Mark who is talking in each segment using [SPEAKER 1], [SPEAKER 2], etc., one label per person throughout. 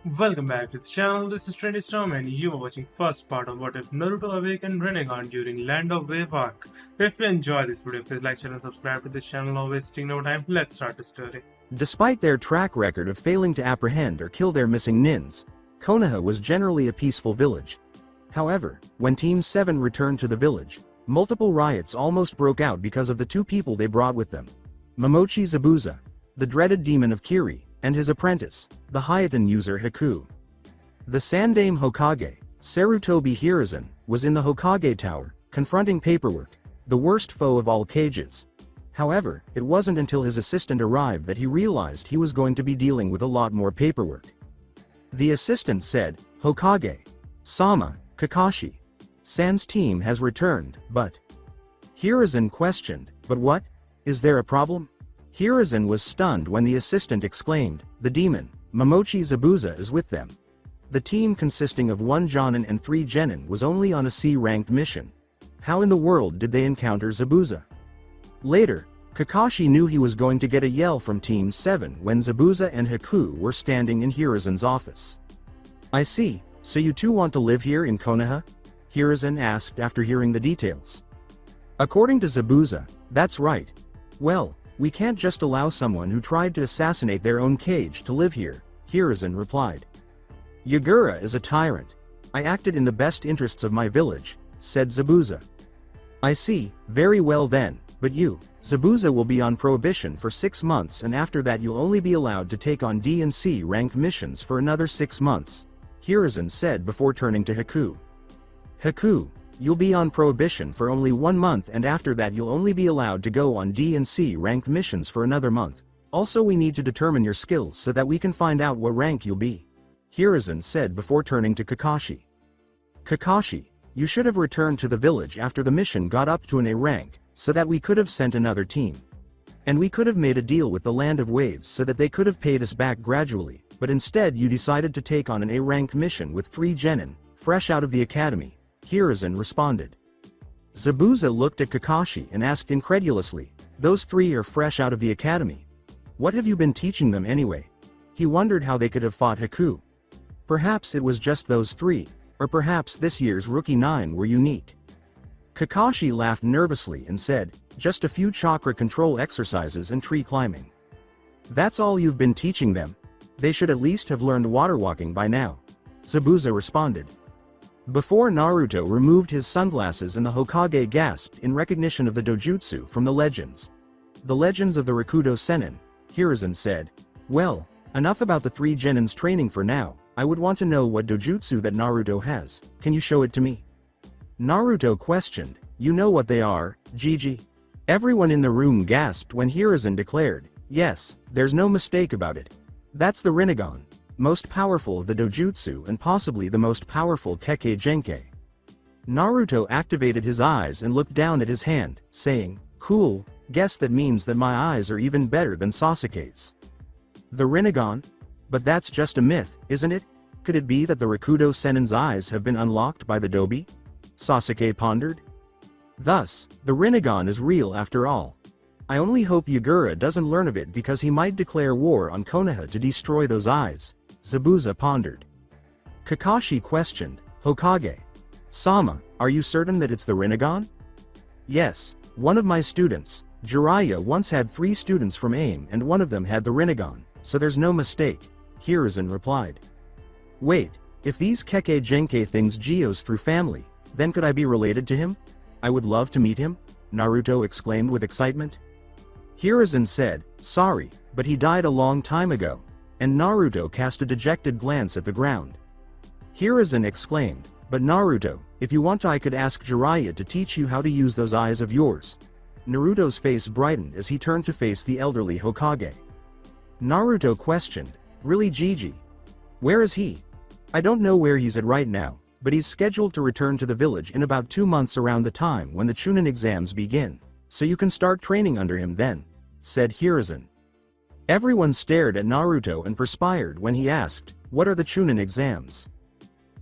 [SPEAKER 1] Welcome back to the channel. This is Trendy Storm and you are watching first part of What If Naruto Awaken Rinnegan during Land of Wave arc. If you enjoy this video, please like, share and subscribe to this channel. Now wasting no time, let's start the story.
[SPEAKER 2] Despite their track record of failing to apprehend or kill their missing nins, Konoha was generally a peaceful village. However, when Team 7 returned to the village, multiple riots almost broke out because of the two people they brought with them. Momochi Zabuza, the dreaded demon of Kiri, and his apprentice, the Hyeten user Haku. The Sandaime Hokage, Sarutobi Hiruzen, was in the Hokage Tower, confronting paperwork, the worst foe of all cages. However, it wasn't until his assistant arrived that he realized he was going to be dealing with a lot more paperwork. The assistant said, "Hokage Sama, Kakashi San's team has returned, but..." Hiruzen questioned, "But what? Is there a problem?" Hiruzen was stunned when the assistant exclaimed, "The demon, Momochi Zabuza is with them." The team consisting of 1 Jonin and 3 Genin was only on a C-ranked mission. How in the world did they encounter Zabuza? Later, Kakashi knew he was going to get a yell from Team 7 when Zabuza and Haku were standing in Hiruzen's office. "I see, so you two want to live here in Konoha?" Hiruzen asked after hearing the details. According to Zabuza, "That's right. Well, we can't just allow someone who tried to assassinate their own cage to live here," Hiruzen replied. "Yagura is a tyrant. I acted in the best interests of my village," said Zabuza. "I see, very well then, but you, Zabuza, will be on prohibition for 6 months, and after that you'll only be allowed to take on D and C ranked missions for another 6 months, Hiruzen said before turning to Haku. "Haku, you'll be on prohibition for only 1 month, and after that you'll only be allowed to go on D and C ranked missions for another month. Also, we need to determine your skills so that we can find out what rank you'll be," Hiruzen said before turning to Kakashi. "Kakashi, you should have returned to the village after the mission got up to an A rank, so that we could have sent another team. And we could have made a deal with the Land of Waves so that they could have paid us back gradually, but instead you decided to take on an A rank mission with 3 Genin, fresh out of the academy," Hiruzen responded. Zabuza looked at Kakashi and asked incredulously, "Those 3 are fresh out of the academy? What have you been teaching them anyway?" He wondered how they could have fought Haku. Perhaps it was just those 3, or perhaps this year's rookie 9 were unique. Kakashi laughed nervously and said, "Just a few chakra control exercises and tree climbing." "That's all you've been teaching them? They should at least have learned water walking by now," Zabuza responded. Before Naruto removed his sunglasses and the Hokage gasped in recognition of the dojutsu from the legends. "The legends of the Rakudo Sennin," Hiruzen said. "Well, enough about the 3 Genin's training for now. I would want to know what dojutsu that Naruto has. Can you show it to me?" Naruto questioned, "You know what they are, Gigi?" Everyone in the room gasped when Hiruzen declared, "Yes, there's no mistake about it. That's the Rinnegan, most powerful of the dojutsu and possibly the most powerful Kekkei Genkai." Naruto activated his eyes and looked down at his hand, saying, "Cool, guess that means that my eyes are even better than Sasuke's." "The Rinnegan? But that's just a myth, isn't it? Could it be that the Rakudo Sennin's eyes have been unlocked by the Dobi?" Sasuke pondered. "Thus, the Rinnegan is real after all. I only hope Yagura doesn't learn of it because he might declare war on Konoha to destroy those eyes," Zabuza pondered. Kakashi questioned, "Hokage Sama, are you certain that it's the Rinnegan?" "Yes, one of my students, Jiraiya, once had 3 students from AIM and one of them had the Rinnegan, so there's no mistake," Hiruzen replied. "Wait, if these Kekkei Genkai things Gio's through family, then could I be related to him? I would love to meet him," Naruto exclaimed with excitement. Hiruzen said, "Sorry, but he died a long time ago," and Naruto cast a dejected glance at the ground. Hiruzen exclaimed, "But Naruto, if you want I could ask Jiraiya to teach you how to use those eyes of yours." Naruto's face brightened as he turned to face the elderly Hokage. Naruto questioned, "Really, Gigi? Where is he?" "I don't know where he's at right now, but he's scheduled to return to the village in about 2 months around the time when the Chunin exams begin, so you can start training under him then," said Hiruzen. Everyone stared at Naruto and perspired when he asked, "What are the Chunin exams?"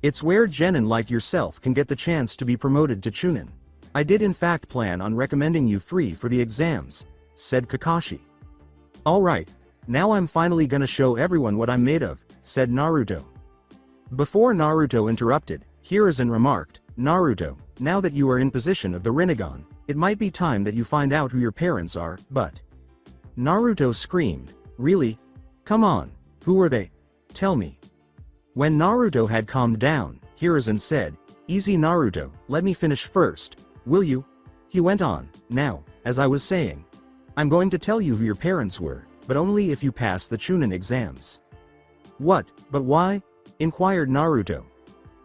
[SPEAKER 2] "It's where Genin like yourself can get the chance to be promoted to Chunin. I did in fact plan on recommending you 3 for the exams," said Kakashi. "Alright, now I'm finally gonna show everyone what I'm made of," said Naruto. Before Naruto interrupted, Hiruzen remarked, Naruto, now that you are in possession of the Rinnegan, it might be time that you find out who your parents are, but... Naruto screamed, really? Come on, who are they? Tell me. When Naruto had calmed down, Hiruzen said, easy Naruto, let me finish first, will you? He went on, now, as I was saying, I'm going to tell you who your parents were, but only if you pass the Chunin exams. What, but why? Inquired Naruto.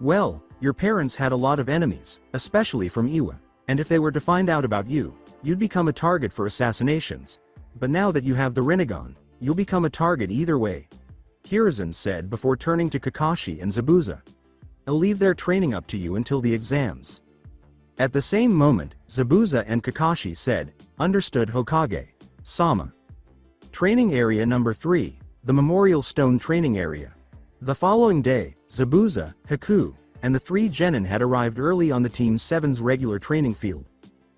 [SPEAKER 2] Well, your parents had a lot of enemies, especially from Iwa, and if they were to find out about you, you'd become a target for assassinations. But now that you have the Rinnegan, you'll become a target either way. Hiruzen said before turning to Kakashi and Zabuza. I'll leave their training up to you until the exams. At the same moment, Zabuza and Kakashi said, understood Hokage. Sama. Training Area Number 3, the Memorial Stone Training Area. The following day, Zabuza, Haku, and the 3 genin had arrived early on the Team 7's regular training field.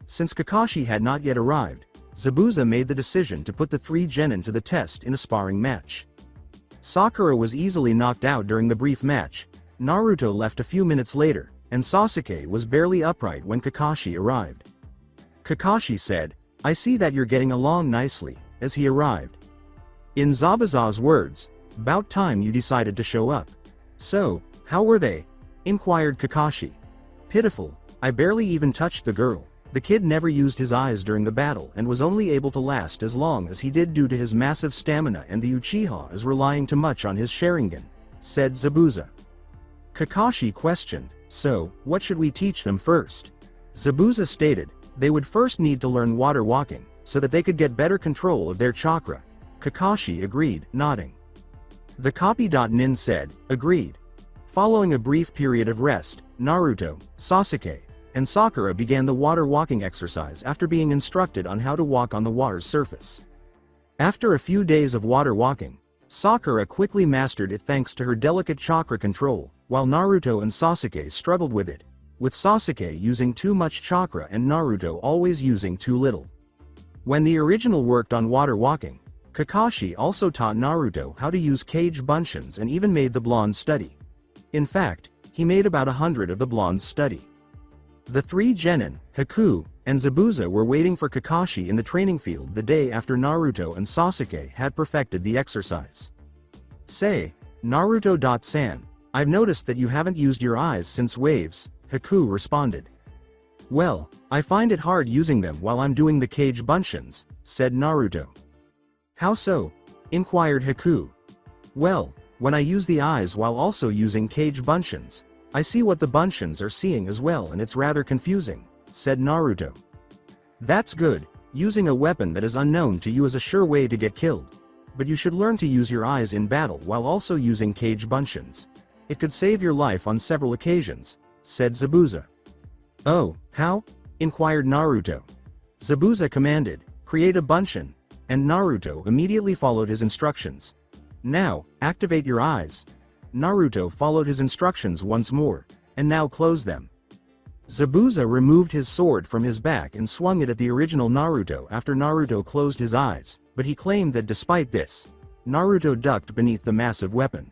[SPEAKER 2] Since Kakashi had not yet arrived, Zabuza made the decision to put the 3 genin to the test in a sparring match. Sakura was easily knocked out during the brief match. Naruto left a few minutes later, and Sasuke was barely upright when Kakashi arrived. Kakashi said, I see that you're getting along nicely, as he arrived. In Zabuza's words, about time you decided to show up. So, how were they? Inquired Kakashi. Pitiful, I barely even touched the girl. The kid never used his eyes during the battle and was only able to last as long as he did due to his massive stamina and the Uchiha is relying too much on his Sharingan, said Zabuza. Kakashi questioned, so, what should we teach them first? Zabuza stated, they would first need to learn water walking, so that they could get better control of their chakra. Kakashi agreed, nodding. The copy.nin said, agreed. Following a brief period of rest, Naruto, Sasuke, and Sakura began the water walking exercise after being instructed on how to walk on the water's surface. After a few days of water walking, Sakura quickly mastered it thanks to her delicate chakra control, while Naruto and Sasuke struggled with it, with Sasuke using too much chakra and Naruto always using too little. When the original worked on water walking, Kakashi also taught Naruto how to use cage bunchins and even made the blonde study. In fact, he made about 100 of the blondes study. The 3 genin, Haku, and Zabuza were waiting for Kakashi in the training field the day after Naruto and Sasuke had perfected the exercise. Say, Naruto.san, I've noticed that you haven't used your eyes since waves, Haku responded. Well, I find it hard using them while I'm doing the cage bunchins, said Naruto. How so? Inquired Haku. Well, when I use the eyes while also using cage bunchins, I see what the bunchins are seeing as well and it's rather confusing, said Naruto. That's good, using a weapon that is unknown to you is a sure way to get killed. But you should learn to use your eyes in battle while also using cage bunchins. It could save your life on several occasions, said Zabuza. Oh, how? Inquired Naruto. Zabuza commanded, create a bunchin, and Naruto immediately followed his instructions. Now, activate your eyes. Naruto followed his instructions once more, and now close them. Zabuza removed his sword from his back and swung it at the original Naruto after Naruto closed his eyes, but he claimed that despite this, Naruto ducked beneath the massive weapon.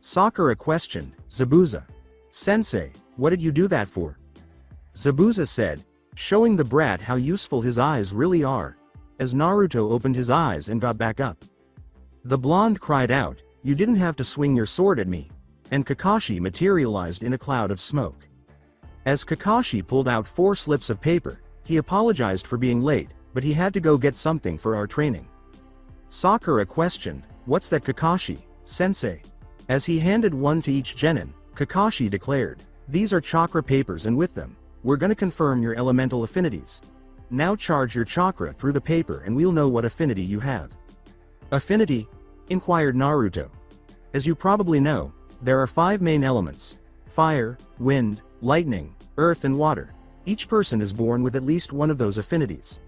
[SPEAKER 2] Sakura questioned, Zabuza. Sensei, what did you do that for? Zabuza said, showing the brat how useful his eyes really are, as Naruto opened his eyes and got back up. The blonde cried out, you didn't have to swing your sword at me, and Kakashi materialized in a cloud of smoke. As Kakashi pulled out 4 slips of paper, he apologized for being late, but he had to go get something for our training. Sakura questioned, what's that Kakashi, sensei? As he handed one to each genin, Kakashi declared, these are chakra papers and with them, we're gonna confirm your elemental affinities. Now charge your chakra through the paper and we'll know what affinity you have. Affinity? Inquired Naruto. As you probably know, there are 5 main elements: fire, wind, lightning, earth and water. Each person is born with at least one of those affinities.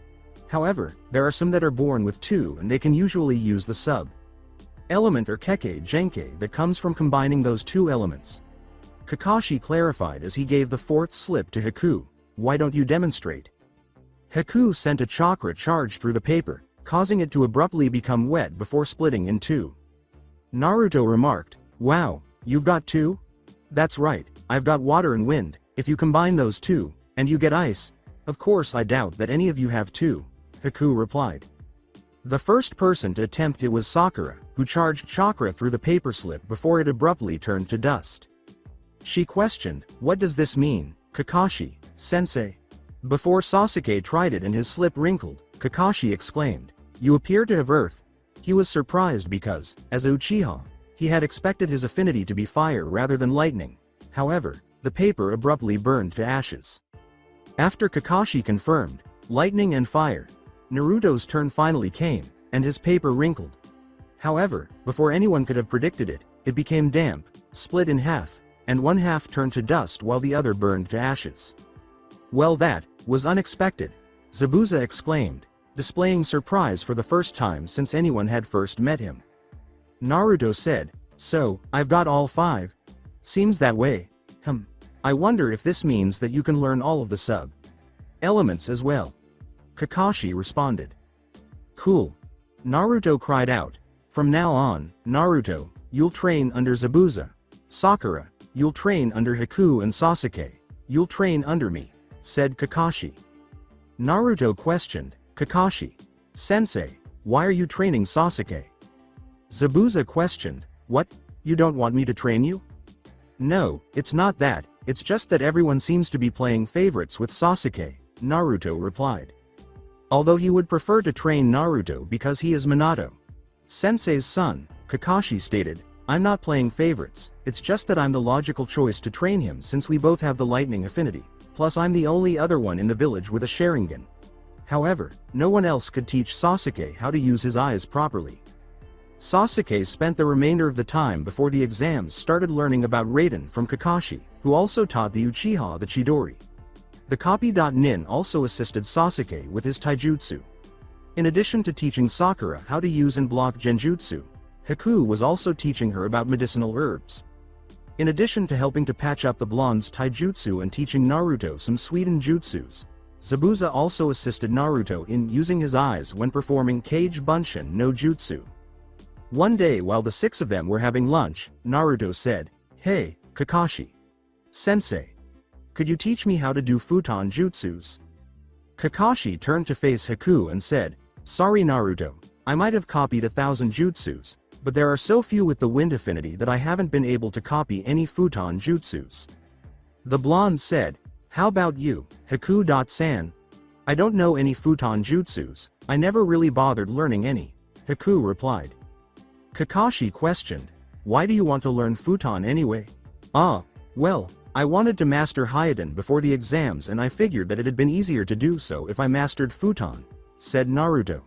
[SPEAKER 2] However, there are some that are born with 2 and they can usually use the sub element or keke genke that comes from combining those 2 elements. Kakashi clarified as he gave the 4th slip to Haku, why don't you demonstrate? Haku sent a chakra charge through the paper, causing it to abruptly become wet before splitting in 2. Naruto remarked, "Wow, you've got two? That's right, I've got water and wind. If you combine those two, and you get ice." "Of course I doubt that any of you have two," Haku replied. The first person to attempt it was Sakura, who charged chakra through the paper slip before it abruptly turned to dust. She questioned, "What does this mean, Kakashi, sensei?" Before Sasuke tried it and his slip wrinkled, Kakashi exclaimed, "You appear to have earth." He was surprised because, as Uchiha, he had expected his affinity to be fire rather than lightning. However, the paper abruptly burned to ashes. After Kakashi confirmed, lightning and fire, Naruto's turn finally came, and his paper wrinkled. However, before anyone could have predicted it, it became damp, split in half, and one half turned to dust while the other burned to ashes. "Well, that was unexpected," Zabuza exclaimed, displaying surprise for the first time since anyone had first met him. Naruto said, "So, I've got all five? Seems that way. I wonder if this means that you can learn all of the sub-elements as well." Kakashi responded. "Cool." Naruto cried out, "From now on, Naruto, you'll train under Zabuza. Sakura, you'll train under Haku, and Sasuke, you'll train under me," said Kakashi. Naruto questioned, "Kakashi, sensei, why are you training Sasuke?" Zabuza questioned, "What, you don't want me to train you?" "No, it's not that, it's just that everyone seems to be playing favorites with Sasuke," Naruto replied. Although he would prefer to train Naruto because he is Minato sensei's son, Kakashi stated, "I'm not playing favorites, it's just that I'm the logical choice to train him since we both have the lightning affinity, plus I'm the only other one in the village with a Sharingan." However, no one else could teach Sasuke how to use his eyes properly. Sasuke spent the remainder of the time before the exams started learning about Raiden from Kakashi, who also taught the Uchiha the Chidori. The copy.nin also assisted Sasuke with his taijutsu. In addition to teaching Sakura how to use and block genjutsu, Haku was also teaching her about medicinal herbs. In addition to helping to patch up the blonde's taijutsu and teaching Naruto some Suiden jutsus, Zabuza also assisted Naruto in using his eyes when performing Kage Bunshin no Jutsu. One day while the six of them were having lunch, Naruto said, "Hey, Kakashi sensei, could you teach me how to do futon jutsus?" Kakashi turned to face Haku and said, "Sorry Naruto, I might have copied 1,000 jutsus, but there are so few with the wind affinity that I haven't been able to copy any futon jutsus." The blonde said, "How about you, Haku-san? I don't know any futon jutsus, I never really bothered learning any," Haku replied. Kakashi questioned, "Why do you want to learn futon anyway?" Well, I wanted to master Hyuden before the exams and I figured that it had been easier to do so if I mastered futon," said Naruto.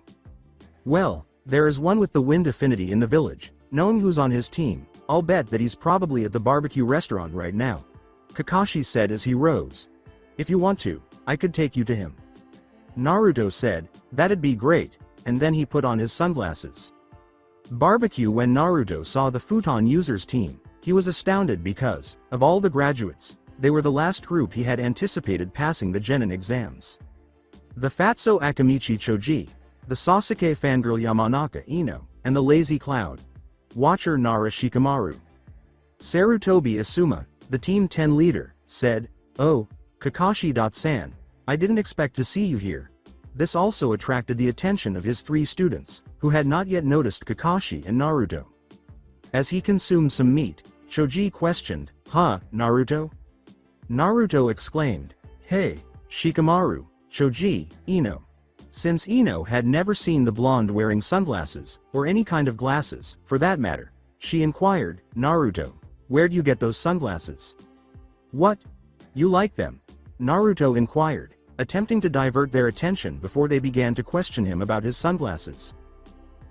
[SPEAKER 2] "Well, there is one with the wind affinity in the village, knowing who's on his team, I'll bet that he's probably at the barbecue restaurant right now," Kakashi said as he rose. "If you want to, I could take you to him." Naruto said, "That'd be great," and then he put on his sunglasses. Barbecue. When Naruto saw the futon users team, he was astounded because, of all the graduates, they were the last group he had anticipated passing the Genin exams. The Fatso Akamichi Choji, the Sasuke fangirl Yamanaka Ino, and the lazy cloud watcher Nara Shikamaru. Sarutobi Asuma, the Team 10 leader, said, "Oh, Kakashi-san, I didn't expect to see you here." This also attracted the attention of his three students, who had not yet noticed Kakashi and Naruto. As he consumed some meat, Choji questioned, Naruto?" Naruto exclaimed, "Hey, Shikamaru, Choji, Ino." Since Ino had never seen the blonde wearing sunglasses, or any kind of glasses, for that matter, she inquired, "Naruto, where'd you get those sunglasses?" "What? You like them?" Naruto inquired, attempting to divert their attention before they began to question him about his sunglasses.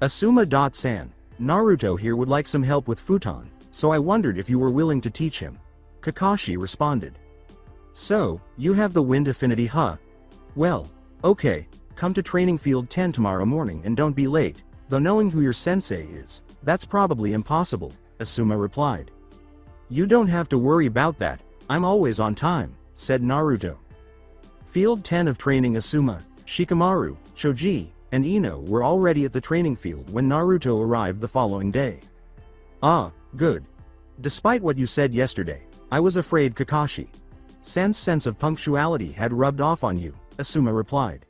[SPEAKER 2] "Asuma-san, Naruto here would like some help with futon, so I wondered if you were willing to teach him," Kakashi responded. "So, you have the wind affinity, huh? Well, okay, come to training field 10 tomorrow morning and don't be late, though knowing who your sensei is, that's probably impossible," Asuma replied. "You don't have to worry about that, I'm always on time," said Naruto. Field 10 of training. Asuma, Shikamaru, Choji, and Ino were already at the training field when Naruto arrived the following day. Ah, good. Despite what you said yesterday, I was afraid Kakashi-san's sense of punctuality had rubbed off on you, Asuma replied.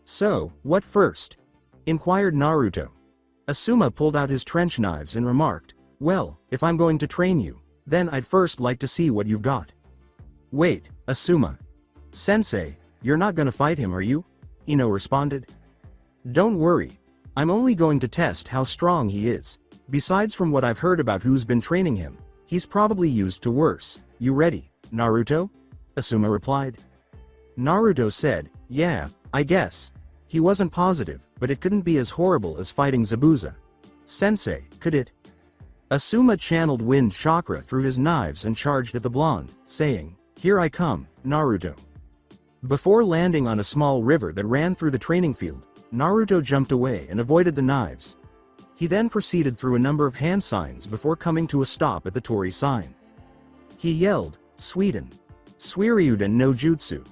[SPEAKER 2] So, what first? Inquired Naruto. Asuma pulled out his trench knives and remarked, well, if I'm going to train you, then I'd first like to see what you've got. Wait, Asuma. Sensei, you're not gonna fight him, are you? Ino responded. Don't worry. I'm only going to test how strong he is. Besides, from what I've heard about who's been training him, he's probably used to worse. You ready, Naruto? Asuma replied. Naruto said, yeah, I guess. He wasn't positive, but it couldn't be as horrible as fighting Zabuza. Sensei, could it? Asuma channeled wind chakra through his knives and charged at the blonde, saying, here I come, Naruto. Before landing on a small river that ran through the training field, Naruto jumped away and avoided the knives. He then proceeded through a number of hand signs before coming to a stop at the Tori sign. He yelled, Sweden. Suiryuden no Jutsu.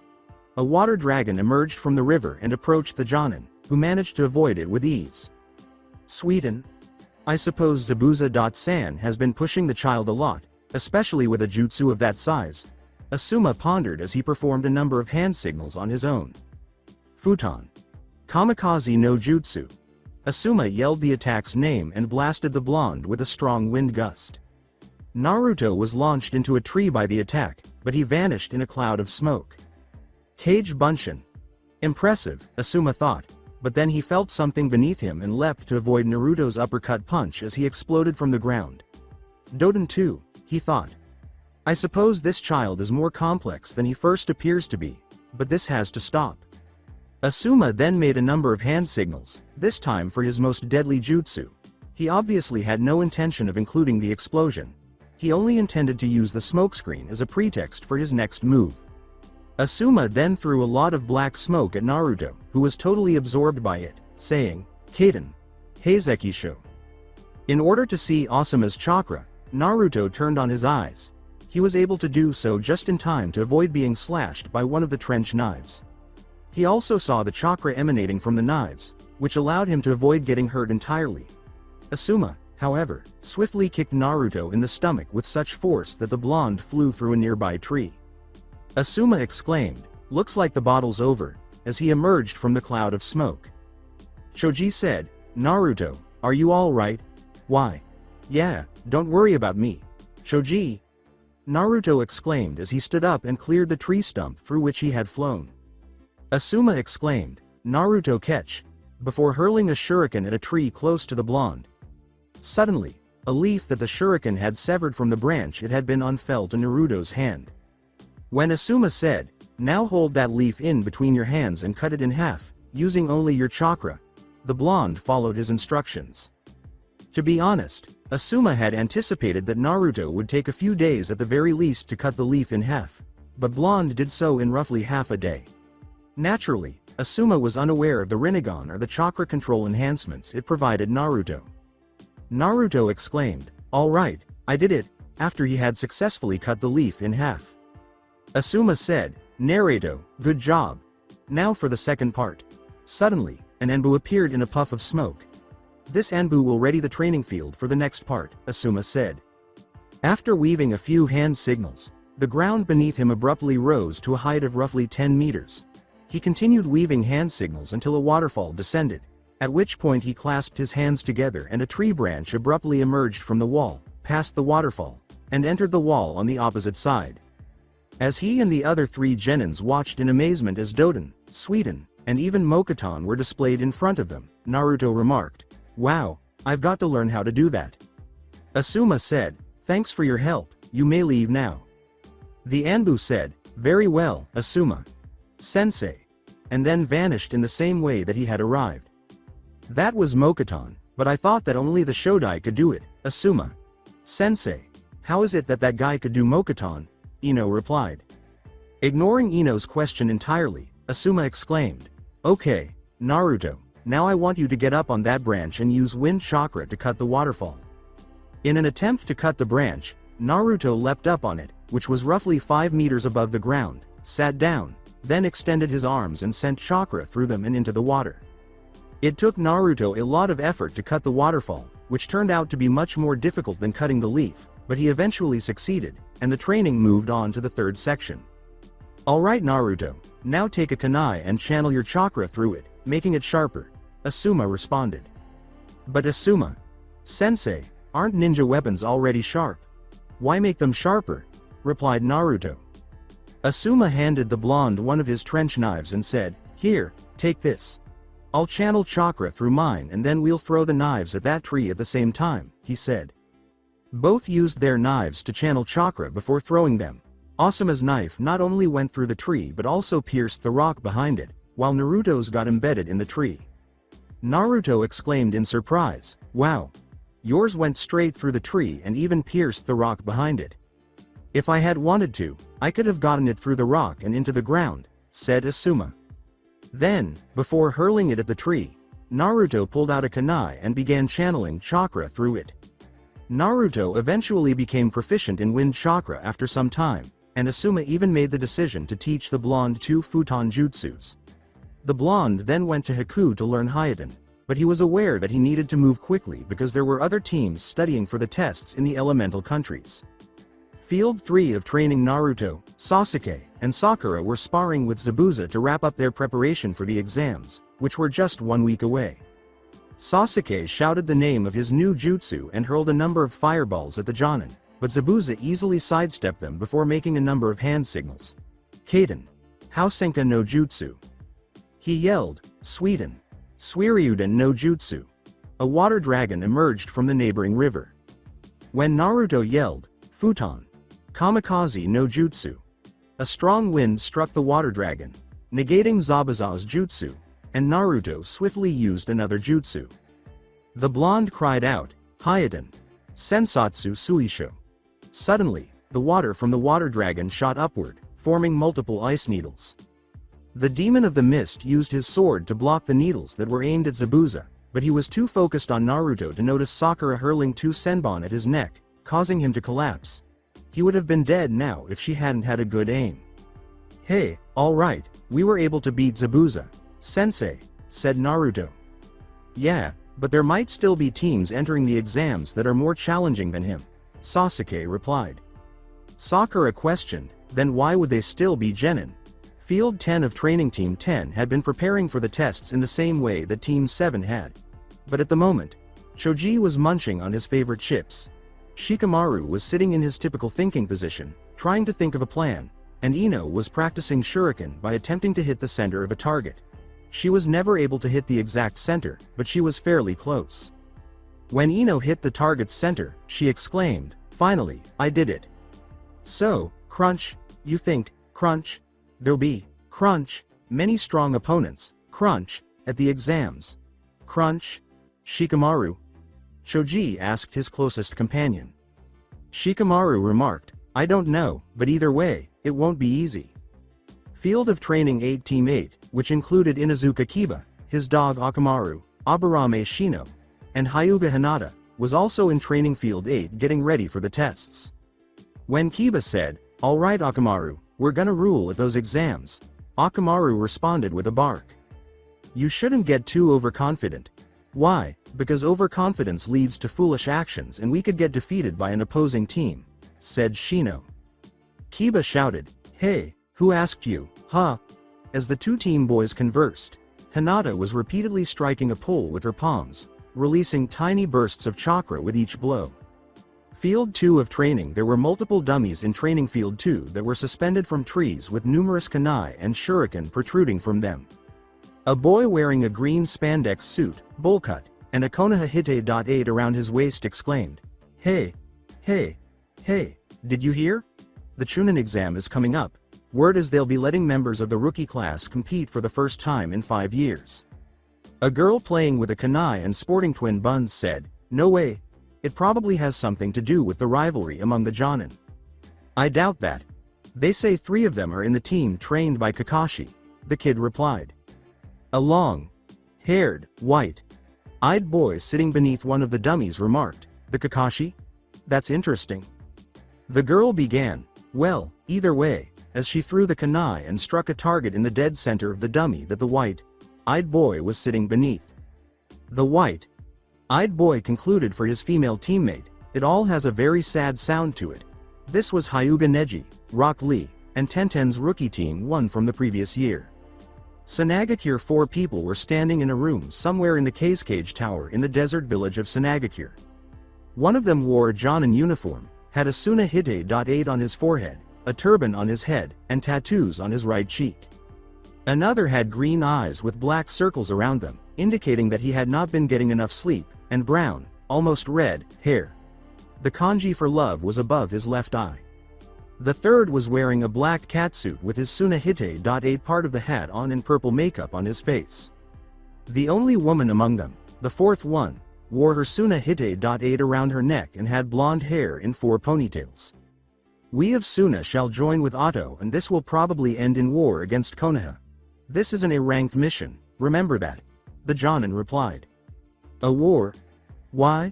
[SPEAKER 2] A water dragon emerged from the river and approached the Jonin, who managed to avoid it with ease. Sweden? I suppose Zabuza.san has been pushing the child a lot, especially with a jutsu of that size. Asuma pondered as he performed a number of hand signals on his own. Futon. Kamikaze no Jutsu. Asuma yelled the attack's name and blasted the blonde with a strong wind gust. Naruto was launched into a tree by the attack, but he vanished in a cloud of smoke. Cage Bunshin. Impressive, Asuma thought, but then he felt something beneath him and leapt to avoid Naruto's uppercut punch as he exploded from the ground. Doden too, he thought. I suppose this child is more complex than he first appears to be, but this has to stop. Asuma then made a number of hand signals, this time for his most deadly jutsu. He obviously had no intention of including the explosion. He only intended to use the smokescreen as a pretext for his next move. Asuma then threw a lot of black smoke at Naruto, who was totally absorbed by it, saying, Kaden. Heizeki Sho. In order to see Asuma's chakra, Naruto turned on his eyes. He was able to do so just in time to avoid being slashed by one of the trench knives. He also saw the chakra emanating from the knives, which allowed him to avoid getting hurt entirely. Asuma, however, swiftly kicked Naruto in the stomach with such force that the blonde flew through a nearby tree. Asuma exclaimed, looks like the battle's over, as he emerged from the cloud of smoke. Choji said, Naruto, are you alright? Why? Yeah, don't worry about me. Choji. Naruto exclaimed as he stood up and cleared the tree stump through which he had flown. Asuma exclaimed, Naruto catch, before hurling a shuriken at a tree close to the blonde. Suddenly, a leaf that the shuriken had severed from the branch it had been on fell to Naruto's hand. When Asuma said, now hold that leaf in between your hands and cut it in half, using only your chakra, the blonde followed his instructions. To be honest, Asuma had anticipated that Naruto would take a few days at the very least to cut the leaf in half, but blonde did so in roughly half a day. Naturally, Asuma was unaware of the Rinnegan or the chakra control enhancements it provided Naruto. Naruto exclaimed, alright, I did it, after he had successfully cut the leaf in half. Asuma said, Naruto, good job. Now for the second part. Suddenly, an Anbu appeared in a puff of smoke. This Anbu will ready the training field for the next part, Asuma said. After weaving a few hand signals, the ground beneath him abruptly rose to a height of roughly 10 meters. He continued weaving hand signals until a waterfall descended, at which point he clasped his hands together and a tree branch abruptly emerged from the wall, past the waterfall, and entered the wall on the opposite side. As he and the other three genins watched in amazement as Doden, Sweden, and even Mokuton were displayed in front of them, Naruto remarked, wow, I've got to learn how to do that. Asuma said, thanks for your help, you may leave now. The Anbu said, very well, Asuma. Sensei. And then vanished in the same way that he had arrived. That was Mokuton, but I thought that only the Shodai could do it, Asuma. Sensei. How is it that that guy could do Mokuton? Ino replied. Ignoring Ino's question entirely, Asuma exclaimed, okay, Naruto, now I want you to get up on that branch and use wind chakra to cut the waterfall. In an attempt to cut the branch, Naruto leapt up on it, which was roughly 5 meters above the ground, sat down, then extended his arms and sent chakra through them and into the water. It took Naruto a lot of effort to cut the waterfall, which turned out to be much more difficult than cutting the leaf, but he eventually succeeded, and the training moved on to the third section. Alright Naruto, now take a kunai and channel your chakra through it, making it sharper, Asuma responded. But Asuma, Sensei, aren't ninja weapons already sharp? Why make them sharper? Replied Naruto. Asuma handed the blonde one of his trench knives and said, Here, take this. I'll channel chakra through mine and then we'll throw the knives at that tree at the same time, he said. Both used their knives to channel chakra before throwing them. Asuma's knife not only went through the tree but also pierced the rock behind it, while Naruto's got embedded in the tree. Naruto exclaimed in surprise, Wow! Yours went straight through the tree and even pierced the rock behind it. If I had wanted to, I could have gotten it through the rock and into the ground, said Asuma. Then, before hurling it at the tree, Naruto pulled out a kunai and began channeling chakra through it. Naruto eventually became proficient in wind chakra after some time, and Asuma even made the decision to teach the blonde 2 futon jutsus. The blonde then went to Haku to learn Hyoden, but he was aware that he needed to move quickly because there were other teams studying for the tests in the elemental countries. Field 3 of training Naruto, Sasuke, and Sakura were sparring with Zabuza to wrap up their preparation for the exams, which were just 1 week away. Sasuke shouted the name of his new jutsu and hurled a number of fireballs at the Jonin, but Zabuza easily sidestepped them before making a number of hand signals. Kaden. Housenka no Jutsu. He yelled, Sweden. Suiryuden no Jutsu. A water dragon emerged from the neighboring river. When Naruto yelled, Futon. Kamikaze no Jutsu. A strong wind struck the water dragon, negating Zabuza's jutsu, and Naruto swiftly used another jutsu. The blonde cried out, Hyoden. Sensatsu Suisho. Suddenly, the water from the water dragon shot upward, forming multiple ice needles. The demon of the mist used his sword to block the needles that were aimed at Zabuza, but he was too focused on Naruto to notice Sakura hurling 2 senbon at his neck, causing him to collapse. He would have been dead now if she hadn't had a good aim. Hey, alright, we were able to beat Zabuza, Sensei, said Naruto. Yeah, but there might still be teams entering the exams that are more challenging than him, Sasuke replied. Sakura questioned, then why would they still be Genin? Field 10 of Training Team 10 had been preparing for the tests in the same way that Team 7 had. But at the moment, Choji was munching on his favorite chips. Shikamaru was sitting in his typical thinking position, trying to think of a plan, and Ino was practicing shuriken by attempting to hit the center of a target. She was never able to hit the exact center, but she was fairly close. When Ino hit the target's center, she exclaimed, Finally, I did it. So, crunch, you think, crunch? There'll be, crunch, many strong opponents, crunch, at the exams. Crunch? Shikamaru? Choji asked his closest companion. Shikamaru remarked, I don't know, but either way, it won't be easy. Field of Training 8 Team 8, which included Inuzuka Kiba, his dog Akamaru, Aburame Shino, and Hyuga Hinata, was also in Training Field 8 getting ready for the tests. When Kiba said, Alright Akamaru, we're gonna rule at those exams, Akamaru responded with a bark. You shouldn't get too overconfident. Why? Because overconfidence leads to foolish actions and we could get defeated by an opposing team, said Shino. Kiba shouted, Hey, who asked you, huh? As the 2 team boys conversed, Hinata was repeatedly striking a pole with her palms, releasing tiny bursts of chakra with each blow. Field 2 of Training. There were multiple dummies in Training Field 2 that were suspended from trees with numerous kunai and shuriken protruding from them. A boy wearing a green spandex suit, bowl cut, and a Konoha Hite.8 around his waist exclaimed, Hey, hey, hey, did you hear? The Chunin exam is coming up. Word is they'll be letting members of the rookie class compete for the first time in 5 years. A girl playing with a kunai and sporting twin buns said, No way. It probably has something to do with the rivalry among the Jonin. I doubt that. They say 3 of them are in the team trained by Kakashi, the kid replied. A long-haired, white-eyed boy sitting beneath one of the dummies remarked, The Kakashi? That's interesting. The girl began, Well, either way, as she threw the kunai and struck a target in the dead center of the dummy that the white-eyed boy was sitting beneath. The white-eyed boy concluded for his female teammate, "It all has a very sad sound to it." This was Hyuga Neji, Rock Lee, and Tenten's rookie team won from the previous year. Sanagakure. 4 people were standing in a room somewhere in the Cage Tower in the desert village of Sanagakure. One of them wore a Jonin uniform, had a Suna Hite.8 on his forehead, a turban on his head, and tattoos on his right cheek. Another had green eyes with black circles around them, indicating that he had not been getting enough sleep, and brown, almost red, hair. The kanji for love was above his left eye. The third was wearing a black catsuit with his Suna Hite.8 part of the hat on and purple makeup on his face. The only woman among them, the fourth one, wore her Suna Hite.8 around her neck and had blonde hair in 4 ponytails. "We of Suna shall join with Otto, and this will probably end in war against Konoha. This isn't a ranked mission, remember that," the Jonin replied. "A war? Why?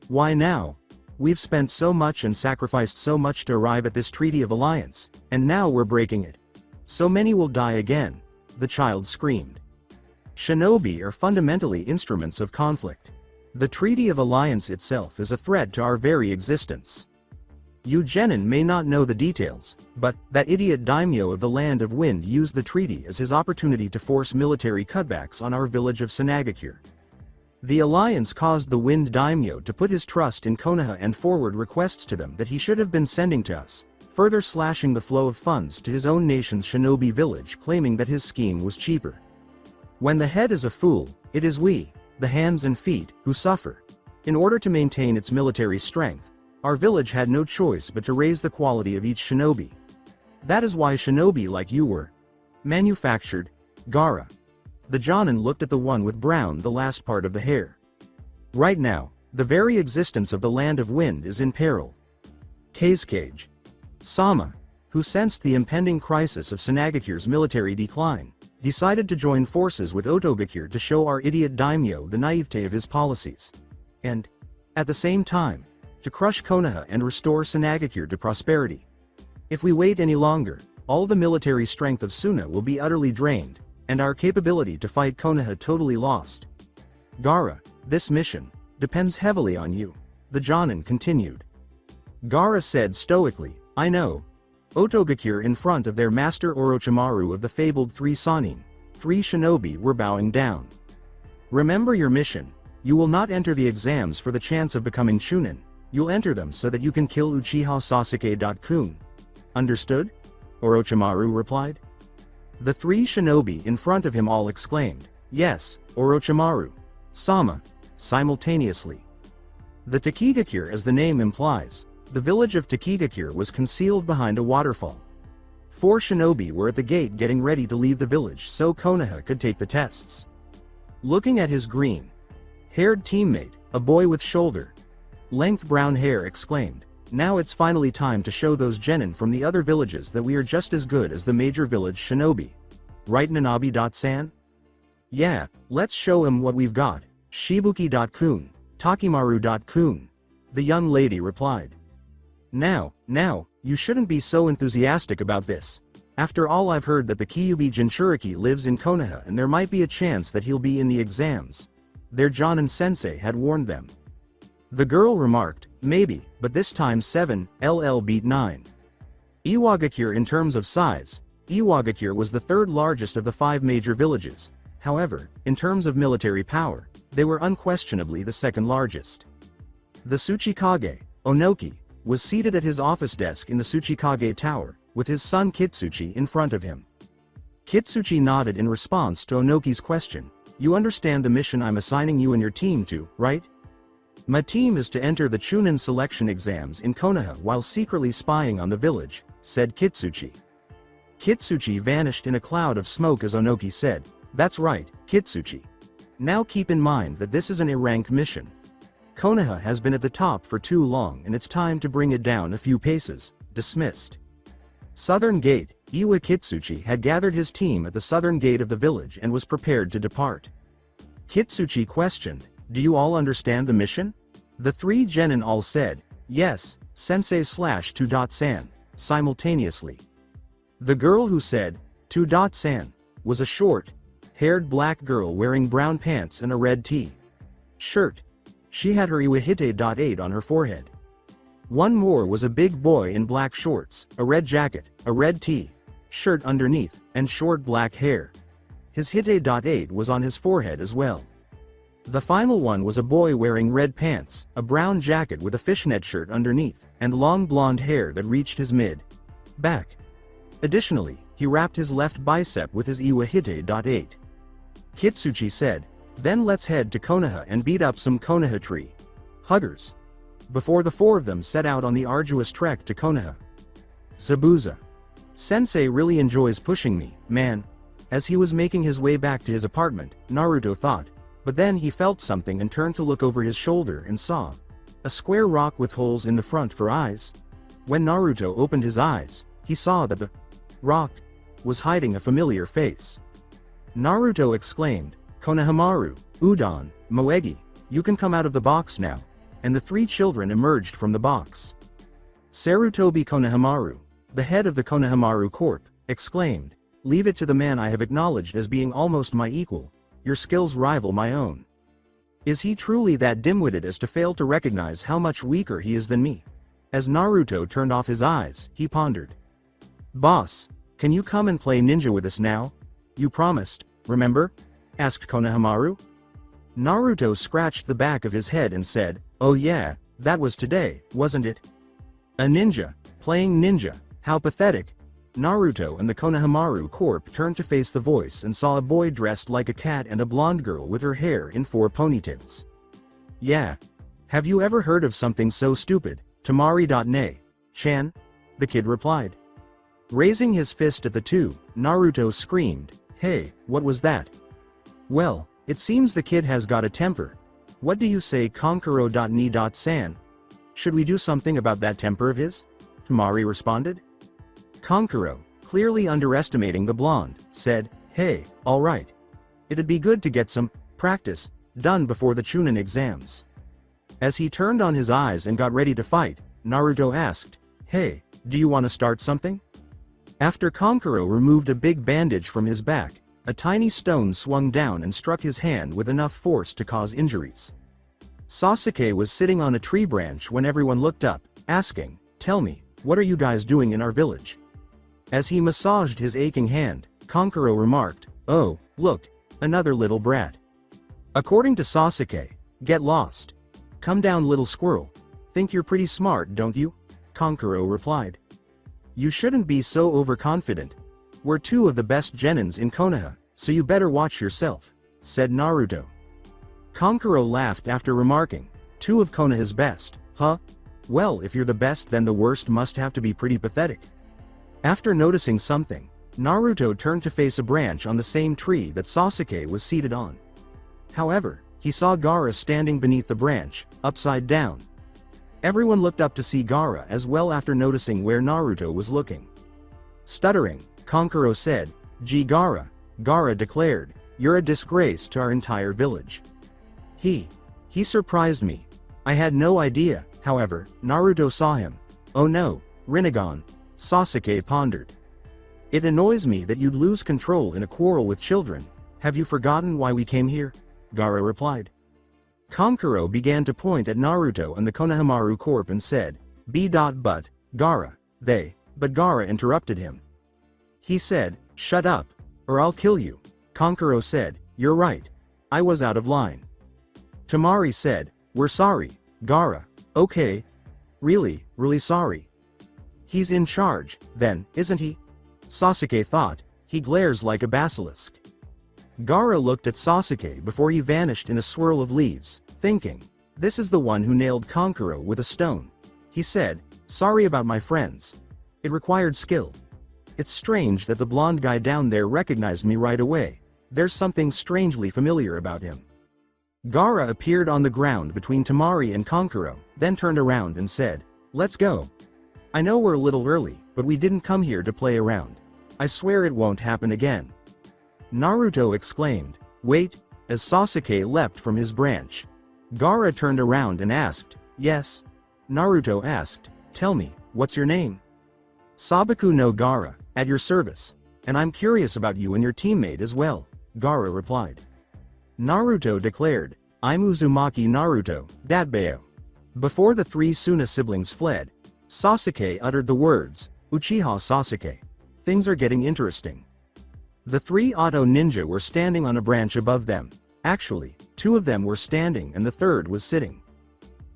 [SPEAKER 2] Why now? We've spent so much and sacrificed so much to arrive at this Treaty of Alliance, and now we're breaking it. So many will die again," the child screamed. "Shinobi are fundamentally instruments of conflict. The Treaty of Alliance itself is a threat to our very existence. You genin may not know the details, but that idiot daimyo of the Land of Wind used the treaty as his opportunity to force military cutbacks on our village of Sanagakure. The alliance caused the Wind daimyo to put his trust in Konoha and forward requests to them that he should have been sending to us, further slashing the flow of funds to his own nation's shinobi village, claiming that his scheme was cheaper. When the head is a fool, it is we, the hands and feet, who suffer. In order to maintain its military strength, our village had no choice but to raise the quality of each shinobi. That is why shinobi like you were manufactured, Gaara." The Jonin looked at the one with brown, the last part of the hair. "Right now, the very existence of the Land of Wind is in peril." Cage. Sama, who sensed the impending crisis of Sanagakure's military decline, decided to join forces with Otogakure to show our idiot daimyo the naivete of his policies. And, at the same time, to crush Konoha and restore Sanagakure to prosperity. If we wait any longer, all the military strength of Suna will be utterly drained, and our capability to fight Konoha totally lost. Gaara, this mission depends heavily on you," the Jonin continued. Gaara said stoically, "I know." Otogakure in front of their master Orochimaru of the fabled 3 Sannin, 3 shinobi were bowing down. "Remember your mission. You will not enter the exams for the chance of becoming Chunin, you'll enter them so that you can kill Uchiha Sasuke. Understood?" Orochimaru replied. The 3 shinobi in front of him all exclaimed, "Yes, Orochimaru, Sama," simultaneously. The Takigakure, as the name implies, the village of Takigakure was concealed behind a waterfall. 4 shinobi were at the gate getting ready to leave the village so Konoha could take the tests. Looking at his green-haired teammate, a boy with shoulder-length brown hair exclaimed, "Now it's finally time to show those genin from the other villages that we are just as good as the major village shinobi. Right, Nanabi-san? Yeah, let's show him what we've got, Shibuki-kun, Takimaru-kun," the young lady replied. Now, you shouldn't be so enthusiastic about this. After all, I've heard that the Kyubi Jinchuriki lives in Konoha and there might be a chance that he'll be in the exams. Their Jonin sensei had warned them. The girl remarked, "Maybe, but this time 7, LL beat 9. Iwagakure. In terms of size, Iwagakure was the 3rd largest of the 5 major villages. However, in terms of military power, they were unquestionably the 2nd largest. The Tsuchikage, Onoki, was seated at his office desk in the Tsuchikage Tower, with his son Kitsuchi in front of him. Kitsuchi nodded in response to Onoki's question. "You understand the mission I'm assigning you and your team to, right?" "My team is to enter the Chunin selection exams in Konoha while secretly spying on the village," said Kitsuchi. Kitsuchi vanished in a cloud of smoke as Onoki said, "That's right, Kitsuchi. Now keep in mind that this isn't a ranked mission. Konoha has been at the top for too long and it's time to bring it down a few paces." Dismissed. Southern Gate. Iwa Kitsuchi had gathered his team at the southern gate of the village and was prepared to depart. Kitsuchi questioned, "Do you all understand the mission?" The 3 genin all said, "Yes, Sensei/2-san," simultaneously. The girl who said, 2-san, was a short-haired black girl wearing brown pants and a red tee. shirt. She had her Iwahite.8 on her forehead. One more was a big boy in black shorts, a red jacket, a red shirt underneath, and short black hair. His Hite.8 was on his forehead as well. The final one was a boy wearing red pants, a brown jacket with a fishnet shirt underneath, and long blonde hair that reached his mid-back. Additionally, he wrapped his left bicep with his Iwahite.8. Kitsuchi said, "Then let's head to Konoha and beat up some Konoha tree huggers." Before the four of them set out on the arduous trek to Konoha. Zabuza. Sensei really enjoys pushing me, man. As he was making his way back to his apartment, Naruto thought, but then he felt something and turned to look over his shoulder and saw a square rock with holes in the front for eyes. When Naruto opened his eyes, he saw that the rock was hiding a familiar face. Naruto exclaimed, "Konohamaru, Udon, Moegi, you can come out of the box now," and the three children emerged from the box. Sarutobi Konohamaru, the head of the Konohamaru Corp, exclaimed, "Leave it to the man I have acknowledged as being almost my equal. Your skills rival my own. Is he truly that dim-witted as to fail to recognize how much weaker he is than me?" As Naruto turned off his eyes, he pondered. "Boss, can you come and play ninja with us now? You promised, remember?" asked Konohamaru. Naruto scratched the back of his head and said, "Oh yeah, that was today, wasn't it? A ninja, playing ninja, how pathetic." Naruto and the Konohamaru Corp turned to face the voice and saw a boy dressed like a cat and a blonde girl with her hair in 4 ponytails. "Yeah. Have you ever heard of something so stupid, Tamari.ne-chan?" the kid replied. Raising his fist at the two, Naruto screamed, "Hey, what was that?" "Well, it seems the kid has got a temper. What do you say, Konkuro.ni.san? Should we do something about that temper of his?" Tamari responded. Konkuro, clearly underestimating the blonde, said, "Hey, alright. It'd be good to get some practice done before the Chunin exams." As he turned on his eyes and got ready to fight, Naruto asked, "Hey, do you want to start something?" After Konkuro removed a big bandage from his back, a tiny stone swung down and struck his hand with enough force to cause injuries. Sasuke was sitting on a tree branch when everyone looked up, asking, "Tell me, what are you guys doing in our village?" As he massaged his aching hand, Konkuro remarked, "Oh, look, another little brat." According to Sasuke, "Get lost. Come down, little squirrel. Think you're pretty smart, don't you?" Konkuro replied. "You shouldn't be so overconfident. We're 2 of the best genins in Konoha, so you better watch yourself," said Naruto. Konkuro laughed after remarking, "2 of Konoha's best, huh? Well, if you're the best, then the worst must have to be pretty pathetic." After noticing something, Naruto turned to face a branch on the same tree that Sasuke was seated on. However, he saw Gaara standing beneath the branch, upside down. Everyone looked up to see Gaara as well after noticing where Naruto was looking. Stuttering, Konkuro said, "Gee Gaara," Gaara declared, "you're a disgrace to our entire village." He surprised me. I had no idea, however, Naruto saw him. "Oh no, Rinnegan," Sasuke pondered. "It annoys me that you'd lose control in a quarrel with children. Have you forgotten why we came here?" Gaara replied. Konkuro began to point at Naruto and the Konohamaru Corp and said, "But, Gaara, but Gaara interrupted him. He said, 'Shut up, or I'll kill you.'" Konkuro said, "You're right. I was out of line." Tamari said, "We're sorry, Gaara." "Okay. Really sorry. He's in charge, then, isn't he?" Sasuke thought, "He glares like a basilisk." Gaara looked at Sasuke before he vanished in a swirl of leaves, thinking, "This is the one who nailed Konkuro with a stone." He said, "Sorry about my friends. It required skill. It's strange that the blonde guy down there recognized me right away. There's something strangely familiar about him." Gaara appeared on the ground between Tamari and Konkuro, then turned around and said, "Let's go. I know we're a little early, but we didn't come here to play around. I swear it won't happen again." Naruto exclaimed, "Wait," as Sasuke leapt from his branch. Gaara turned around and asked, "Yes?" Naruto asked, "Tell me, what's your name?" "Sabaku no Gaara, at your service. And I'm curious about you and your teammate as well," Gaara replied. Naruto declared, I'm Uzumaki Naruto, Datbeo. Before the three Suna siblings fled, Sasuke uttered the words, Uchiha Sasuke. Things are getting interesting. The three Auto Ninja were standing on a branch above them. Actually, two of them were standing and the third was sitting.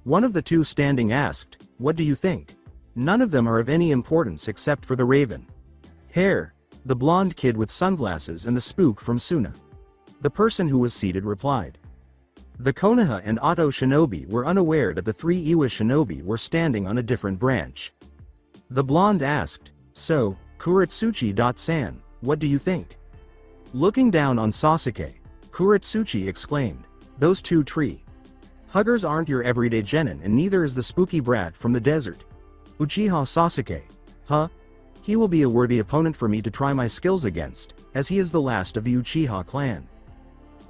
[SPEAKER 2] One of the two standing asked, what do you think? None of them are of any importance except for the Raven. Hair, the blonde kid with sunglasses and the spook from Suna. The person who was seated replied. The Konoha and Auto Shinobi were unaware that the three Iwa Shinobi were standing on a different branch. The blonde asked, so, Kuretsuchi-san, what do you think? Looking down on Sasuke, Kuretsuchi exclaimed, those two tree huggers aren't your everyday genin and neither is the spooky brat from the desert. Uchiha Sasuke, huh? He will be a worthy opponent for me to try my skills against, as he is the last of the Uchiha clan.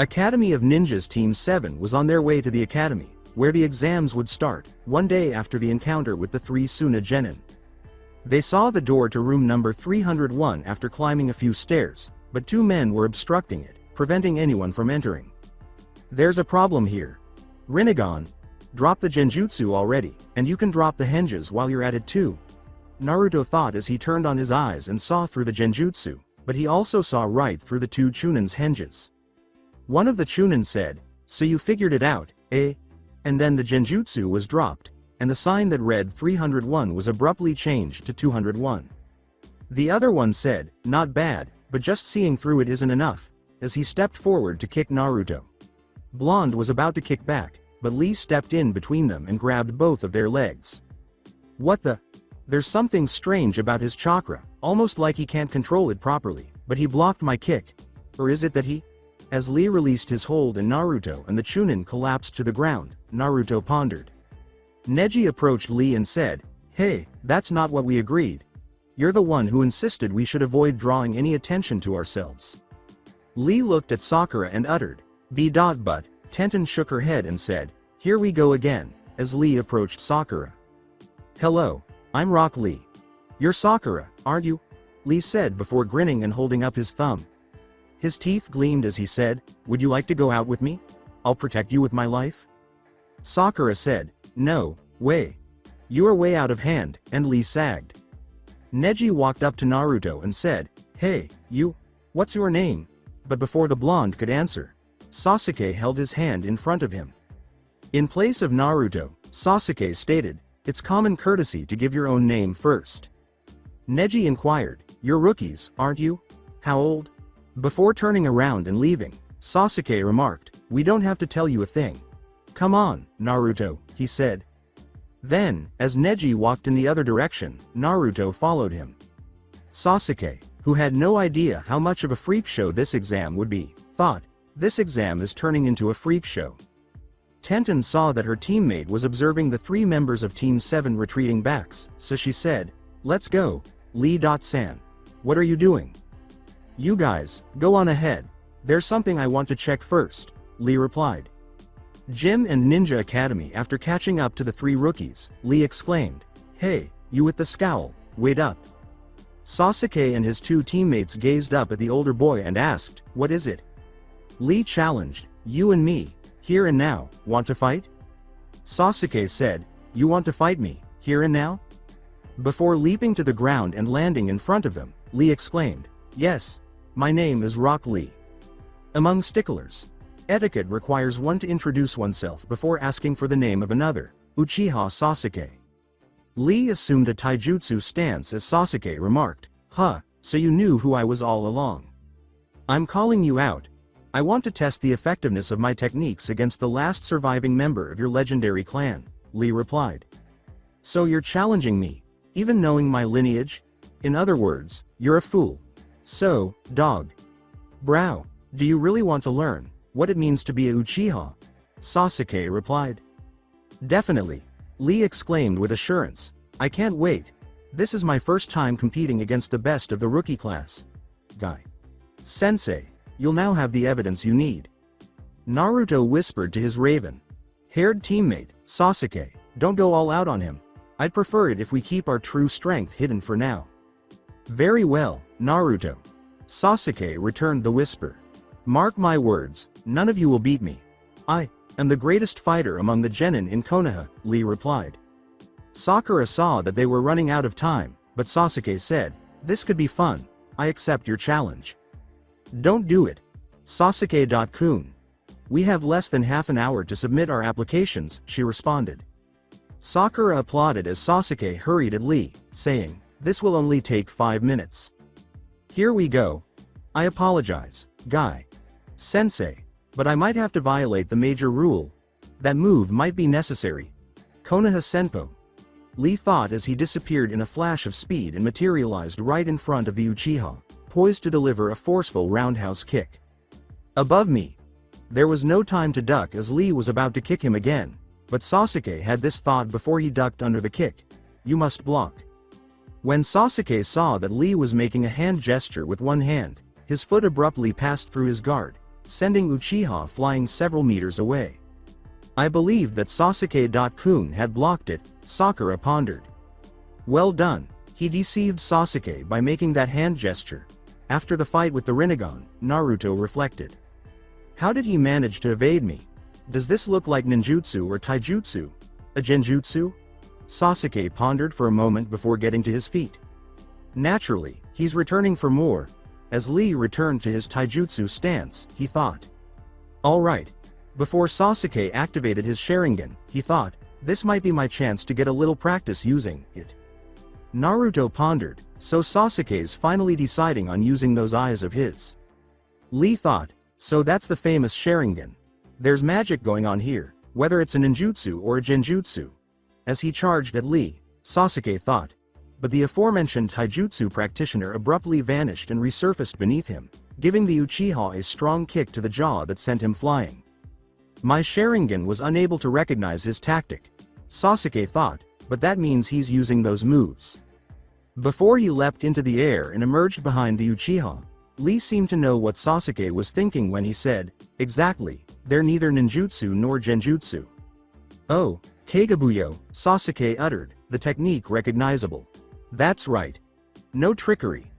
[SPEAKER 2] Academy of Ninjas Team 7 was on their way to the academy, where the exams would start, one day after the encounter with the three Suna genin. They saw the door to room number 301 after climbing a few stairs, but two men were obstructing it, preventing anyone from entering. There's a problem here. Rinnegan, drop the genjutsu already, and you can drop the henges while you're at it too. Naruto thought as he turned on his eyes and saw through the genjutsu, but he also saw right through the two Chunin's henges. One of the Chunin said, so you figured it out, eh? And then the genjutsu was dropped, and the sign that read 301 was abruptly changed to 201. The other one said, not bad, but just seeing through it isn't enough, as he stepped forward to kick Naruto. Blonde was about to kick back, but Lee stepped in between them and grabbed both of their legs. What the? There's something strange about his chakra, almost like he can't control it properly, but he blocked my kick. Or is it that he? As Lee released his hold in Naruto and the Chunin collapsed to the ground, Naruto pondered. Neji approached Lee and said, hey, that's not what we agreed. You're the one who insisted we should avoid drawing any attention to ourselves. Lee looked at Sakura and uttered, but, Tenten shook her head and said, here we go again, as Lee approached Sakura. Hello, I'm Rock Lee. You're Sakura, aren't you? Lee said before grinning and holding up his thumb. His teeth gleamed as he said, would you like to go out with me? I'll protect you with my life. Sakura said, no, way. You are way out of hand, and Lee sagged. Neji walked up to Naruto and said, hey, you, what's your name? But before the blonde could answer, Sasuke held his hand in front of him. In place of Naruto, Sasuke stated, it's common courtesy to give your own name first. Neji inquired, you're rookies, aren't you? How old? Before turning around and leaving, Sasuke remarked, we don't have to tell you a thing. Come on, Naruto, he said. Then, as Neji walked in the other direction, Naruto followed him. Sasuke, who had no idea how much of a freak show this exam would be, thought, this exam is turning into a freak show. Tenten saw that her teammate was observing the three members of Team 7 retreating backs, so she said, let's go, Lee-san. What are you doing? You guys, go on ahead. There's something I want to check first, Lee replied. Gym and Ninja Academy. After catching up to the three rookies, Lee exclaimed, hey, you with the scowl, wait up. Sasuke and his two teammates gazed up at the older boy and asked, what is it? Lee challenged, you and me, here and now, want to fight? Sasuke said, you want to fight me, here and now? Before leaping to the ground and landing in front of them, Lee exclaimed, yes, my name is Rock Lee. Among sticklers, etiquette requires one to introduce oneself before asking for the name of another, Uchiha Sasuke. Lee assumed a taijutsu stance as Sasuke remarked, huh, so you knew who I was all along. I'm calling you out. I want to test the effectiveness of my techniques against the last surviving member of your legendary clan, Lee replied. So you're challenging me, even knowing my lineage? In other words, you're a fool. So, dog. Brow, do you really want to learn what it means to be a Uchiha? Sasuke replied. Definitely, Lee exclaimed with assurance. I can't wait. This is my first time competing against the best of the rookie class. Guy. Sensei, you'll now have the evidence you need. Naruto whispered to his raven-haired teammate, Sasuke, don't go all out on him. I'd prefer it if we keep our true strength hidden for now. Very well, Naruto. Sasuke returned the whisper. Mark my words, none of you will beat me. and the greatest fighter among the genin in Konoha, Lee replied. Sakura saw that they were running out of time, but Sasuke said, "This could be fun. I accept your challenge." "Don't do it. Sasuke-kun. We have less than half an hour to submit our applications," she responded. Sakura applauded as Sasuke hurried at Lee, saying, "This will only take 5 minutes. Here we go. I apologize, Guy Sensei, but I might have to violate the major rule. That move might be necessary. Konoha Senpo." Lee thought as he disappeared in a flash of speed and materialized right in front of the Uchiha, poised to deliver a forceful roundhouse kick. Above me. There was no time to duck as Lee was about to kick him again, but Sasuke had this thought before he ducked under the kick. "You must block." When Sasuke saw that Lee was making a hand gesture with one hand, his foot abruptly passed through his guard, sending Uchiha flying several meters away. "I believed that Sasuke-kun had blocked it," Sakura pondered. Well done. He deceived Sasuke by making that hand gesture. After the fight with the Rinnegan, Naruto reflected. How did he manage to evade me? Does this look like ninjutsu or taijutsu? A genjutsu? Sasuke pondered for a moment before getting to his feet. Naturally, he's returning for more. As Lee returned to his taijutsu stance, he thought. Alright. Before Sasuke activated his Sharingan, he thought, this might be my chance to get a little practice using it. Naruto pondered, so Sasuke's finally deciding on using those eyes of his. Lee thought, so that's the famous Sharingan. There's magic going on here, whether it's a ninjutsu or a genjutsu. As he charged at Lee, Sasuke thought. But the aforementioned taijutsu practitioner abruptly vanished and resurfaced beneath him, giving the Uchiha a strong kick to the jaw that sent him flying. My Sharingan was unable to recognize his tactic, Sasuke thought, but that means he's using those moves. Before he leapt into the air and emerged behind the Uchiha, Lee seemed to know what Sasuke was thinking when he said, exactly, they're neither ninjutsu nor genjutsu. Oh, Kagabuyo, Sasuke uttered, the technique recognizable. That's right. No trickery.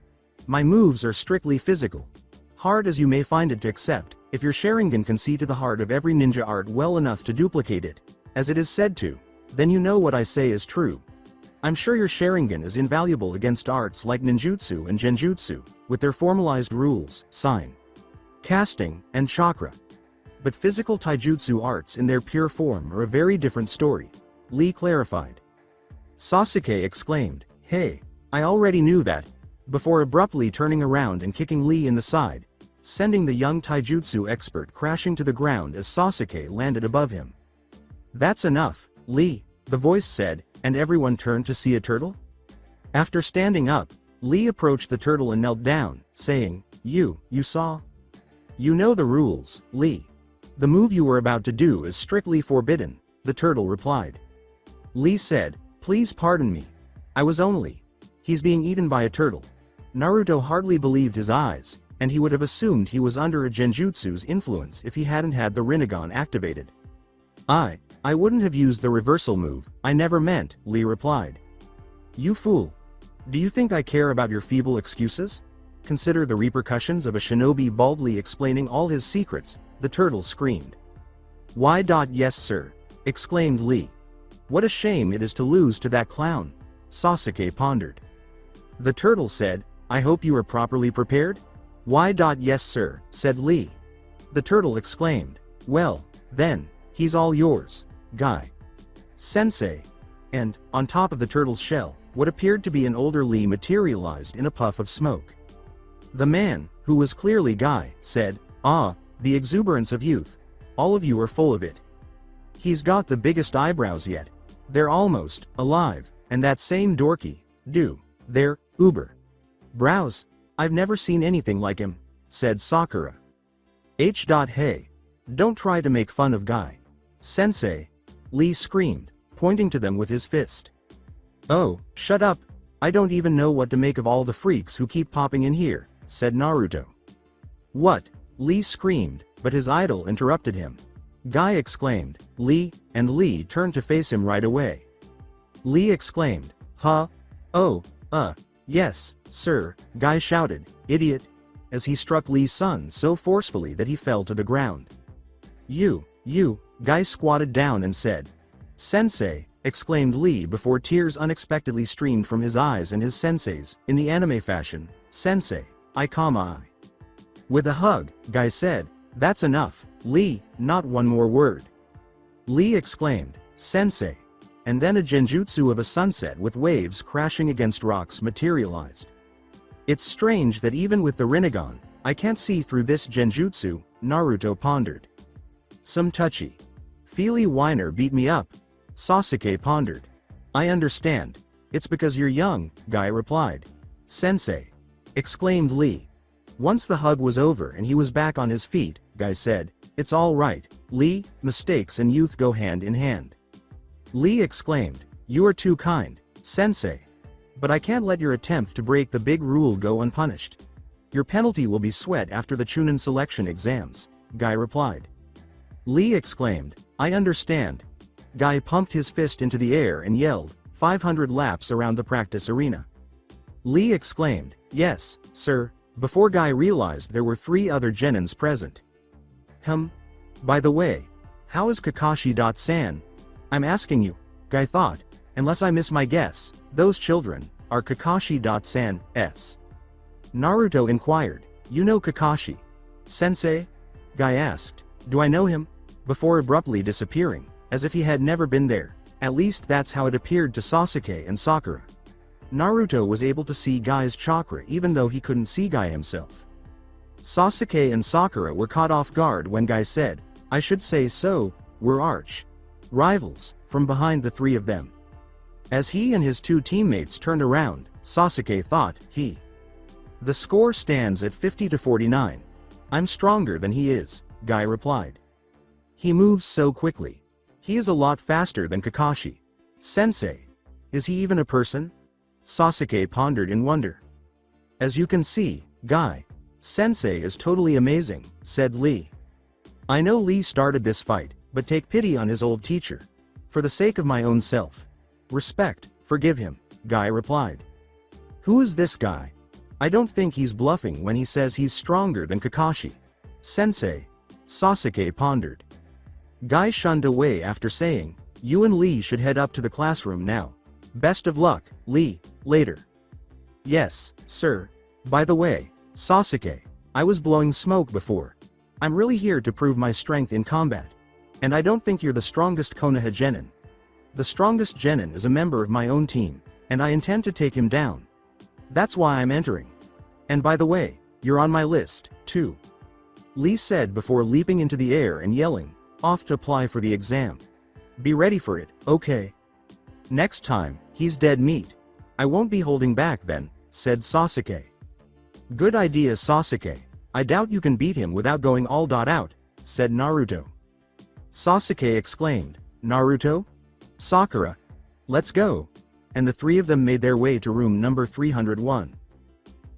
[SPEAKER 2] My moves are strictly physical. Hard as you may find it to accept, if your Sharingan can see to the heart of every ninja art well enough to duplicate it, as it is said to, then you know what I say is true. I'm sure your Sharingan is invaluable against arts like ninjutsu and genjutsu, with their formalized rules, sign, casting, and chakra. But physical taijutsu arts in their pure form are a very different story, Lee clarified. Sasuke exclaimed, hey, I already knew that, before abruptly turning around and kicking Lee in the side, sending the young taijutsu expert crashing to the ground as Sasuke landed above him. That's enough, Lee, the voice said, and everyone turned to see a turtle? After standing up, Lee approached the turtle and knelt down, saying, You saw? You know the rules, Lee. The move you were about to do is strictly forbidden, the turtle replied. Lee said, please pardon me. I was only. He's being eaten by a turtle. Naruto hardly believed his eyes, and he would have assumed he was under a genjutsu's influence if he hadn't had the Rinnegan activated. I wouldn't have used the reversal move, I never meant, Lee replied. You fool. Do you think I care about your feeble excuses? Consider the repercussions of a shinobi baldly explaining all his secrets, the turtle screamed. Why? Yes sir, exclaimed Lee. What a shame it is to lose to that clown, Sasuke pondered. The turtle said, I hope you are properly prepared? Why? Yes sir, said Lee. The turtle exclaimed, well, then, he's all yours, Guy Sensei. And, on top of the turtle's shell, what appeared to be an older Lee materialized in a puff of smoke. The man, who was clearly Guy, said, the exuberance of youth. All of you are full of it. He's got the biggest eyebrows yet. They're almost alive, and that same dorky, they're uber brows. I've never seen anything like him, said Sakura. Hey, don't try to make fun of Guy Sensei, Lee screamed, pointing to them with his fist. Oh, shut up, I don't even know what to make of all the freaks who keep popping in here, said Naruto. What? Lee screamed, but his idol interrupted him. Guy exclaimed, Lee, and Lee turned to face him right away. Lee exclaimed, huh? Oh, yes, sir, Guy shouted, idiot, as he struck Lee's son so forcefully that he fell to the ground. You Guy squatted down and said. Sensei, exclaimed Lee before tears unexpectedly streamed from his eyes and his sensei's, in the anime fashion, Sensei, I. With a hug, Guy said, that's enough, Lee, not one more word. Lee exclaimed, Sensei. And then a genjutsu of a sunset with waves crashing against rocks materialized. It's strange that even with the Rinnegan, I can't see through this genjutsu, Naruto pondered. Some touchy feely whiner beat me up, Sasuke pondered. I understand. It's because you're young, Guy replied. Sensei, exclaimed Lee. Once the hug was over and he was back on his feet, Guy said, it's all right, Lee, mistakes and youth go hand in hand. Lee exclaimed, you are too kind, Sensei. But I can't let your attempt to break the big rule go unpunished. Your penalty will be sweat after the Chunin selection exams, Guy replied. Lee exclaimed, I understand. Guy pumped his fist into the air and yelled, 500 laps around the practice arena. Lee exclaimed, yes, sir, before Guy realized there were 3 other genins present. By the way, how is Kakashi-san? I'm asking you, Guy thought, unless I miss my guess, those children are Kakashi-san's. Naruto inquired, you know Kakashi? Sensei? Guy asked, do I know him? Before abruptly disappearing, as if he had never been there. At least that's how it appeared to Sasuke and Sakura. Naruto was able to see Guy's chakra even though he couldn't see Guy himself. Sasuke and Sakura were caught off guard when Guy said, I should say so, we're arch rivals, from behind the 3 of them. As he and his 2 teammates turned around, Sasuke thought, The score stands at 50-49. I'm stronger than he is, Guy replied. He moves so quickly. He is a lot faster than Kakashi. Sensei. Is he even a person? Sasuke pondered in wonder. As you can see, Guy. Sensei is totally amazing, said Lee. I know Lee started this fight, but take pity on his old teacher. For the sake of my own self. Respect, forgive him, Guy replied. Who is this guy? I don't think he's bluffing when he says he's stronger than Kakashi. Sensei. Sasuke pondered. Guy shunned away after saying, you and Lee should head up to the classroom now. Best of luck, Lee, later. Yes, sir. By the way, Sasuke, I was blowing smoke before. I'm really here to prove my strength in combat. And I don't think you're the strongest Konoha genin. The strongest genin is a member of my own team, and I intend to take him down. That's why I'm entering. And by the way, you're on my list, too. Lee said before leaping into the air and yelling, off to apply for the exam. Be ready for it, okay? Next time, he's dead meat. I won't be holding back then, said Sasuke. Good idea, Sasuke. I doubt you can beat him without going all out, said Naruto. Sasuke exclaimed, Naruto? Sakura? Let's go. And the 3 of them made their way to room number 301.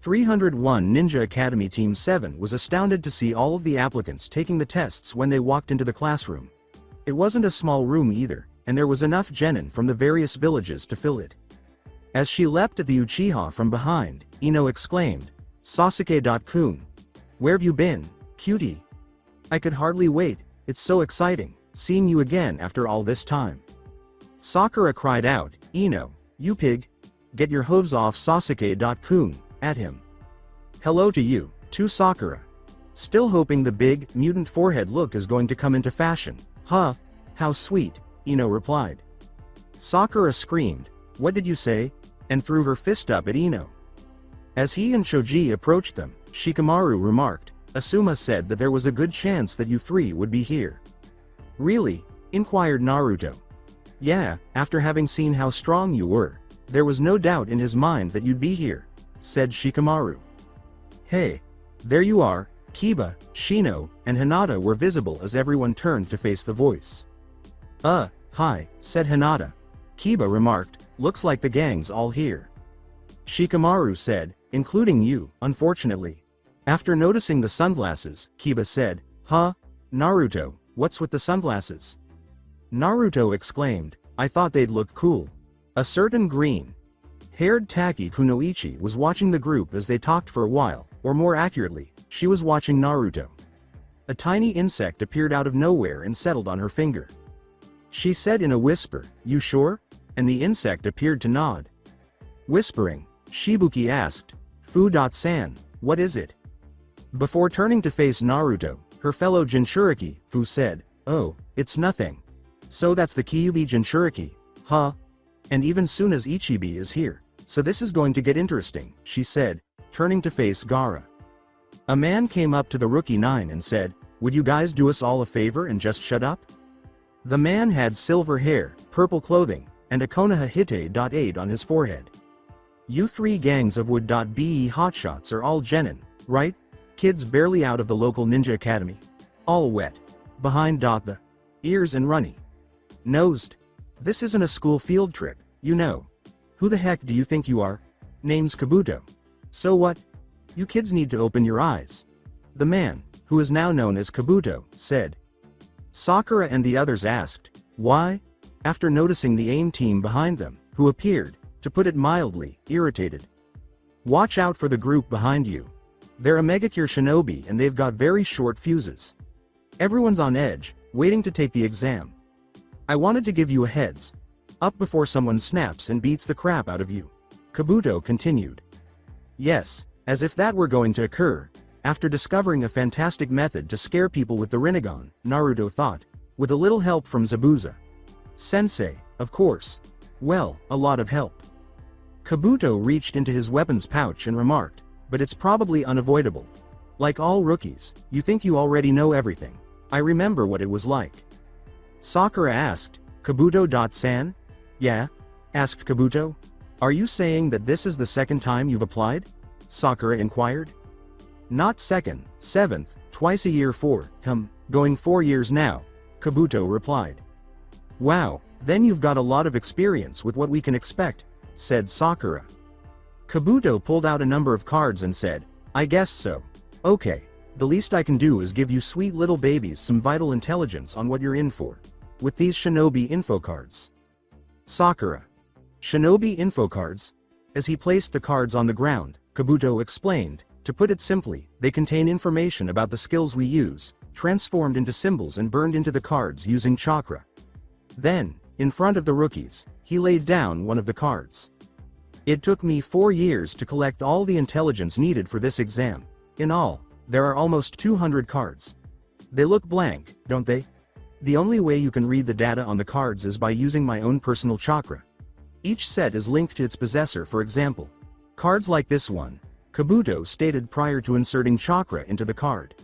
[SPEAKER 2] 301 Ninja Academy Team 7 was astounded to see all of the applicants taking the tests when they walked into the classroom. It wasn't a small room either, and there was enough genin from the various villages to fill it. As she leapt at the Uchiha from behind, Ino exclaimed, Sasuke-kun. Where have you been, cutie? I could hardly wait, it's so exciting, seeing you again after all this time. Sakura cried out, Ino, you pig. Get your hooves off Sasuke-kun, at him. Hello to you, too Sakura. Still hoping the big, mutant forehead look is going to come into fashion. Huh, how sweet, Ino replied. Sakura screamed, what did you say? And threw her fist up at Ino. As he and Choji approached them, Shikamaru remarked, Asuma said that there was a good chance that you 3 would be here. Really? Inquired Naruto. Yeah, after having seen how strong you were, there was no doubt in his mind that you'd be here, said Shikamaru. Hey, there you are. Kiba, Shino, and Hinata were visible as everyone turned to face the voice. Hi, said Hinata. Kiba remarked, looks like the gang's all here. Shikamaru said, including you, unfortunately. After noticing the sunglasses, Kiba said, huh? Naruto, what's with the sunglasses? Naruto exclaimed, I thought they'd look cool. A certain green-haired Taki Kunoichi was watching the group as they talked for a while, or more accurately, she was watching Naruto. A tiny insect appeared out of nowhere and settled on her finger. She said in a whisper, "You sure?" And the insect appeared to nod. Whispering, Shibuki asked, "Fu-san, what is it?" Before turning to face Naruto, her fellow Jinchuriki, Fu said, "Oh, it's nothing. So that's the Kyuubi Jinchuriki, huh? And even soon as Ichibi is here. So this is going to get interesting," she said, turning to face Gaara. A man came up to the rookie 9 and said, "Would you guys do us all a favor and just shut up?" The man had silver hair, purple clothing, and a Konoha Hite.8 on his forehead. "You 3 gangs of Wood.be hotshots are all genin, right? Kids barely out of the local ninja academy. All wet. Behind the ears and runny nosed. This isn't a school field trip, you know. Who the heck do you think you are? Name's Kabuto. So what? You kids need to open your eyes." The man, who is now known as Kabuto, said. Sakura and the others asked, "Why?" after noticing the AIM team behind them, who appeared, to put it mildly, irritated. "Watch out for the group behind you. They're a Megacure shinobi and they've got very short fuses. Everyone's on edge, waiting to take the exam. I wanted to give you a heads up before someone snaps and beats the crap out of you," Kabuto continued. Yes, as if that were going to occur, after discovering a fantastic method to scare people with the Rinnegan, Naruto thought, with a little help from Zabuza Sensei, of course. Well, a lot of help. Kabuto reached into his weapons pouch and remarked, "But it's probably unavoidable. Like all rookies, you think you already know everything. I remember what it was like." Sakura asked, "Kabuto-san? Yeah?" asked Kabuto. "Are you saying that this is the second time you've applied?" Sakura inquired. "Not second, seventh, twice a year going 4 years now," Kabuto replied. "Wow, then you've got a lot of experience with what we can expect," said Sakura. Kabuto pulled out a number of cards and said, "I guess so. Okay, the least I can do is give you sweet little babies some vital intelligence on what you're in for. With these shinobi info cards." Sakura. "Shinobi info cards?" As he placed the cards on the ground, Kabuto explained, "To put it simply, they contain information about the skills we use, transformed into symbols and burned into the cards using chakra." Then, in front of the rookies, he laid down one of the cards. "It took me 4 years to collect all the intelligence needed for this exam. In all, there are almost 200 cards. They look blank, don't they? The only way you can read the data on the cards is by using my own personal chakra. Each set is linked to its possessor. For example, cards like this one," Kabuto stated prior to inserting chakra into the card.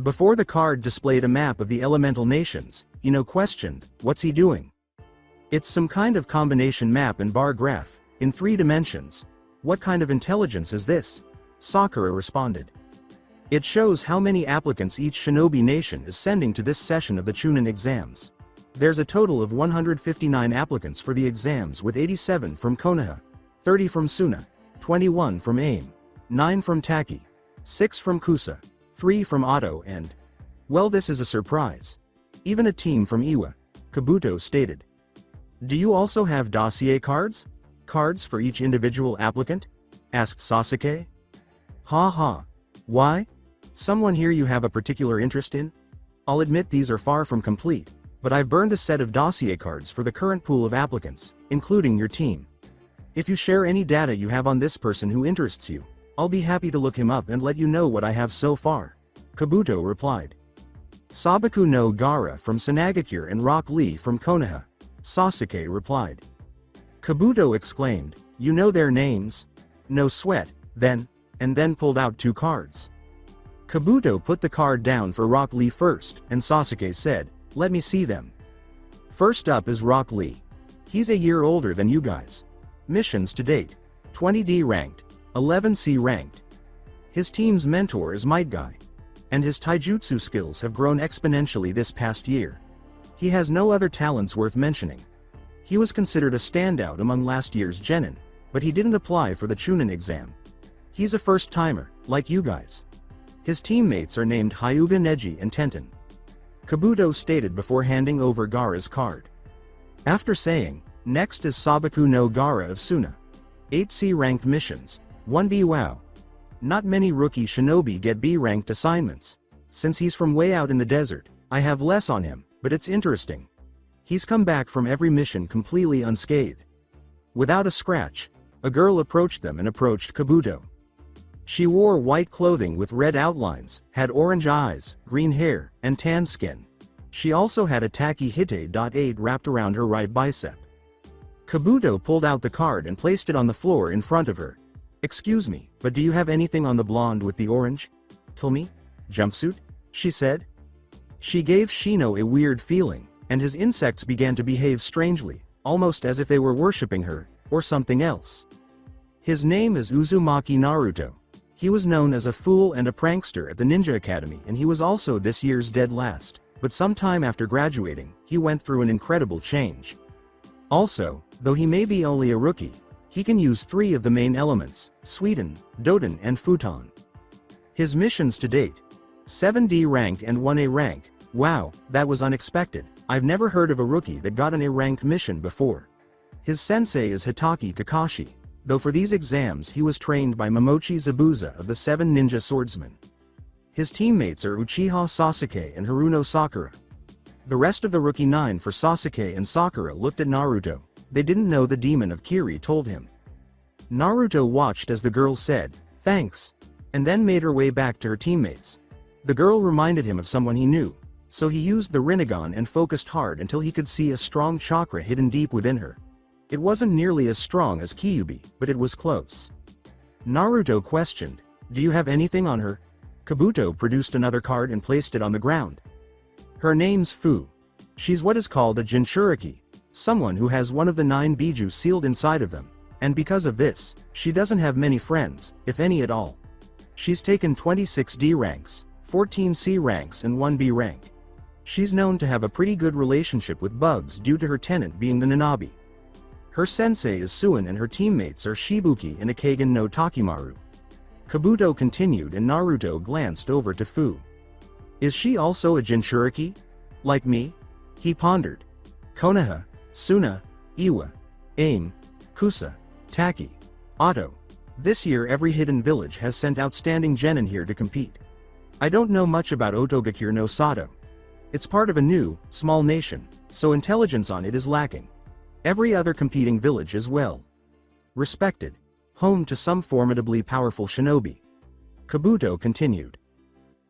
[SPEAKER 2] Before the card displayed a map of the elemental nations, Ino questioned, "What's he doing?" "It's some kind of combination map and bar graph, in 3 dimensions. What kind of intelligence is this?" Sakura responded. "It shows how many applicants each shinobi nation is sending to this session of the Chunin exams. There's a total of 159 applicants for the exams, with 87 from Konoha, 30 from Suna, 21 from AIM, 9 from Taki, 6 from Kusa, 3 from Otto and... Well, this is a surprise. Even a team from Iwa," Kabuto stated. "Do you also have dossier cards? Cards for each individual applicant?" asked Sasuke. "Ha ha. Why? Someone here you have a particular interest in? I'll admit these are far from complete, but I've burned a set of dossier cards for the current pool of applicants, including your team. If you share any data you have on this person who interests you, I'll be happy to look him up and let you know what I have so far," Kabuto replied. "Sabaku no Gaara from Sanagakure and Rock Lee from Konoha," Sasuke replied. Kabuto exclaimed, "You know their names? No sweat, then," and then pulled out 2 cards. Kabuto put the card down for Rock Lee first, and Sasuke said, "Let me see them." First up is Rock Lee. He's a year older than you guys. Missions to date: 20D ranked, 11C ranked. His team's mentor is Might Guy, and his taijutsu skills have grown exponentially this past year. He has no other talents worth mentioning. He was considered a standout among last year's Genin, but he didn't apply for the Chunin exam. He's a first-timer, like you guys. His teammates are named Hyuga Neji and Tenten," Kabuto stated before handing over Gaara's card. After saying, "Next is Sabaku no Gaara of Suna. 8C ranked missions, 1B. Wow. Not many rookie shinobi get B ranked assignments," Since he's from way out in the desert, I have less on him, but it's interesting. He's come back from every mission completely unscathed. Without a scratch, a girl approached them and approached Kabuto. She wore white clothing with red outlines, had orange eyes, green hair, and tan skin. She also had a tacky Hite.8 wrapped around her right bicep. Kabuto pulled out the card and placed it on the floor in front of her. "Excuse me, but do you have anything on the blonde with the orange? Kill me? Jumpsuit?" she said. She gave Shino a weird feeling, and his insects began to behave strangely, almost as if they were worshipping her, or something else. His name is Uzumaki Naruto. He was known as a fool and a prankster at the Ninja Academy, and he was also this year's dead last, but sometime after graduating, he went through an incredible change. Also, though he may be only a rookie, he can use 3 of the main elements, Suiden, Doden and Futon. His missions to date: 7D rank and 1A rank. Wow, that was unexpected. I've never heard of a rookie that got an A ranked mission before. His sensei is Hitaki Kakashi, though for these exams he was trained by Momochi Zabuza of the 7 Ninja Swordsmen. His teammates are Uchiha Sasuke and Haruno Sakura. The rest of the rookie 9 for Sasuke and Sakura looked at Naruto. They didn't know the demon of Kiri told him. Naruto watched as the girl said, "Thanks," and then made her way back to her teammates. The girl reminded him of someone he knew, so he used the Rinnegan and focused hard until he could see a strong chakra hidden deep within her. It wasn't nearly as strong as Kyuubi, but it was close. Naruto questioned, "Do you have anything on her?" Kabuto produced another card and placed it on the ground. "Her name's Fu. She's what is called a Jinchuriki, someone who has one of the 9 Biju sealed inside of them, and because of this, she doesn't have many friends, if any at all. She's taken 26 D ranks, 14 C ranks and 1 B rank. She's known to have a pretty good relationship with bugs due to her tenant being the Nanabi. Her sensei is Suin and her teammates are Shibuki and Ikagen no Takimaru." Kabuto continued and Naruto glanced over to Fu. "Is she also a Jinchuriki? Like me?" He pondered. "Konoha, Suna, Iwa, Aim, Kusa, Taki, Otto. This year every hidden village has sent outstanding genin here to compete. I don't know much about Otogakure no Sato. It's part of a new, small nation, so intelligence on it is lacking. Every other competing village is well respected, home to some formidably powerful shinobi." Kabuto continued.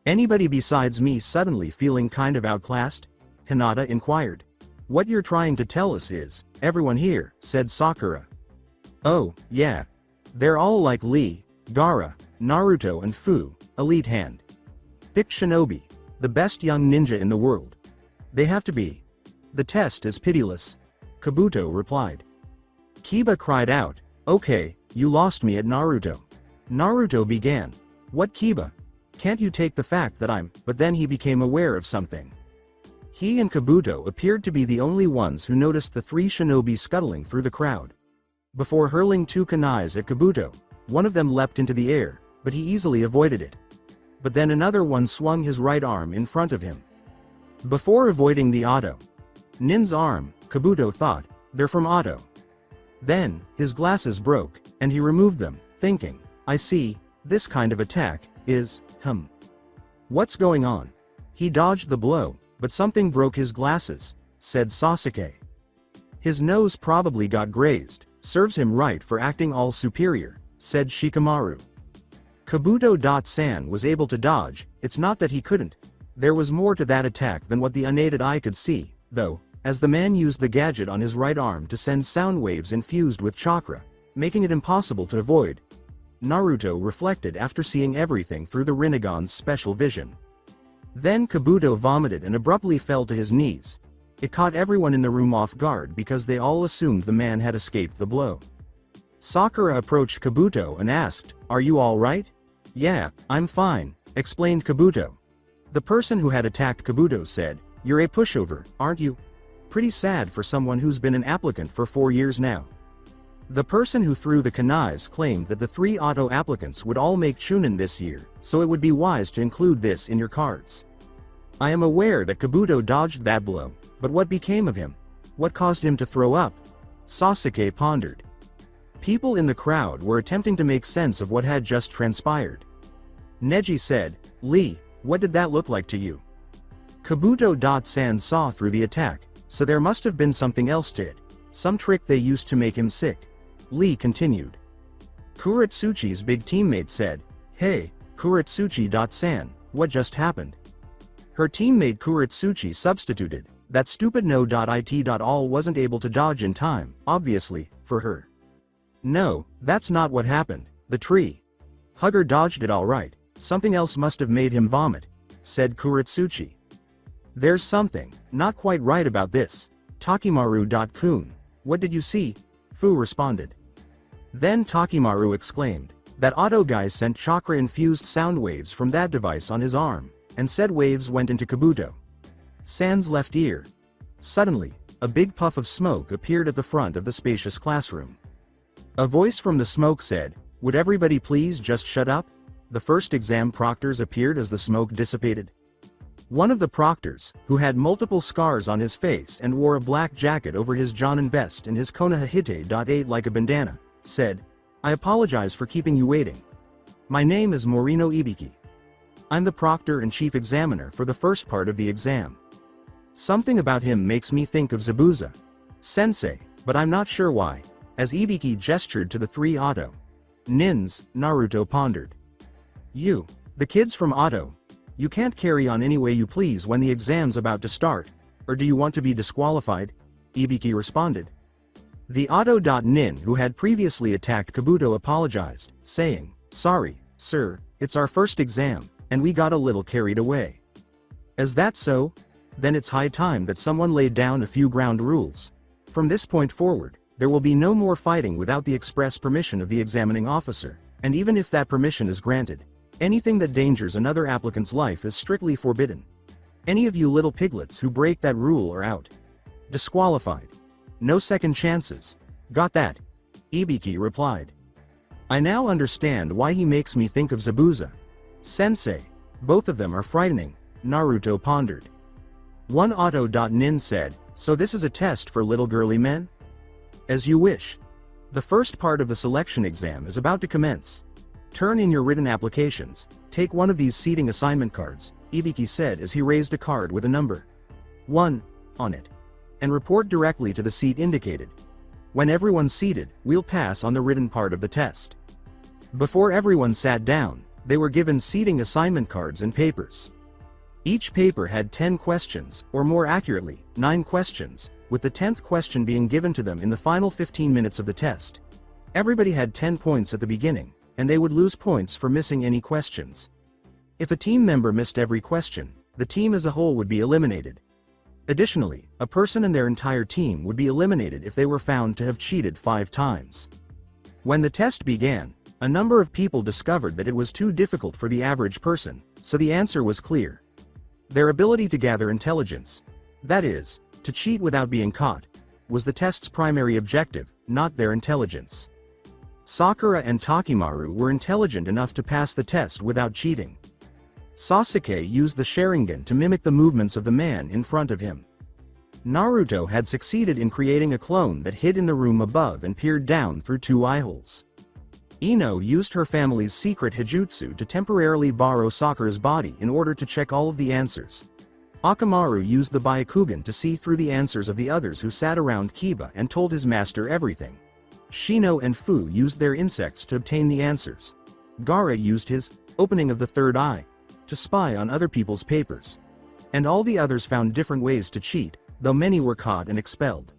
[SPEAKER 2] "Anybody besides me suddenly feeling kind of outclassed?" Hinata inquired. "What you're trying to tell us is, everyone here," said Sakura. "Oh, yeah. They're all like Lee, Gaara, Naruto and Fu, elite hand. Picked shinobi, the best young ninja in the world. They have to be. The test is pitiless," Kabuto replied. Kiba cried out, "Okay, you lost me at Naruto." Naruto began, "What Kiba? Can't you take the fact that I'm—" But then he became aware of something. He and Kabuto appeared to be the only ones who noticed the 3 shinobi scuttling through the crowd. Before hurling 2 kunais at Kabuto, one of them leapt into the air, but he easily avoided it. But then another one swung his right arm in front of him. Before avoiding the Otto Nin's arm, Kabuto thought, "They're from Otto." Then, his glasses broke, and he removed them, thinking, "I see, this kind of attack is, what's going on?" He dodged the blow, but something broke his glasses, said Sasuke. "His nose probably got grazed, serves him right for acting all superior," said Shikamaru. Kabuto.san was able to dodge. It's not that he couldn't. There was more to that attack than what the unaided eye could see, though, as the man used the gadget on his right arm to send sound waves infused with chakra, making it impossible to avoid. Naruto reflected after seeing everything through the Rinnegan's special vision. Then Kabuto vomited and abruptly fell to his knees. It caught everyone in the room off guard because they all assumed the man had escaped the blow. Sakura approached Kabuto and asked, "Are you all right?" "Yeah, I'm fine," explained Kabuto. The person who had attacked Kabuto said, "You're a pushover, aren't you? Pretty sad for someone who's been an applicant for 4 years now." The person who threw the kunais claimed that the 3 auto applicants would all make Chunin this year, so it would be wise to include this in your cards. I am aware that Kabuto dodged that blow, but what became of him? What caused him to throw up? Sasuke pondered. People in the crowd were attempting to make sense of what had just transpired. Neji said, "Lee, What did that look like to you? Kabuto.san saw through the attack, so there must have been something else to it. Some trick they used to make him sick. Lee continued. Kuretsuchi's big teammate said, "Hey, Kuretsuchi.san, what just happened?" Her teammate Kuretsuchi substituted, "That stupid no.it.all wasn't able to dodge in time, obviously, for her." "No, that's not what happened, the tree. Hugger dodged it alright, something else must have made him vomit," said Kuretsuchi. "There's something not quite right about this. Takimaru.kun, what did you see?" Fu responded. Then Takimaru exclaimed, "That auto guy sent chakra-infused sound waves from that device on his arm, and said waves went into Kabuto San's left ear." Suddenly, a big puff of smoke appeared at the front of the spacious classroom. A voice from the smoke said, "Would everybody please just shut up?" The first exam proctors appeared as the smoke dissipated. One of the proctors, who had multiple scars on his face and wore a black jacket over his Jonin vest and his Konoha Hite.8 like a bandana, said, "I apologize for keeping you waiting. My name is Morino Ibiki. I'm the proctor and chief examiner for the first part of the exam. Something about him makes me think of Zabuza Sensei, but I'm not sure why." As Ibiki gestured to the three auto nins, Naruto pondered. "You, the kids from auto, you can't carry on any way you please when the exam's about to start, or do you want to be disqualified?" Ibiki responded. The auto.nin who had previously attacked Kabuto apologized, saying, "Sorry, sir, it's our first exam, and we got a little carried away." "Is that so? Then it's high time that someone laid down a few ground rules. From this point forward, there will be no more fighting without the express permission of the examining officer, and even if that permission is granted, anything that dangers another applicant's life is strictly forbidden. Any of you little piglets who break that rule are out. Disqualified. No second chances. Got that?" Ibiki replied. "I now understand why he makes me think of Zabuza Sensei. Both of them are frightening," Naruto pondered. One auto.nin said, "So this is a test for little girly men?" "As you wish. The first part of the selection exam is about to commence. Turn in your written applications, take one of these seating assignment cards," Ibiki said as he raised a card with a number 1 on it, "and report directly to the seat indicated. When everyone's seated, we'll pass on the written part of the test." Before everyone sat down, they were given seating assignment cards and papers. Each paper had 10 questions, or more accurately, 9 questions, with the 10th question being given to them in the final 15 minutes of the test. Everybody had 10 points at the beginning, and they would lose points for missing any questions. If a team member missed every question, the team as a whole would be eliminated. Additionally, a person and their entire team would be eliminated if they were found to have cheated 5 times. When the test began, a number of people discovered that it was too difficult for the average person, so the answer was clear. Their ability to gather intelligence, that is, to cheat without being caught, was the test's primary objective, not their intelligence. Sakura and Takimaru were intelligent enough to pass the test without cheating. Sasuke used the Sharingan to mimic the movements of the man in front of him. Naruto had succeeded in creating a clone that hid in the room above and peered down through 2 eye holes. Ino used her family's secret Hijutsu to temporarily borrow Sakura's body in order to check all of the answers. Akamaru used the Byakugan to see through the answers of the others who sat around Kiba and told his master everything. Shino and Fu used their insects to obtain the answers. Gaara used his opening of the third eye to spy on other people's papers. And all the others found different ways to cheat, though many were caught and expelled.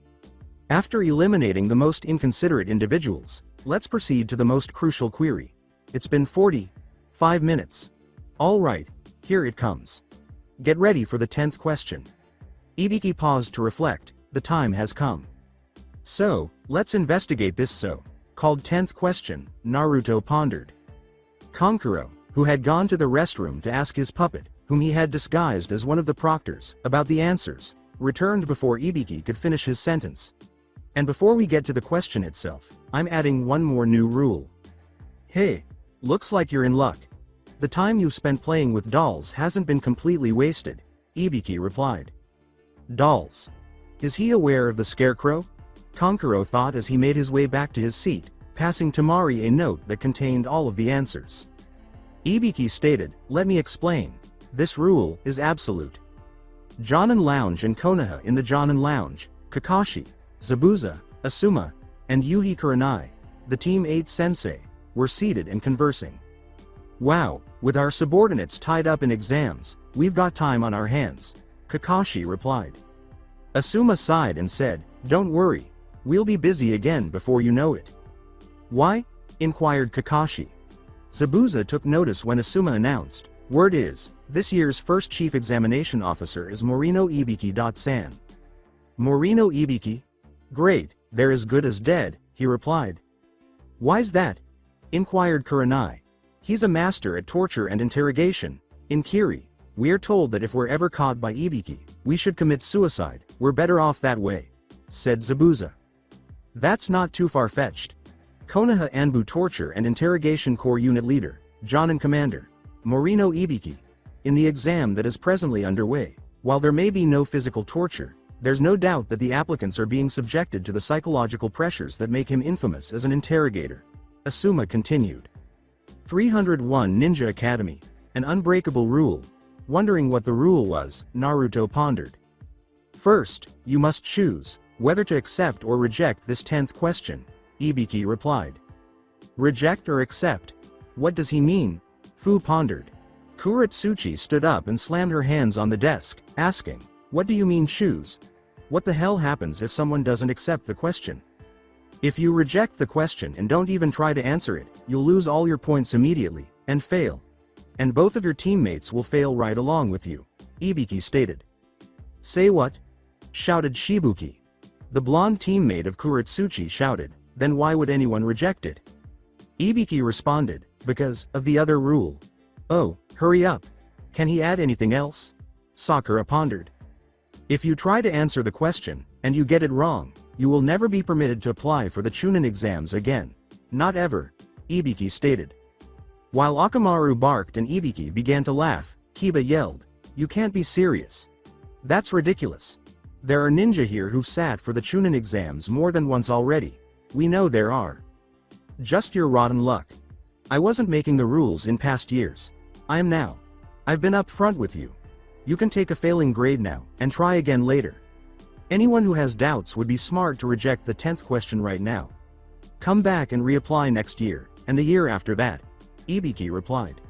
[SPEAKER 2] After eliminating the most inconsiderate individuals, let's proceed to the most crucial query. It's been 45 minutes. All right, here it comes. Get ready for the 10th question. Ibiki paused to reflect, the time has come. So, let's investigate this so-called 10th question, Naruto pondered. Kankuro, who had gone to the restroom to ask his puppet, whom he had disguised as one of the proctors, about the answers, returned before Ibiki could finish his sentence. And before we get to the question itself, I'm adding one more new rule. Hey, looks like you're in luck. The time you've spent playing with dolls hasn't been completely wasted, Ibiki replied. Dolls. Is he aware of the scarecrow? Kankuro thought as he made his way back to his seat, passing Tamari a note that contained all of the answers. Ibiki stated, let me explain. This rule is absolute. Jonin Lounge and Konoha in the Jonin Lounge, Kakashi, Zabuza, Asuma, and Yuhi Kurenai, the Team 8 sensei, were seated and conversing. Wow, with our subordinates tied up in exams, we've got time on our hands, Kakashi replied. Asuma sighed and said, don't worry, we'll be busy again before you know it. Why? Inquired Kakashi. Zabuza took notice when Asuma announced, word is, this year's first chief examination officer is Morino Ibiki. Morino Ibiki? Great, they're as good as dead, he replied. Why's that? Inquired Kurenai. He's a master at torture and interrogation. In Kiri, we're told that if we're ever caught by Ibiki, we should commit suicide. We're better off that way, said Zabuza. That's not too far-fetched. Konoha Anbu Torture and Interrogation Corps Unit Leader, Jonin Commander, Morino Ibiki, in the exam that is presently underway, while there may be no physical torture, there's no doubt that the applicants are being subjected to the psychological pressures that make him infamous as an interrogator. Asuma continued. 301 Ninja Academy, an unbreakable rule. Wondering what the rule was, Naruto pondered. First, you must choose whether to accept or reject this 10th question, Ibiki replied. Reject or accept? What does he mean? Fu pondered. Kuretsuchi stood up and slammed her hands on the desk, asking, what do you mean choose? What the hell happens if someone doesn't accept the question? If you reject the question and don't even try to answer it, you'll lose all your points immediately, and fail. And both of your teammates will fail right along with you, Ibiki stated. Say what? Shouted Shibuki. The blonde teammate of Kuretsuchi shouted, then why would anyone reject it? Ibiki responded, because of the other rule. Oh, hurry up. Can he add anything else? Sakura pondered. If you try to answer the question, and you get it wrong, you will never be permitted to apply for the Chunin exams again. Not ever, Ibiki stated. While Akamaru barked and Ibiki began to laugh, Kiba yelled, you can't be serious. That's ridiculous. There are ninja here who've sat for the Chunin exams more than once already. We know there are. Just your rotten luck. I wasn't making the rules in past years. I am now. I've been up front with you. You can take a failing grade now, and try again later. Anyone who has doubts would be smart to reject the 10th question right now. Come back and reapply next year, and the year after that, Ibiki replied.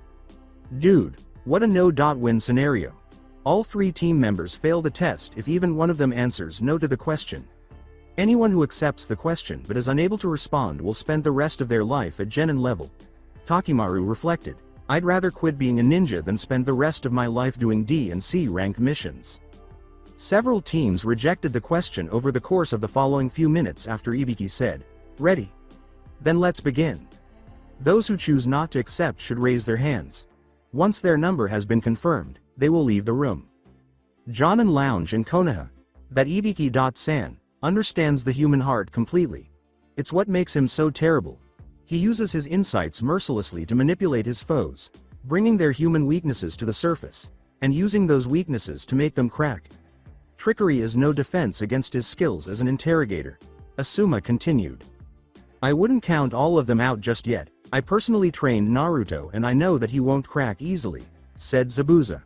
[SPEAKER 2] Dude, what a no-win scenario. All 3 team members fail the test if even one of them answers no to the question. Anyone who accepts the question but is unable to respond will spend the rest of their life at Genin level. Takimaru reflected, I'd rather quit being a ninja than spend the rest of my life doing D and C rank missions. Several teams rejected the question over the course of the following few minutes after Ibiki said, ready? Then let's begin. Those who choose not to accept should raise their hands. Once their number has been confirmed, they will leave the room. Jonin Lounge and Konoha, that Ibiki-san, understands the human heart completely. It's what makes him so terrible. He uses his insights mercilessly to manipulate his foes, bringing their human weaknesses to the surface, and using those weaknesses to make them crack. Trickery is no defense against his skills as an interrogator, Asuma continued. I wouldn't count all of them out just yet. I personally trained Naruto and I know that he won't crack easily, said Zabuza.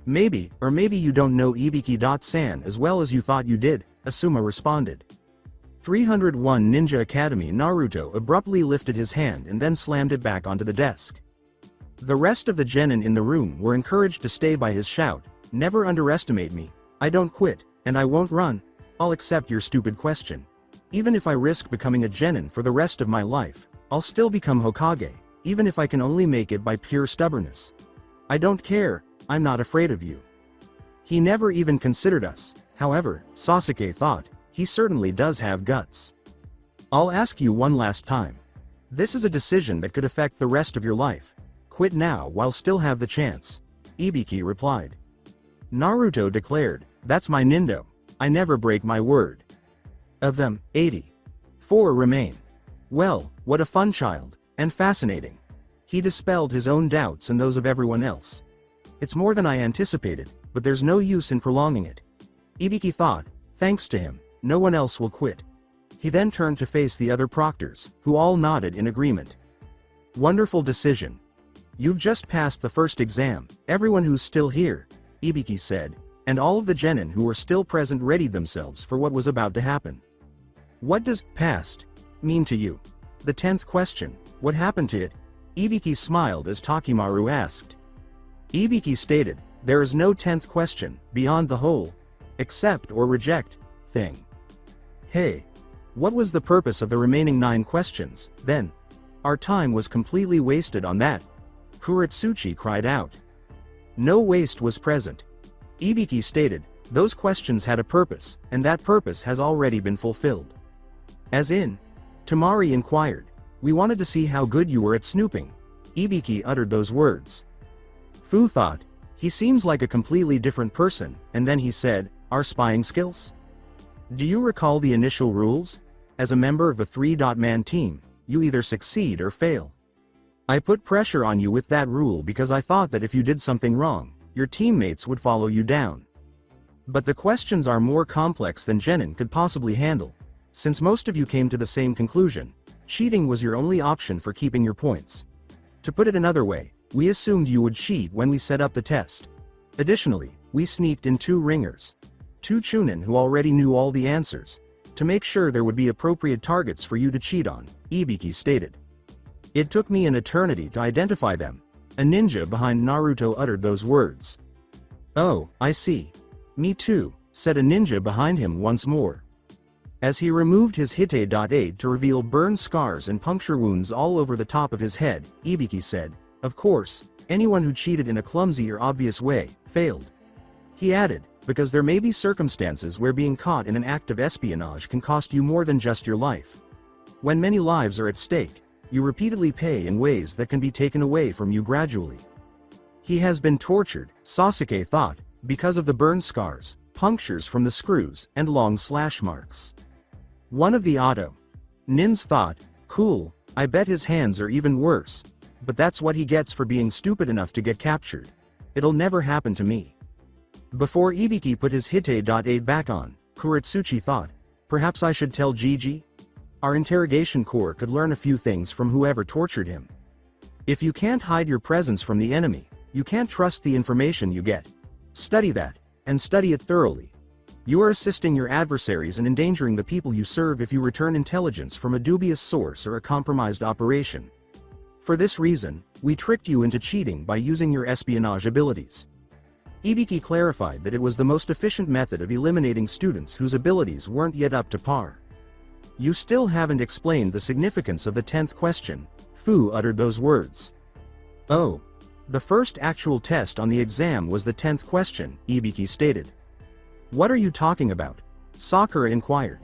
[SPEAKER 2] Maybe, or maybe you don't know Ibiki-san as well as you thought you did, Asuma responded. 301 Ninja Academy Naruto abruptly lifted his hand and then slammed it back onto the desk. The rest of the genin in the room were encouraged to stay by his shout, never underestimate me, I don't quit, and I won't run, I'll accept your stupid question. Even if I risk becoming a genin for the rest of my life, I'll still become Hokage, even if I can only make it by pure stubbornness. I don't care, I'm not afraid of you. He never even considered us, however, Sasuke thought, he certainly does have guts. I'll ask you one last time. This is a decision that could affect the rest of your life. Quit now while still have the chance. Ibiki replied. Naruto declared, that's my nindo, I never break my word. Of them, 84 remain. Well, what a fun child, and fascinating. He dispelled his own doubts and those of everyone else. It's more than I anticipated, but there's no use in prolonging it. Ibiki thought, thanks to him, no one else will quit. He then turned to face the other proctors, who all nodded in agreement. Wonderful decision. You've just passed the first exam, everyone who's still here, Ibiki said, and all of the genin who were still present readied themselves for what was about to happen. What does passed mean to you? The 10th question, what happened to it? Ibiki smiled as Takimaru asked. Ibiki stated, there is no 10th question, beyond the whole, accept or reject, thing. Hey. What was the purpose of the remaining 9 questions, then? Our time was completely wasted on that. Kuretsuchi cried out. No waste was present. Ibiki stated, those questions had a purpose, and that purpose has already been fulfilled. As in? Tamari inquired. We wanted to see how good you were at snooping. Ibiki uttered those words. Fu thought, he seems like a completely different person, and then he said, our spying skills? Do you recall the initial rules? As a member of a 3-man team, you either succeed or fail. I put pressure on you with that rule because I thought that if you did something wrong, your teammates would follow you down. But the questions are more complex than genin could possibly handle. Since most of you came to the same conclusion, cheating was your only option for keeping your points. To put it another way, we assumed you would cheat when we set up the test. Additionally, we sneaked in 2 ringers. 2 chunin who already knew all the answers, to make sure there would be appropriate targets for you to cheat on, Ibiki stated. It took me an eternity to identify them. A ninja behind Naruto uttered those words. Oh, I see. Me too, said a ninja behind him once more. As he removed his hite-aid to reveal burn scars and puncture wounds all over the top of his head, Ibiki said, of course, anyone who cheated in a clumsy or obvious way, failed. He added, because there may be circumstances where being caught in an act of espionage can cost you more than just your life. When many lives are at stake, you repeatedly pay in ways that can be taken away from you gradually. He has been tortured, Sasuke thought, because of the burn scars, punctures from the screws, and long slash marks. One of the Nins thought, cool, I bet his hands are even worse. But that's what he gets for being stupid enough to get captured. It'll never happen to me. Before Ibiki put his hite-aid back on, Kuretsuchi thought, perhaps I should tell Gigi? Our interrogation corps could learn a few things from whoever tortured him. If you can't hide your presence from the enemy, you can't trust the information you get. Study that, and study it thoroughly. You are assisting your adversaries and endangering the people you serve if you return intelligence from a dubious source or a compromised operation. For this reason, we tricked you into cheating by using your espionage abilities. Ibiki clarified that it was the most efficient method of eliminating students whose abilities weren't yet up to par. You still haven't explained the significance of the 10th question, Fu uttered those words. Oh. The first actual test on the exam was the 10th question, Ibiki stated. What are you talking about? Sakura inquired.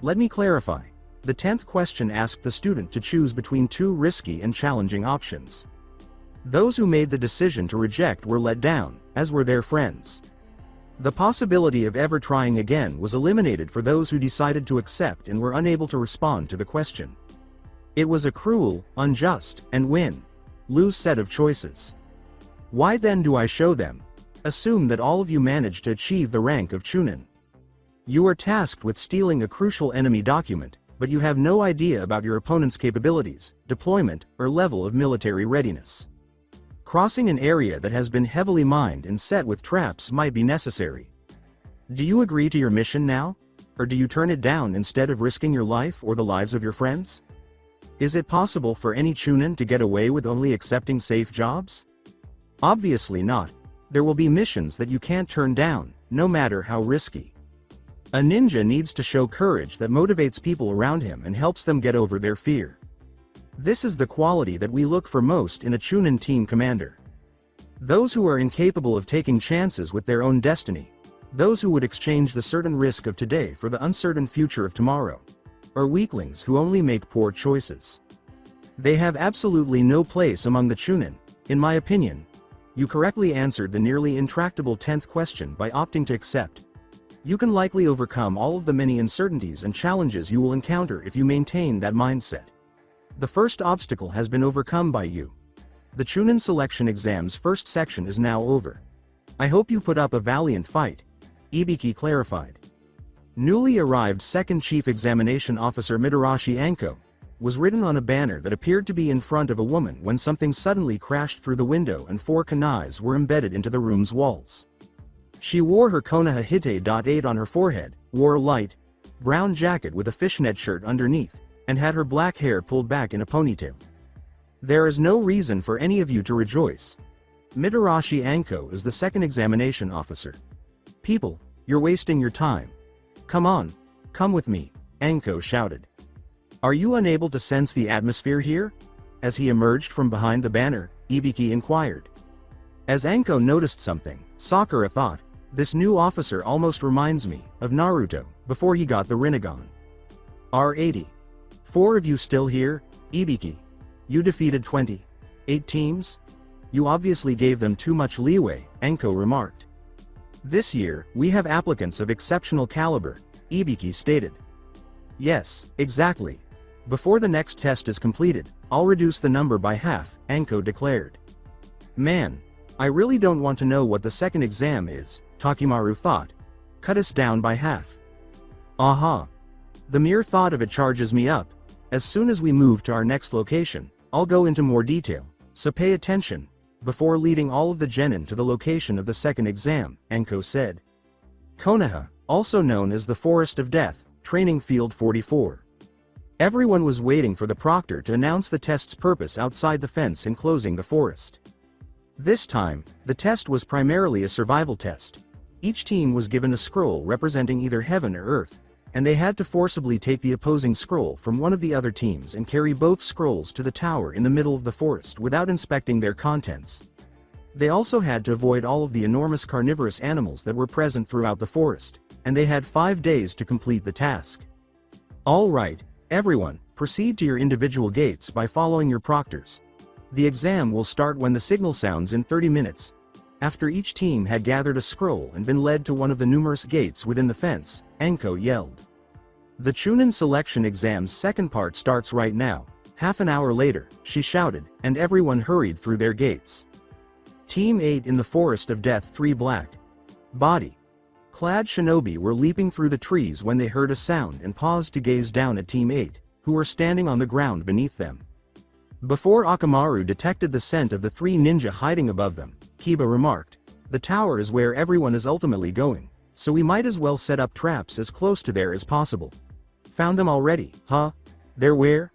[SPEAKER 2] Let me clarify. The 10th question asked the student to choose between 2 risky and challenging options. Those who made the decision to reject were let down, as were their friends. The possibility of ever trying again was eliminated for those who decided to accept and were unable to respond to the question. It was a cruel, unjust, and win-lose set of choices. Why then do I show them? Assume that all of you managed to achieve the rank of Chunin. You are tasked with stealing a crucial enemy document, but you have no idea about your opponent's capabilities, deployment, or level of military readiness. Crossing an area that has been heavily mined and set with traps might be necessary. Do you agree to your mission now? Or do you turn it down instead of risking your life or the lives of your friends? Is it possible for any Chunin to get away with only accepting safe jobs? Obviously not. There will be missions that you can't turn down, no matter how risky. A ninja needs to show courage that motivates people around him and helps them get over their fear. This is the quality that we look for most in a Chunin team commander. Those who are incapable of taking chances with their own destiny. Those who would exchange the certain risk of today for the uncertain future of tomorrow. Or weaklings who only make poor choices. They have absolutely no place among the Chunin, in my opinion. You correctly answered the nearly intractable 10th question by opting to accept. You can likely overcome all of the many uncertainties and challenges you will encounter if you maintain that mindset. The first obstacle has been overcome by you. The Chunin selection exam's first section is now over. I hope you put up a valiant fight, Ibiki clarified. Newly arrived Second Chief Examination Officer Mitarashi Anko, was written on a banner that appeared to be in front of a woman when something suddenly crashed through the window and 4 kunais were embedded into the room's walls. She wore her Konoha Hite.8 on her forehead, wore a light brown jacket with a fishnet shirt underneath, and had her black hair pulled back in a ponytail. There is no reason for any of you to rejoice. Mitarashi Anko is the second examination officer. People, you're wasting your time. Come on, come with me, Anko shouted. Are you unable to sense the atmosphere here? As he emerged from behind the banner, Ibiki inquired. As Anko noticed something, Sakura thought, this new officer almost reminds me of Naruto before he got the Rinnegan. R80. 4 of you still here, Ibiki. You defeated 28 teams? You obviously gave them too much leeway, Anko remarked. This year, we have applicants of exceptional caliber, Ibiki stated. Yes, exactly. Before the next test is completed, I'll reduce the number by half, Anko declared. Man, I really don't want to know what the second exam is, Takimaru thought. Cut us down by half. Aha. The mere thought of it charges me up. As soon as we move to our next location, I'll go into more detail, so pay attention, before leading all of the genin to the location of the second exam, Anko said. Konoha, also known as the Forest of Death, Training Field 44. Everyone was waiting for the proctor to announce the test's purpose outside the fence enclosing the forest. This time, the test was primarily a survival test. Each team was given a scroll representing either heaven or earth, and they had to forcibly take the opposing scroll from one of the other teams and carry both scrolls to the tower in the middle of the forest without inspecting their contents. They also had to avoid all of the enormous carnivorous animals that were present throughout the forest, and they had 5 days to complete the task. All right, everyone, proceed to your individual gates by following your proctors. The exam will start when the signal sounds in 30 minutes. After each team had gathered a scroll and been led to one of the numerous gates within the fence, Anko yelled. The Chunin selection exam's second part starts right now. Half an hour later, she shouted, and everyone hurried through their gates. Team 8 in the Forest of Death 3 Black. Body. Clad shinobi were leaping through the trees when they heard a sound and paused to gaze down at Team 8, who were standing on the ground beneath them. Before Akamaru detected the scent of the 3 ninja hiding above them, Kiba remarked, the tower is where everyone is ultimately going, so we might as well set up traps as close to there as possible. Found them already, huh? They're where?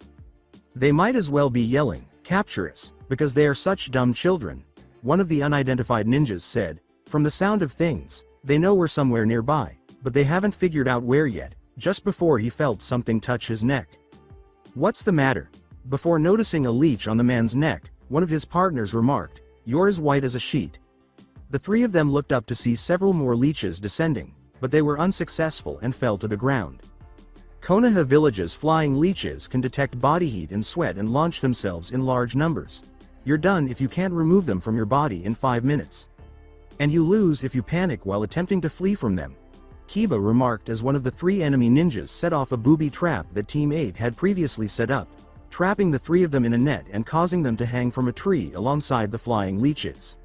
[SPEAKER 2] They might as well be yelling, capture us, because they are such dumb children, one of the unidentified ninjas said. From the sound of things, they know we're somewhere nearby, but they haven't figured out where yet, just before he felt something touch his neck. What's the matter? Before noticing a leech on the man's neck, one of his partners remarked, you're as white as a sheet. The 3 of them looked up to see several more leeches descending, but they were unsuccessful and fell to the ground. Konoha village's flying leeches can detect body heat and sweat and launch themselves in large numbers. You're done if you can't remove them from your body in 5 minutes. And you lose if you panic while attempting to flee from them, Kiba remarked as one of the 3 enemy ninjas set off a booby trap that Team 8 had previously set up, trapping the 3 of them in a net and causing them to hang from a tree alongside the flying leeches.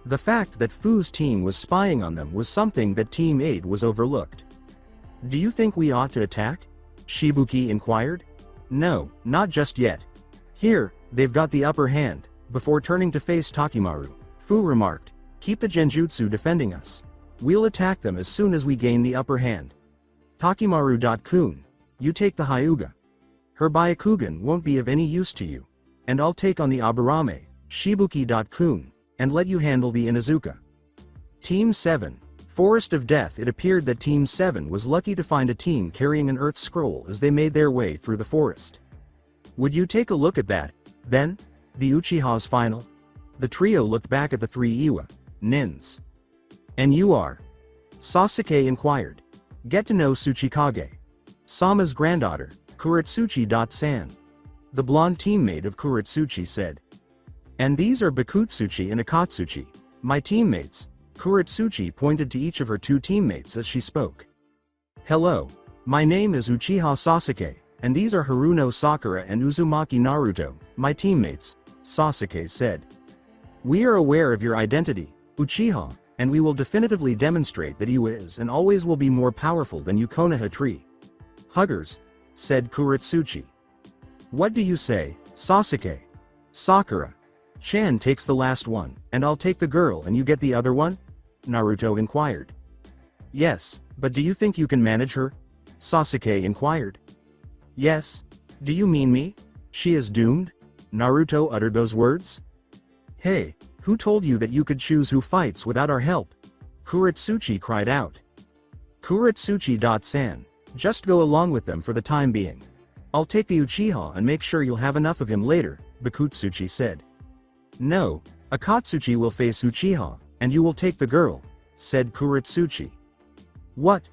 [SPEAKER 2] The fact that Fu's team was spying on them was something that Team 8 was overlooked. Do you think we ought to attack? Shibuki inquired. No, not just yet. Here, they've got the upper hand. Before turning to face Takimaru, Fu remarked, keep the genjutsu defending us. We'll attack them as soon as we gain the upper hand. Takimaru.kun, you take the Hyuga. Her Byakugan won't be of any use to you. And I'll take on the Aburame, Shibuki.kun, and let you handle the Inuzuka. Team 7, Forest of Death. It appeared that Team 7 was lucky to find a team carrying an earth scroll as they made their way through the forest. Would you take a look at that, then? The Uchiha's final? The trio looked back at the 3 Iwa nins. And you are? Sasuke inquired. Get to know Tsuchikage. Sama's granddaughter, Kuretsuchi.san. The blonde teammate of Kuretsuchi said. And these are Bakutsuchi and Akatsuchi, my teammates. Kuretsuchi pointed to each of her 2 teammates as she spoke. Hello, my name is Uchiha Sasuke, and these are Haruno Sakura and Uzumaki Naruto, my teammates, Sasuke said. We are aware of your identity, Uchiha, and we will definitively demonstrate that you is and always will be more powerful than you Konoha tree. Huggers, said Kuretsuchi. What do you say, Sasuke? Sakura. Chan takes the last one, and I'll take the girl and you get the other one? Naruto inquired. Yes, but do you think you can manage her? Sasuke inquired. Yes. Do you mean me? She is doomed? Naruto uttered those words. Hey, who told you that you could choose who fights without our help? Kuretsuchi cried out. Kuretsuchi-san, just go along with them for the time being. I'll take the Uchiha and make sure you'll have enough of him later, Bakutsuchi said. No, Akatsuchi will face Uchiha, and you will take the girl, said Kuretsuchi. What?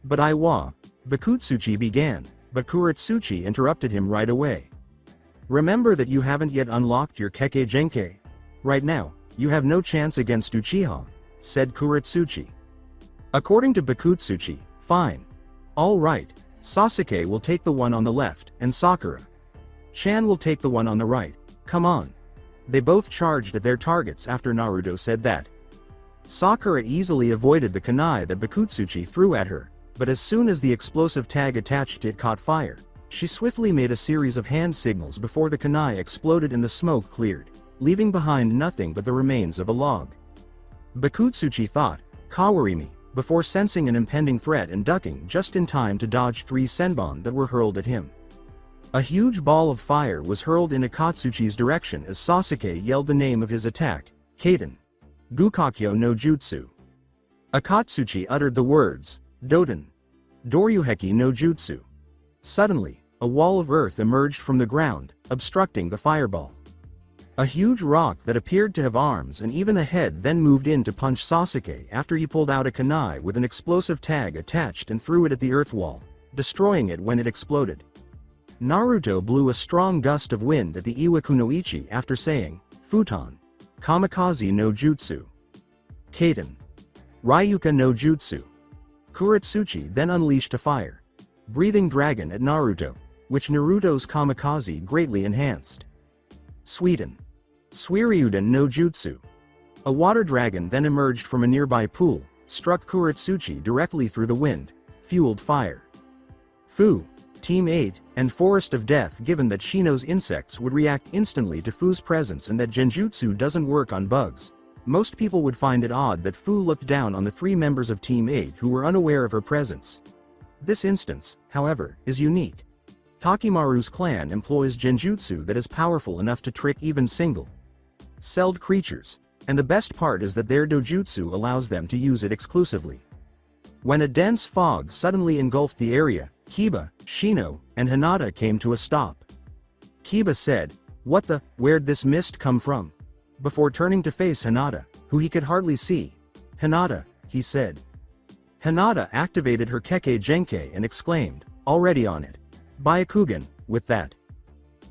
[SPEAKER 2] But Bakutsuchi began, but Kuretsuchi interrupted him right away. Remember that you haven't yet unlocked your Kekkei Genkei. Right now, you have no chance against Uchiha, said Kuretsuchi. According to Bakutsuchi, fine. All right, Sasuke will take the one on the left, and Sakura. Chan will take the one on the right, come on. They both charged at their targets after Naruto said that. Sakura easily avoided the kunai that Bakutsuchi threw at her, but as soon as the explosive tag attached to it caught fire, she swiftly made a series of hand signals before the kunai exploded and the smoke cleared, leaving behind nothing but the remains of a log. Bakutsuchi thought, Kawarimi, before sensing an impending threat and ducking just in time to dodge 3 senbon that were hurled at him. A huge ball of fire was hurled in Akatsuchi's direction as Sasuke yelled the name of his attack, Kaden. Gukakyo no Jutsu. Akatsuchi uttered the words, Doden. Doryuheki no Jutsu. Suddenly, a wall of earth emerged from the ground, obstructing the fireball. A huge rock that appeared to have arms and even a head then moved in to punch Sasuke after he pulled out a kunai with an explosive tag attached and threw it at the earth wall, destroying it when it exploded. Naruto blew a strong gust of wind at the Iwakunoichi after saying, Futon. Kamikaze no Jutsu. Kaden. Ryuka no Jutsu. Kuretsuchi then unleashed a fire. Breathing dragon at Naruto, which Naruto's kamikaze greatly enhanced. Suiden. Suiryuden no Jutsu. A water dragon then emerged from a nearby pool, struck Kuretsuchi directly through the wind, fueled fire. Fu, Team 8, and Forest of Death. Given that Shino's insects would react instantly to Fu's presence and that Genjutsu doesn't work on bugs, most people would find it odd that Fu looked down on the 3 members of Team 8 who were unaware of her presence. This instance, however, is unique. Takimaru's clan employs Genjutsu that is powerful enough to trick even single-celled creatures, and the best part is that their dojutsu allows them to use it exclusively. When a dense fog suddenly engulfed the area, Kiba, Shino, and Hinata came to a stop. Kiba said, where'd this mist come from? Before turning to face Hinata, who he could hardly see. Hinata, he said. Hinata activated her Kekkei Genkei and exclaimed, already on it. Byakugan, with that.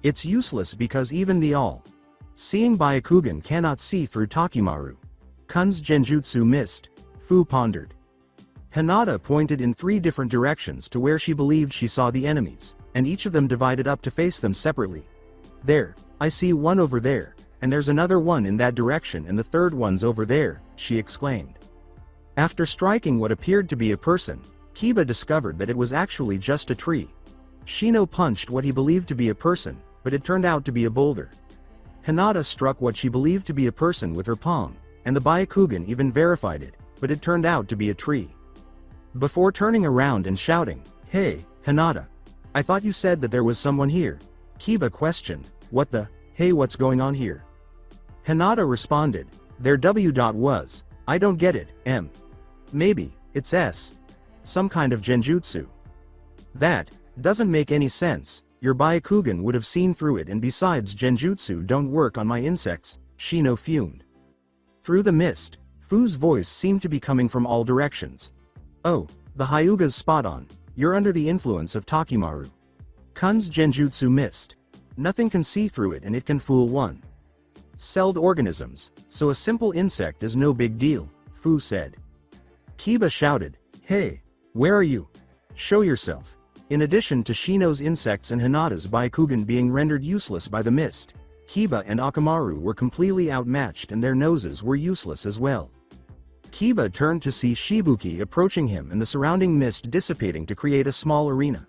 [SPEAKER 2] It's useless because even the all-seeing Byakugan cannot see through Takimaru. Kun's Genjutsu mist, Fu pondered. Hinata pointed in 3 different directions to where she believed she saw the enemies, and each of them divided up to face them separately. There, I see one over there, and there's another one in that direction and the third one's over there, she exclaimed. After striking what appeared to be a person, Kiba discovered that it was actually just a tree. Shino punched what he believed to be a person, but it turned out to be a boulder. Hinata struck what she believed to be a person with her palm, and the Byakugan even verified it, but it turned out to be a tree. Before turning around and shouting, Hey, Hinata. I thought you said that there was someone here. Kiba questioned, hey, what's going on here? Hinata responded, their was, I don't get it, maybe, it's some kind of genjutsu. That doesn't make any sense, your Byakugan would have seen through it and besides genjutsu don't work on my insects, Shino fumed. Through the mist, Fu's voice seemed to be coming from all directions. Oh, the Hyuga's spot on, you're under the influence of Takimaru. Kun's genjutsu mist. Nothing can see through it and it can fool one-celled organisms, so a simple insect is no big deal, Fu said. Kiba shouted, hey, where are you? Show yourself. In addition to Shino's insects and Hinata's Byakugan being rendered useless by the mist, Kiba and Akamaru were completely outmatched and their noses were useless as well. Kiba turned to see Shibuki approaching him and the surrounding mist dissipating to create a small arena.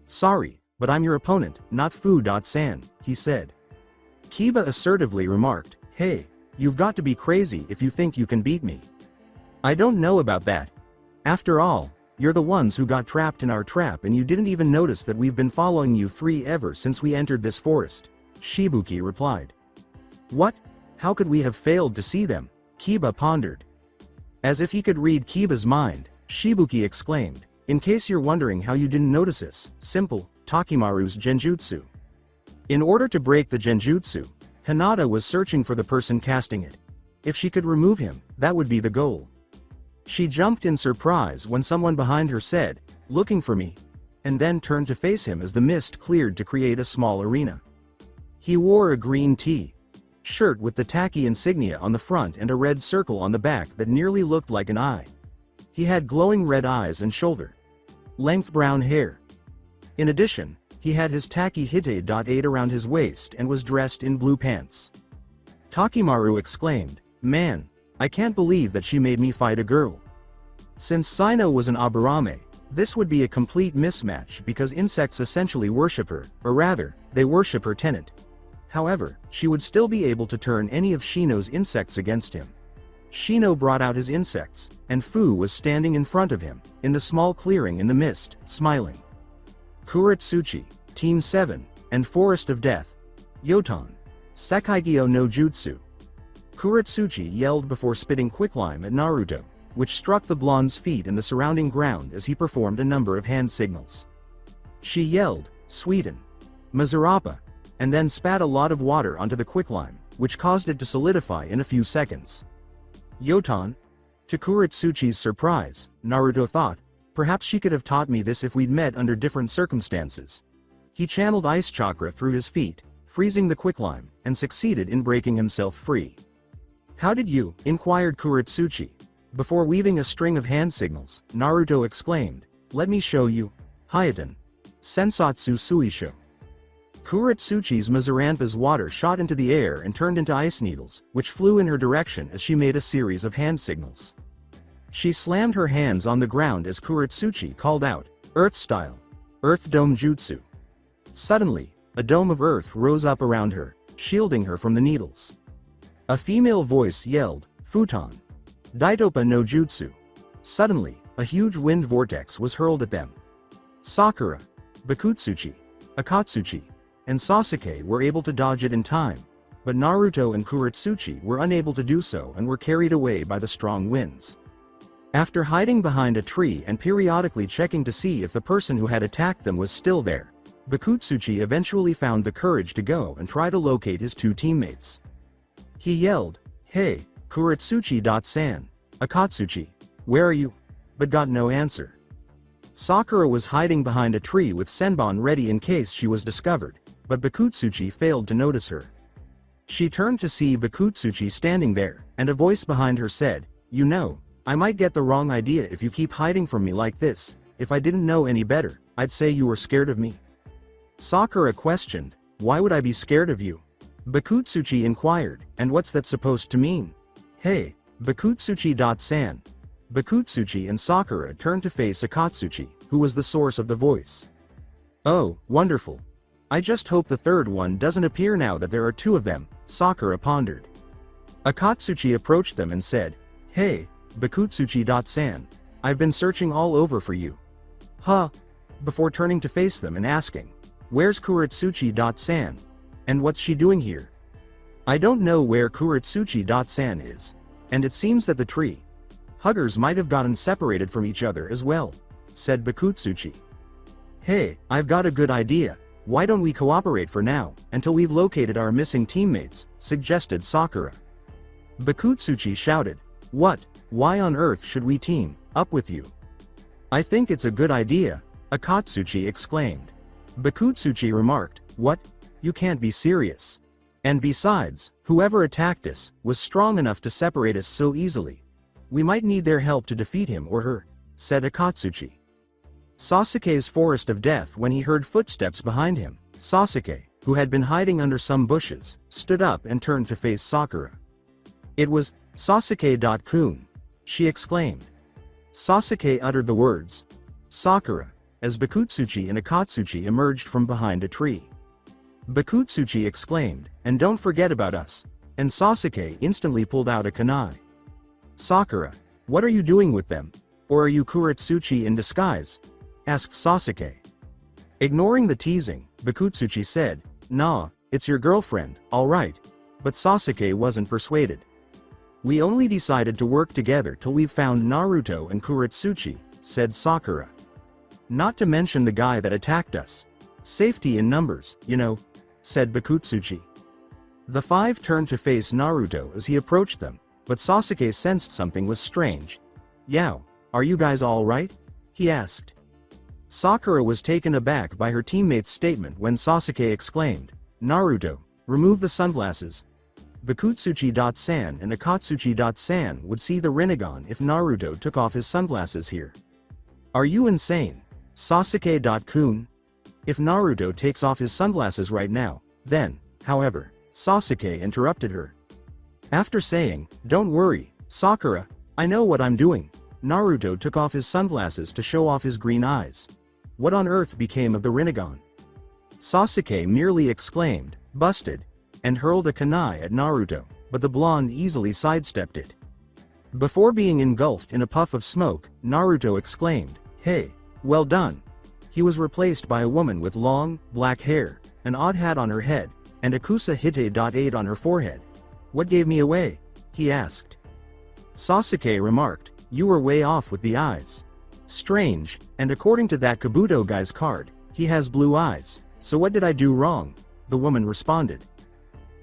[SPEAKER 2] Sorry, but I'm your opponent, not Fu.san, he said. Kiba assertively remarked, hey, you've got to be crazy if you think you can beat me. I don't know about that. After all, you're the ones who got trapped in our trap and you didn't even notice that we've been following you three ever since we entered this forest, Shibuki replied. What? How could we have failed to see them? Kiba pondered. As if he could read Kiba's mind, Shibuki exclaimed, in case you're wondering how you didn't notice us, simple, Takimaru's genjutsu. In order to break the genjutsu, Hinata was searching for the person casting it. If she could remove him, that would be the goal. She jumped in surprise when someone behind her said, looking for me, and then turned to face him as the mist cleared to create a small arena. He wore a green shirt with the Taki insignia on the front and a red circle on the back that nearly looked like an eye. He had glowing red eyes and shoulder-length brown hair. In addition, he had his Taki Hite.8 around his waist and was dressed in blue pants. Takimaru exclaimed, man, I can't believe that she made me fight a girl. Since Sino was an Aburame, this would be a complete mismatch because insects essentially worship her, or rather, they worship her tenant. However, she would still be able to turn any of Shino's insects against him. Shino brought out his insects, and Fu was standing in front of him, in the small clearing in the mist, smiling. Kuretsuchi, Team 7, and Forest of Death. Yotan. Sakaigyo no Jutsu. Kuretsuchi yelled before spitting quicklime at Naruto, which struck the blonde's feet in the surrounding ground as he performed a number of hand signals. She yelled, Sweden. Mazurapa, and then spat a lot of water onto the quicklime, which caused it to solidify in a few seconds. Yotan? To Kuretsuchi's surprise, Naruto thought, perhaps she could have taught me this if we'd met under different circumstances. He channeled ice chakra through his feet, freezing the quicklime, and succeeded in breaking himself free. How did you? Inquired Kuretsuchi. Before weaving a string of hand signals, Naruto exclaimed, let me show you. Hayaten. Sensatsu Suisho. Kuretsuchi's Mazuranpa's water shot into the air and turned into ice needles, which flew in her direction as she made a series of hand signals. She slammed her hands on the ground as Kuretsuchi called out, Earth style. Earth dome jutsu. Suddenly, a dome of earth rose up around her, shielding her from the needles. A female voice yelled, Futon. Daitopa no jutsu. Suddenly, a huge wind vortex was hurled at them. Sakura, Bakutsuchi, Akatsuchi, and Sasuke were able to dodge it in time, but Naruto and Kuretsuchi were unable to do so and were carried away by the strong winds. After hiding behind a tree and periodically checking to see if the person who had attacked them was still there, Bakutsuchi eventually found the courage to go and try to locate his two teammates. He yelled, Hey, Kuretsuchi.san, Akatsuchi, where are you? But got no answer. Sakura was hiding behind a tree with Senbon ready in case she was discovered, but Bakutsuchi failed to notice her. She turned to see Bakutsuchi standing there, and a voice behind her said, You know, I might get the wrong idea if you keep hiding from me like this. If I didn't know any better, I'd say you were scared of me. Sakura questioned, Why would I be scared of you? Bakutsuchi inquired, and what's that supposed to mean? Hey, Bakutsuchi.san. Bakutsuchi and Sakura turned to face Akatsuchi, who was the source of the voice. Oh, wonderful. I just hope the third one doesn't appear now that there are two of them, Sakura pondered. Akatsuchi approached them and said, Hey, Bakutsuchi.san. I've been searching all over for you. Huh? Before turning to face them and asking, Where's Kuretsuchi.san? And what's she doing here? I don't know where Kuretsuchi.san is. And it seems that the tree huggers might have gotten separated from each other as well, said Bakutsuchi. Hey, I've got a good idea. Why don't we cooperate for now, until we've located our missing teammates, suggested Sakura. Bakutsuchi shouted, What? Why on earth should we team up with you? I think it's a good idea, Akatsuchi exclaimed. Bakutsuchi remarked, What? You can't be serious. And besides, whoever attacked us was strong enough to separate us so easily. We might need their help to defeat him or her, said Akatsuchi. Sasuke's Forest of Death when he heard footsteps behind him. Sasuke, who had been hiding under some bushes, stood up and turned to face Sakura. It was Sasuke.kun, she exclaimed. Sasuke uttered the words. Sakura, as Bakutsuchi and Akatsuchi emerged from behind a tree. Bakutsuchi exclaimed, "And don't forget about us," and Sasuke instantly pulled out a kunai. "Sakura, what are you doing with them? Or are you Kuretsuchi in disguise?" asked Sasuke. Ignoring the teasing, Bakutsuchi said, "Nah, it's your girlfriend, alright." But Sasuke wasn't persuaded. "We only decided to work together till we've found Naruto and Kuretsuchi," said Sakura. "Not to mention the guy that attacked us. Safety in numbers, you know," said Bakutsuchi. The five turned to face Naruto as he approached them, but Sasuke sensed something was strange. "Yao, are you guys alright?" he asked. Sakura was taken aback by her teammate's statement when Sasuke exclaimed, "Naruto, remove the sunglasses." Bakutsuchi-san and Akatsuchi-san would see the Rinnegan if Naruto took off his sunglasses here. "Are you insane, Sasuke-kun? If Naruto takes off his sunglasses right now, then," however, Sasuke interrupted her. After saying, "Don't worry, Sakura, I know what I'm doing," Naruto took off his sunglasses to show off his green eyes. "What on earth became of the Rinnegan?" Sasuke merely exclaimed, "Busted," and hurled a kunai at Naruto, but the blonde easily sidestepped it. Before being engulfed in a puff of smoke, Naruto exclaimed, "Hey, well done." He was replaced by a woman with long, black hair, an odd hat on her head, and a Kusahite.8 on her forehead. "What gave me away?" he asked. Sasuke remarked, "You were way off with the eyes. Strange, and according to that Kabuto guy's card, he has blue eyes, so what did I do wrong?" the woman responded.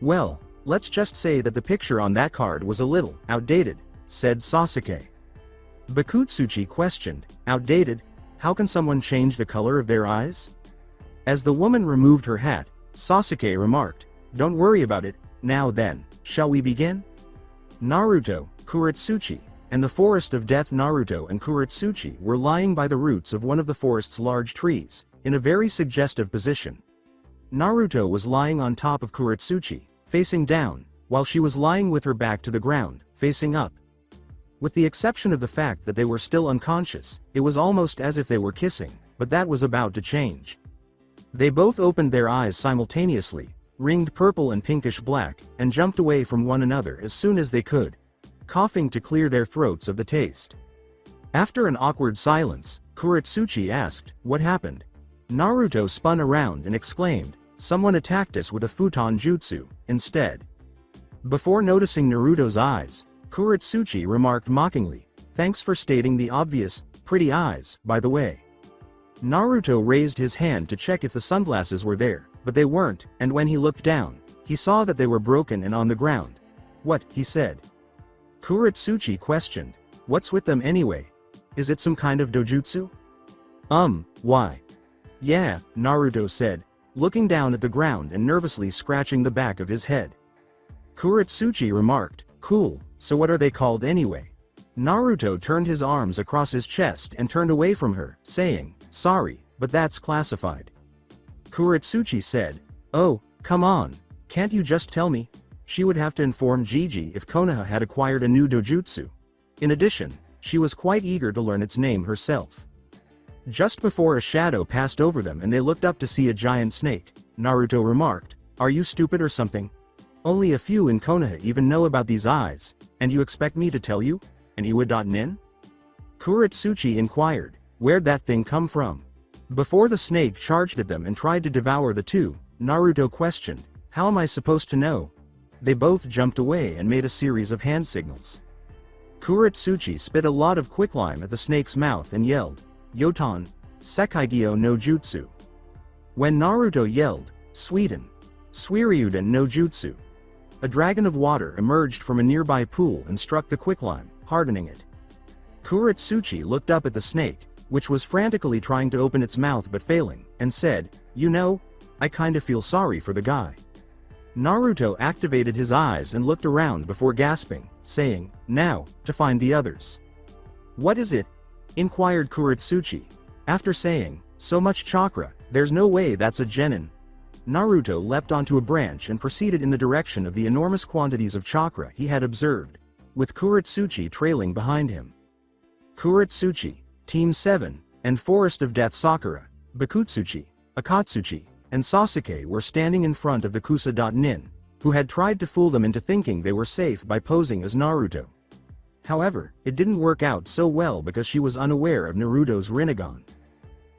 [SPEAKER 2] "Well, let's just say that the picture on that card was a little outdated," said Sasuke. Bakutsuchi questioned, "Outdated? How can someone change the color of their eyes?" As the woman removed her hat, Sasuke remarked, "Don't worry about it. Now then, shall we begin?" Naruto, Kuretsuchi, and the Forest of Death. Naruto and Kuretsuchi were lying by the roots of one of the forest's large trees, in a very suggestive position. Naruto was lying on top of Kuretsuchi, facing down, while she was lying with her back to the ground, facing up. With the exception of the fact that they were still unconscious, it was almost as if they were kissing, but that was about to change. They both opened their eyes simultaneously, ringed purple and pinkish black, and jumped away from one another as soon as they could, coughing to clear their throats of the taste. After an awkward silence, Kuretsuchi asked, "What happened?" Naruto spun around and exclaimed, "Someone attacked us with a futon jutsu, instead." Before noticing Naruto's eyes, Kuretsuchi remarked mockingly, "Thanks for stating the obvious, pretty eyes, by the way." Naruto raised his hand to check if the sunglasses were there, but they weren't, and when he looked down, he saw that they were broken and on the ground. "What?" he said. Kuretsuchi questioned, "What's with them anyway? Is it some kind of dojutsu?" Why? "Yeah," Naruto said, looking down at the ground and nervously scratching the back of his head. Kuretsuchi remarked, "Cool, so what are they called anyway?" Naruto turned his arms across his chest and turned away from her, saying, "Sorry, but that's classified." Kuretsuchi said, "Oh, come on, can't you just tell me?" She would have to inform Gigi if Konoha had acquired a new dojutsu. In addition, she was quite eager to learn its name herself. Just before a shadow passed over them and they looked up to see a giant snake, Naruto remarked, "Are you stupid or something? Only a few in Konoha even know about these eyes, and you expect me to tell you? An Iwa.nin?" Kuretsuchi inquired, "Where'd that thing come from?" Before the snake charged at them and tried to devour the two, Naruto questioned, "How am I supposed to know?" They both jumped away and made a series of hand signals. Kuretsuchi spit a lot of quicklime at the snake's mouth and yelled, "Yoton, Sekaigyo no Jutsu." When Naruto yelled, "Suiden, Suiryuden no Jutsu," a dragon of water emerged from a nearby pool and struck the quicklime, hardening it. Kuretsuchi looked up at the snake, which was frantically trying to open its mouth but failing, and said, "You know, I kinda feel sorry for the guy." Naruto activated his eyes and looked around before gasping, saying, "Now, to find the others." "What is it?" inquired Kuretsuchi. After saying, "So much chakra, there's no way that's a genin." Naruto leapt onto a branch and proceeded in the direction of the enormous quantities of chakra he had observed, with Kuretsuchi trailing behind him. Kuretsuchi, Team 7, and Forest of Death Sakura, Bakutsuchi, Akatsuchi, and Sasuke were standing in front of the Kusa.nin, who had tried to fool them into thinking they were safe by posing as Naruto. However, it didn't work out so well because she was unaware of Naruto's Rinnegan.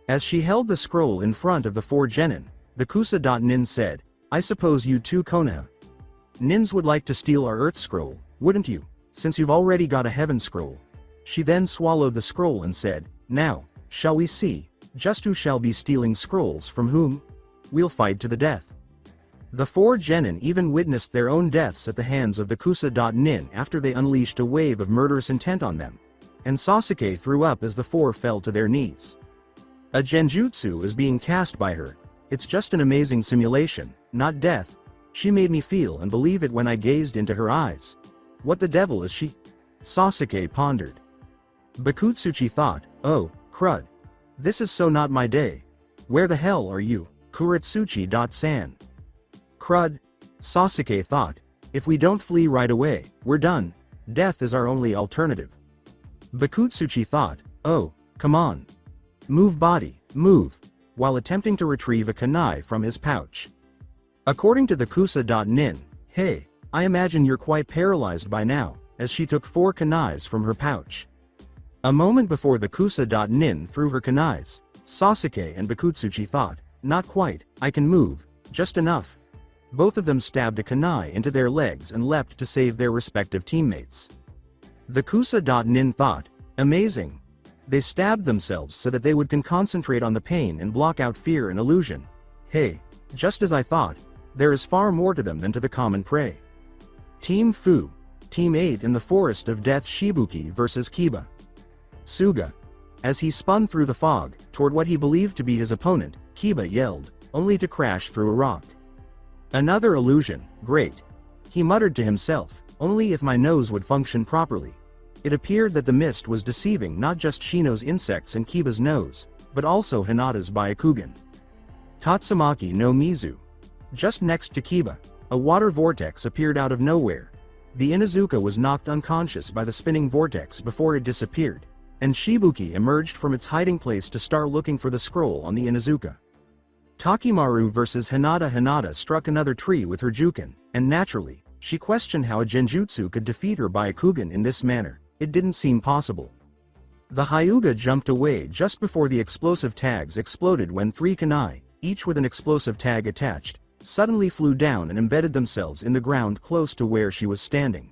[SPEAKER 2] As she held the scroll in front of the 4 genin, the Kusa.nin said, "I suppose you too, Konoha. Nins would like to steal our Earth Scroll, wouldn't you, since you've already got a Heaven Scroll?" She then swallowed the scroll and said, "Now, shall we see, just who shall be stealing scrolls from whom? We'll fight to the death." The 4 genin even witnessed their own deaths at the hands of the Kusa.nin after they unleashed a wave of murderous intent on them, and Sasuke threw up as the 4 fell to their knees. A genjutsu is being cast by her. It's just an amazing simulation, not death. She made me feel and believe it when I gazed into her eyes. What the devil is she? Sasuke pondered. Bakutsuchi thought, "Oh, crud. This is so not my day. Where the hell are you, Kuratsuchi-san?" Crud. Sasuke thought, "If we don't flee right away, we're done. Death is our only alternative." Bakutsuchi thought, "Oh, come on. Move body, move," while attempting to retrieve a kunai from his pouch. According to the Kusa.nin, "Hey, I imagine you're quite paralyzed by now," as she took 4 kunais from her pouch. A moment before the Kusa.nin threw her kunais, Sasuke and Bakutsuchi thought, "Not quite, I can move, just enough." Both of them stabbed a kunai into their legs and leapt to save their respective teammates. The Kusa.nin thought, "Amazing." They stabbed themselves so that they would concentrate on the pain and block out fear and illusion. Hey, just as I thought, there is far more to them than to the common prey. Team Fu, Team 8 in the Forest of Death Shibuki vs Kiba. Suga. As he spun through the fog, toward what he believed to be his opponent, Kiba yelled, only to crash through a rock. Another illusion, great. He muttered to himself, only if my nose would function properly. It appeared that the mist was deceiving not just Shino's insects and Kiba's nose, but also Hinata's Byakugan. Tatsumaki no Mizu. Just next to Kiba, a water vortex appeared out of nowhere. The Inuzuka was knocked unconscious by the spinning vortex before it disappeared, and Shibuki emerged from its hiding place to start looking for the scroll on the Inuzuka. Takimaru vs Hinata. Hinata struck another tree with her Juken, and naturally, she questioned how a genjutsu could defeat her Byakugan in this manner. It didn't seem possible. The Hyuga jumped away just before the explosive tags exploded when 3 kunai, each with an explosive tag attached, suddenly flew down and embedded themselves in the ground close to where she was standing.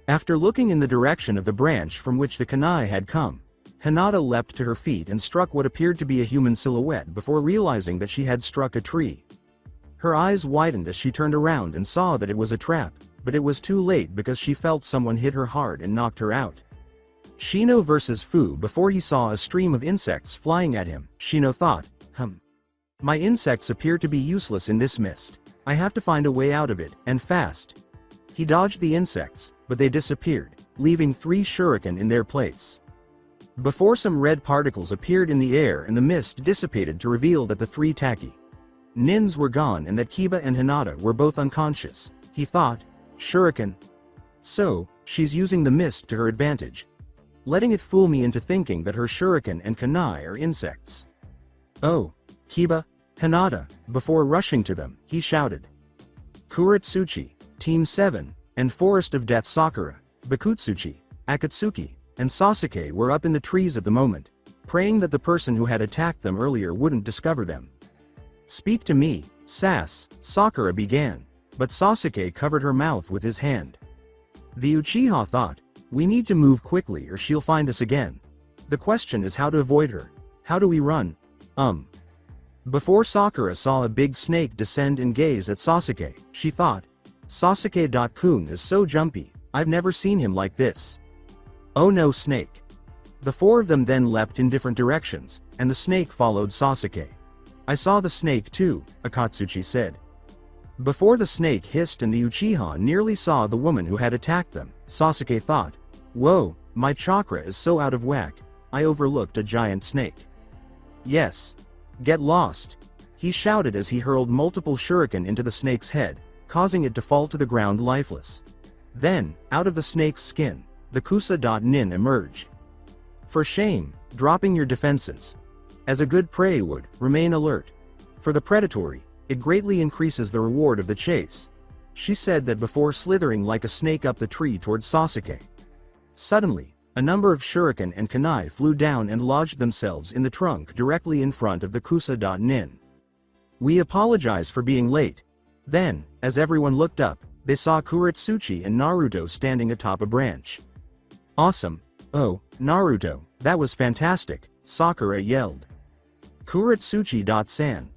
[SPEAKER 2] After looking in the direction of the branch from which the kunai had come, Hinata leapt to her feet and struck what appeared to be a human silhouette before realizing that she had struck a tree. Her eyes widened as she turned around and saw that it was a trap, but it was too late because she felt someone hit her hard and knocked her out. Shino vs Fu. Before he saw a stream of insects flying at him, Shino thought, My insects appear to be useless in this mist. I have to find a way out of it, and fast." He dodged the insects, but they disappeared, leaving 3 shuriken in their place. Before some red particles appeared in the air and the mist dissipated to reveal that the 3 Taki nins were gone and that Kiba and Hinata were both unconscious, he thought, "Shuriken. So, she's using the mist to her advantage. Letting it fool me into thinking that her shuriken and kunai are insects. Oh, Kiba, Hinata." Before rushing to them, he shouted. Kuratsuchi, Team 7, and Forest of Death Sakura, Bakutsuchi, Akatsuki, and Sasuke were up in the trees at the moment, praying that the person who had attacked them earlier wouldn't discover them. "Speak to me, Sass," Sakura began, but Sasuke covered her mouth with his hand. The Uchiha thought, "We need to move quickly or she'll find us again. The question is how to avoid her. How do we run?" Before Sakura saw a big snake descend and gaze at Sasuke, she thought, "Sasuke-kun is so jumpy, I've never seen him like this. Oh no, snake." The 4 of them then leapt in different directions, and the snake followed Sasuke. "I saw the snake too," Akatsuchi said. Before the snake hissed and the Uchiha nearly saw the woman who had attacked them, Sasuke thought, "Whoa, my chakra is so out of whack, I overlooked a giant snake. Yes. Get lost," he shouted as he hurled multiple shuriken into the snake's head, causing it to fall to the ground lifeless. Then, out of the snake's skin, the Kusa.nin emerged. For shame, dropping your defenses. As a good prey would, remain alert. For the predatory, it greatly increases the reward of the chase. She said that before slithering like a snake up the tree towards Sasuke. Suddenly, a number of shuriken and kunai flew down and lodged themselves in the trunk directly in front of the Kusa.nin. We apologize for being late. Then, as everyone looked up, they saw Kuretsuchi and Naruto standing atop a branch. Awesome. Oh, Naruto, that was fantastic, Sakura yelled. Kuretsuchi.san.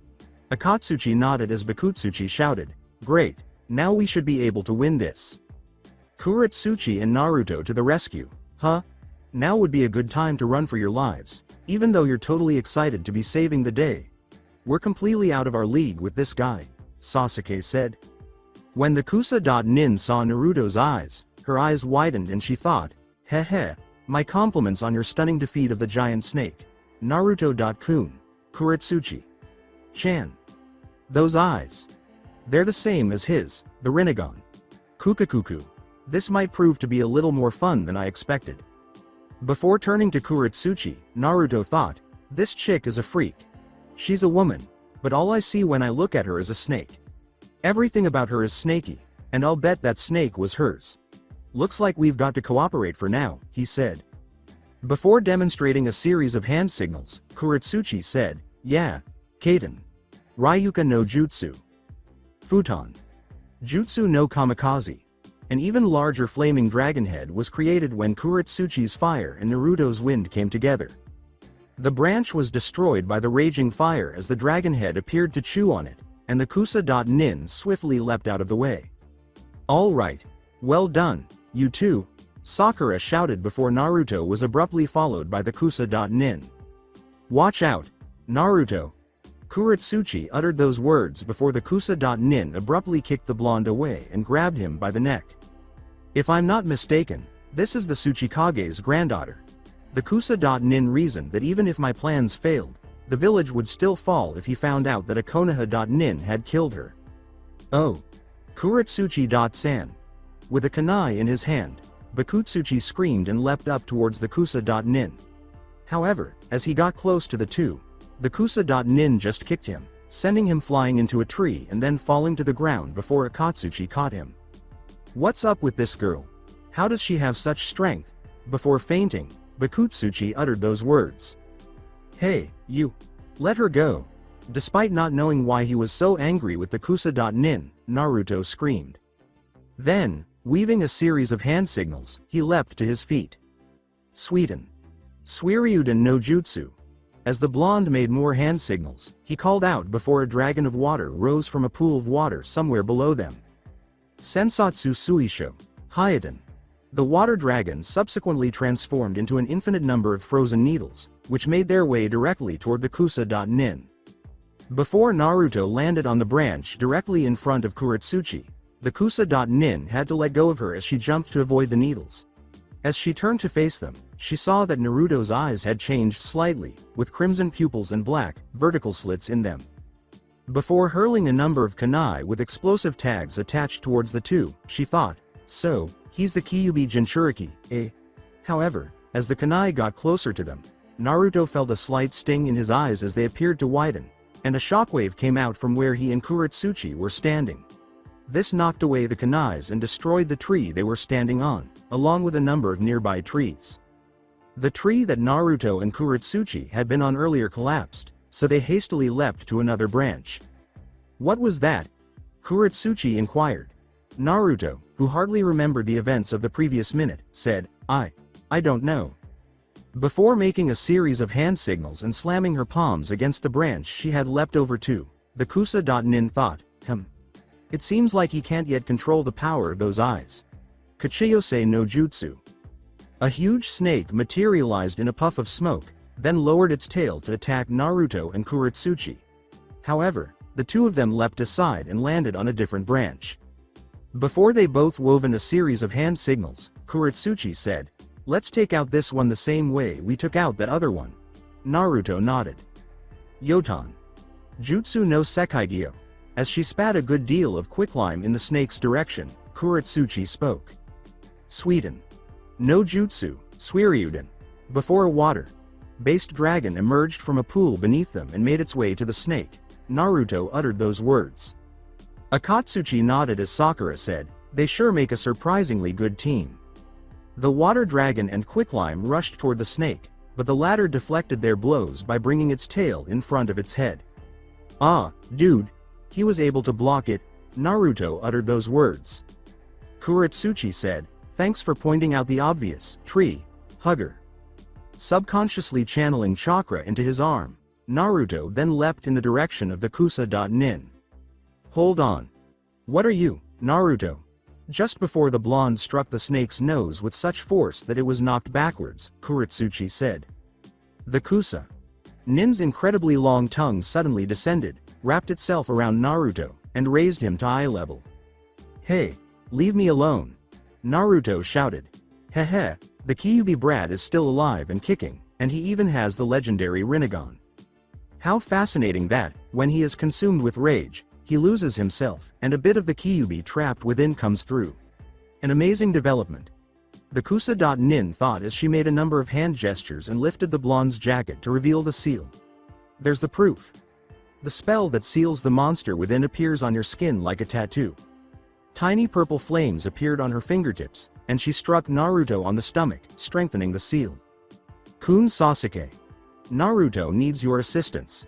[SPEAKER 2] Akatsuchi nodded as Bakutsuchi shouted, great, now we should be able to win this. Kuretsuchi and Naruto to the rescue. Huh? Now would be a good time to run for your lives, even though you're totally excited to be saving the day. We're completely out of our league with this guy, Sasuke said. When the Kusa.nin saw Naruto's eyes, her eyes widened and she thought, heh heh, my compliments on your stunning defeat of the giant snake. Naruto.kun. Kuretsuchi. Chan. Those eyes. They're the same as his, the Rinnegan. Kukakuku. This might prove to be a little more fun than I expected. Before turning to Kuretsuchi, Naruto thought, this chick is a freak. She's a woman, but all I see when I look at her is a snake. Everything about her is snaky, and I'll bet that snake was hers. Looks like we've got to cooperate for now, he said. Before demonstrating a series of hand signals, Kuretsuchi said, yeah, Kaiten. Ryuka no Jutsu. Futon. Jutsu no Kamikaze. An even larger flaming dragon head was created when Kuretsuchi's fire and Naruto's wind came together. The branch was destroyed by the raging fire as the dragon head appeared to chew on it, and the Kusa.nin swiftly leapt out of the way. All right. Well done, you two, Sakura shouted before Naruto was abruptly followed by the Kusa.nin. Watch out, Naruto. Kuretsuchi uttered those words before the Kusa.nin abruptly kicked the blonde away and grabbed him by the neck. If I'm not mistaken, this is the Tsuchikage's granddaughter. The Kusa.nin reasoned that even if my plans failed, the village would still fall if he found out that a Konoha.nin had killed her. Oh. Kuretsuchi.san. With a kunai in his hand, Bakutsuchi screamed and leapt up towards the Kusa.nin. However, as he got close to the two, the Kusa.nin just kicked him, sending him flying into a tree and then falling to the ground before Akatsuchi caught him. What's up with this girl? How does she have such strength? Before fainting, Bakutsuchi uttered those words. Hey, you. Let her go. Despite not knowing why he was so angry with the Kusa.nin, Naruto screamed. Then, weaving a series of hand signals, he leapt to his feet. Suiten. Suiryuden no Jutsu. As the blonde made more hand signals, he called out before a dragon of water rose from a pool of water somewhere below them. Sensatsu Suisho. Hyeten. The water dragon subsequently transformed into an infinite number of frozen needles, which made their way directly toward the Kusa.nin. Before Naruto landed on the branch directly in front of Kuretsuchi, the Kusa.nin had to let go of her as she jumped to avoid the needles. As she turned to face them, she saw that Naruto's eyes had changed slightly, with crimson pupils and black, vertical slits in them. Before hurling a number of kunai with explosive tags attached towards the two, she thought, so, he's the Kyuubi Jinchuriki, eh? However, as the kunai got closer to them, Naruto felt a slight sting in his eyes as they appeared to widen, and a shockwave came out from where he and Kuretsuchi were standing. This knocked away the kunais and destroyed the tree they were standing on, along with a number of nearby trees. The tree that Naruto and Kuretsuchi had been on earlier collapsed, so they hastily leapt to another branch. What was that? Kuretsuchi inquired. Naruto, who hardly remembered the events of the previous minute, said, I don't know. Before making a series of hand signals and slamming her palms against the branch she had leapt over to, the Kusa.nin thought, it seems like he can't yet control the power of those eyes. Kachiyose no Jutsu. A huge snake materialized in a puff of smoke, then lowered its tail to attack Naruto and Kuretsuchi. However, the two of them leapt aside and landed on a different branch. Before they both woven a series of hand signals, Kuretsuchi said, let's take out this one the same way we took out that other one. Naruto nodded. Yotan. Jutsu no Sekaigyo. As she spat a good deal of quicklime in the snake's direction, Kuretsuchi spoke. Suiten. No Jutsu, Suiryuden. Before a water-based dragon emerged from a pool beneath them and made its way to the snake, Naruto uttered those words. Akatsuchi nodded as Sakura said, "They sure make a surprisingly good team." The water dragon and Quicklime rushed toward the snake, but the latter deflected their blows by bringing its tail in front of its head. "Ah, dude. He was able to block it." Naruto uttered those words. Kuretsuchi said, "Thanks for pointing out the obvious, tree hugger." Subconsciously channeling chakra into his arm, Naruto then leapt in the direction of the Kusa.nin. "Hold on. What are you, Naruto?" Just before the blonde struck the snake's nose with such force that it was knocked backwards, Kuretsuchi said. The Kusa.nin's incredibly long tongue suddenly descended, wrapped itself around Naruto, and raised him to eye level. "Hey, leave me alone!" Naruto shouted. "Heh, the Kyuubi brat is still alive and kicking, and he even has the legendary Rinnegan. How fascinating that, when he is consumed with rage, he loses himself, and a bit of the Kyuubi trapped within comes through. An amazing development." The Kusa.nin thought as she made a number of hand gestures and lifted the blonde's jacket to reveal the seal. "There's the proof. The spell that seals the monster within appears on your skin like a tattoo." Tiny purple flames appeared on her fingertips, and she struck Naruto on the stomach, strengthening the seal. "Kun Sasuke. Naruto needs your assistance."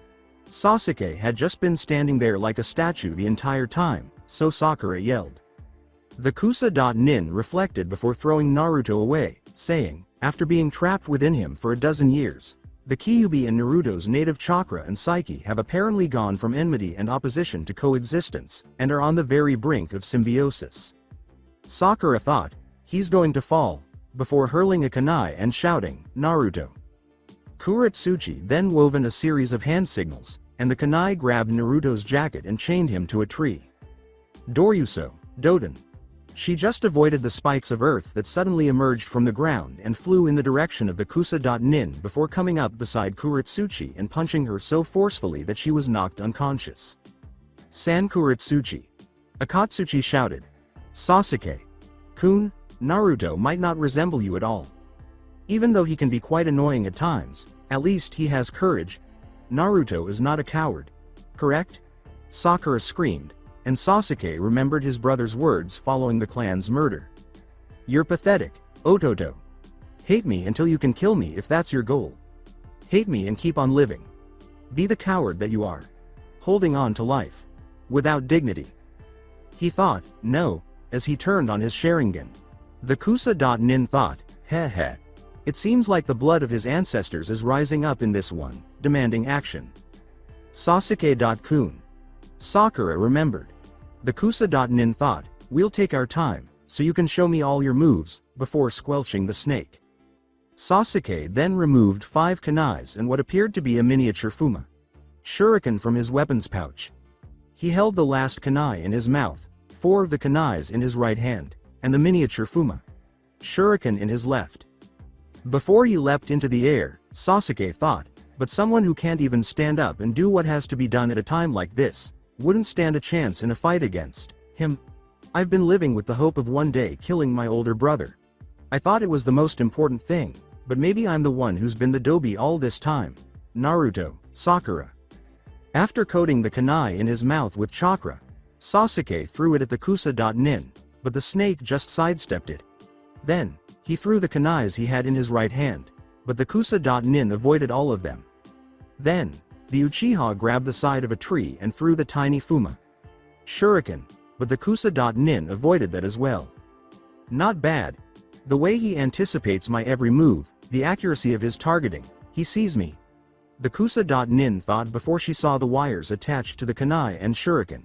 [SPEAKER 2] Sasuke had just been standing there like a statue the entire time, so Sakura yelled. The Kusa.nin reflected before throwing Naruto away, saying, "After being trapped within him for a dozen years, the Kyuubi and Naruto's native chakra and psyche have apparently gone from enmity and opposition to coexistence, and are on the very brink of symbiosis." Sakura thought, "He's going to fall," before hurling a kunai and shouting, "Naruto." Kuretsuchi then wove in a series of hand signals, and the kunai grabbed Naruto's jacket and chained him to a tree. Doryuso, Doden. She just avoided the spikes of earth that suddenly emerged from the ground and flew in the direction of the Kusa.nin before coming up beside Kuretsuchi and punching her so forcefully that she was knocked unconscious. "San Kuretsuchi." Akatsuchi shouted. "Sasuke-kun, Naruto might not resemble you at all. Even though he can be quite annoying at times, at least he has courage. Naruto is not a coward. Correct?" Sakura screamed, and Sasuke remembered his brother's words following the clan's murder. "You're pathetic, Ototo. Hate me until you can kill me if that's your goal. Hate me and keep on living. Be the coward that you are. Holding on to life. Without dignity." He thought, no, as he turned on his Sharingan. The Kusa.nin thought, heh. It seems like the blood of his ancestors is rising up in this one, demanding action. Sasuke.kun. Sakura remembered. The Kusa.nin thought, "We'll take our time, so you can show me all your moves," before squelching the snake. Sasuke then removed 5 kunais and what appeared to be a miniature Fuma Shuriken from his weapons pouch. He held the last kunai in his mouth, 4 of the kunais in his right hand, and the miniature Fuma Shuriken in his left. Before he leapt into the air, Sasuke thought, but someone who can't even stand up and do what has to be done at a time like this, wouldn't stand a chance in a fight against him. I've been living with the hope of one day killing my older brother. I thought it was the most important thing, but maybe I'm the one who's been the dobi all this time. Naruto, Sakura. After coating the kunai in his mouth with chakra, Sasuke threw it at the Kusa.nin, but the snake just sidestepped it. Then, he threw the kunais he had in his right hand, but the Kusa.nin avoided all of them. Then, the Uchiha grabbed the side of a tree and threw the tiny Fuma Shuriken, but the Kusa.nin avoided that as well. Not bad. The way he anticipates my every move, the accuracy of his targeting, he sees me. The Kusa.nin thought before she saw the wires attached to the kunai and Shuriken.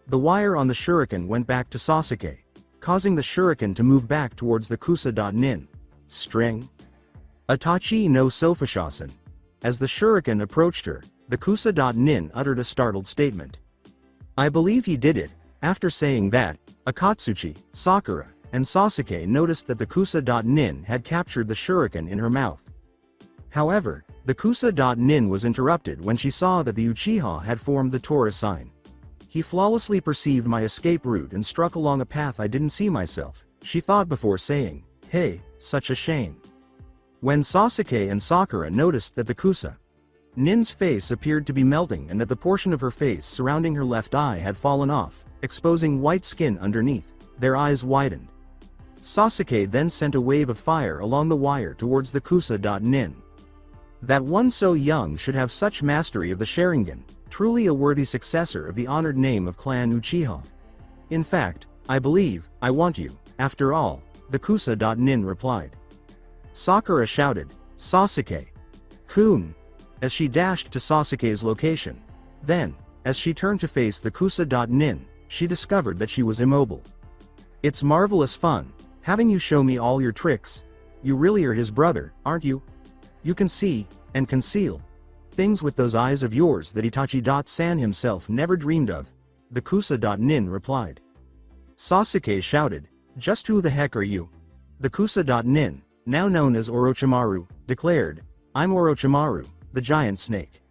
[SPEAKER 2] The wire on the Shuriken went back to Sasuke, causing the Shuriken to move back towards the Kusa.nin. String. Itachi no Sofashasen. As the Shuriken approached her, the Kusa.nin uttered a startled statement. I believe he did it. After saying that, Akatsuchi, Sakura, and Sasuke noticed that the Kusa.nin had captured the Shuriken in her mouth. However, the Kusa.nin was interrupted when she saw that the Uchiha had formed the Tora sign. He flawlessly perceived my escape route and struck along a path I didn't see myself, she thought before saying, hey, such a shame. When Sasuke and Sakura noticed that the Kusa Nin's face appeared to be melting and that the portion of her face surrounding her left eye had fallen off, exposing white skin underneath, their eyes widened. Sasuke then sent a wave of fire along the wire towards the Kusa Nin. That one so young should have such mastery of the Sharingan, truly a worthy successor of the honored name of Clan Uchiha. In fact, I believe, I want you, after all, the Kusa Nin replied. Sakura shouted, Sasuke-kun, as she dashed to Sasuke's location. Then, as she turned to face the Kusa Nin, she discovered that she was immobile. It's marvelous fun, having you show me all your tricks. You really are his brother, aren't you? You can see, and conceal, things with those eyes of yours that Itachi-san himself never dreamed of, the Kusa Nin replied. Sasuke shouted, just who the heck are you? The Kusa Nin, now known as Orochimaru, declared, I'm Orochimaru, the giant snake.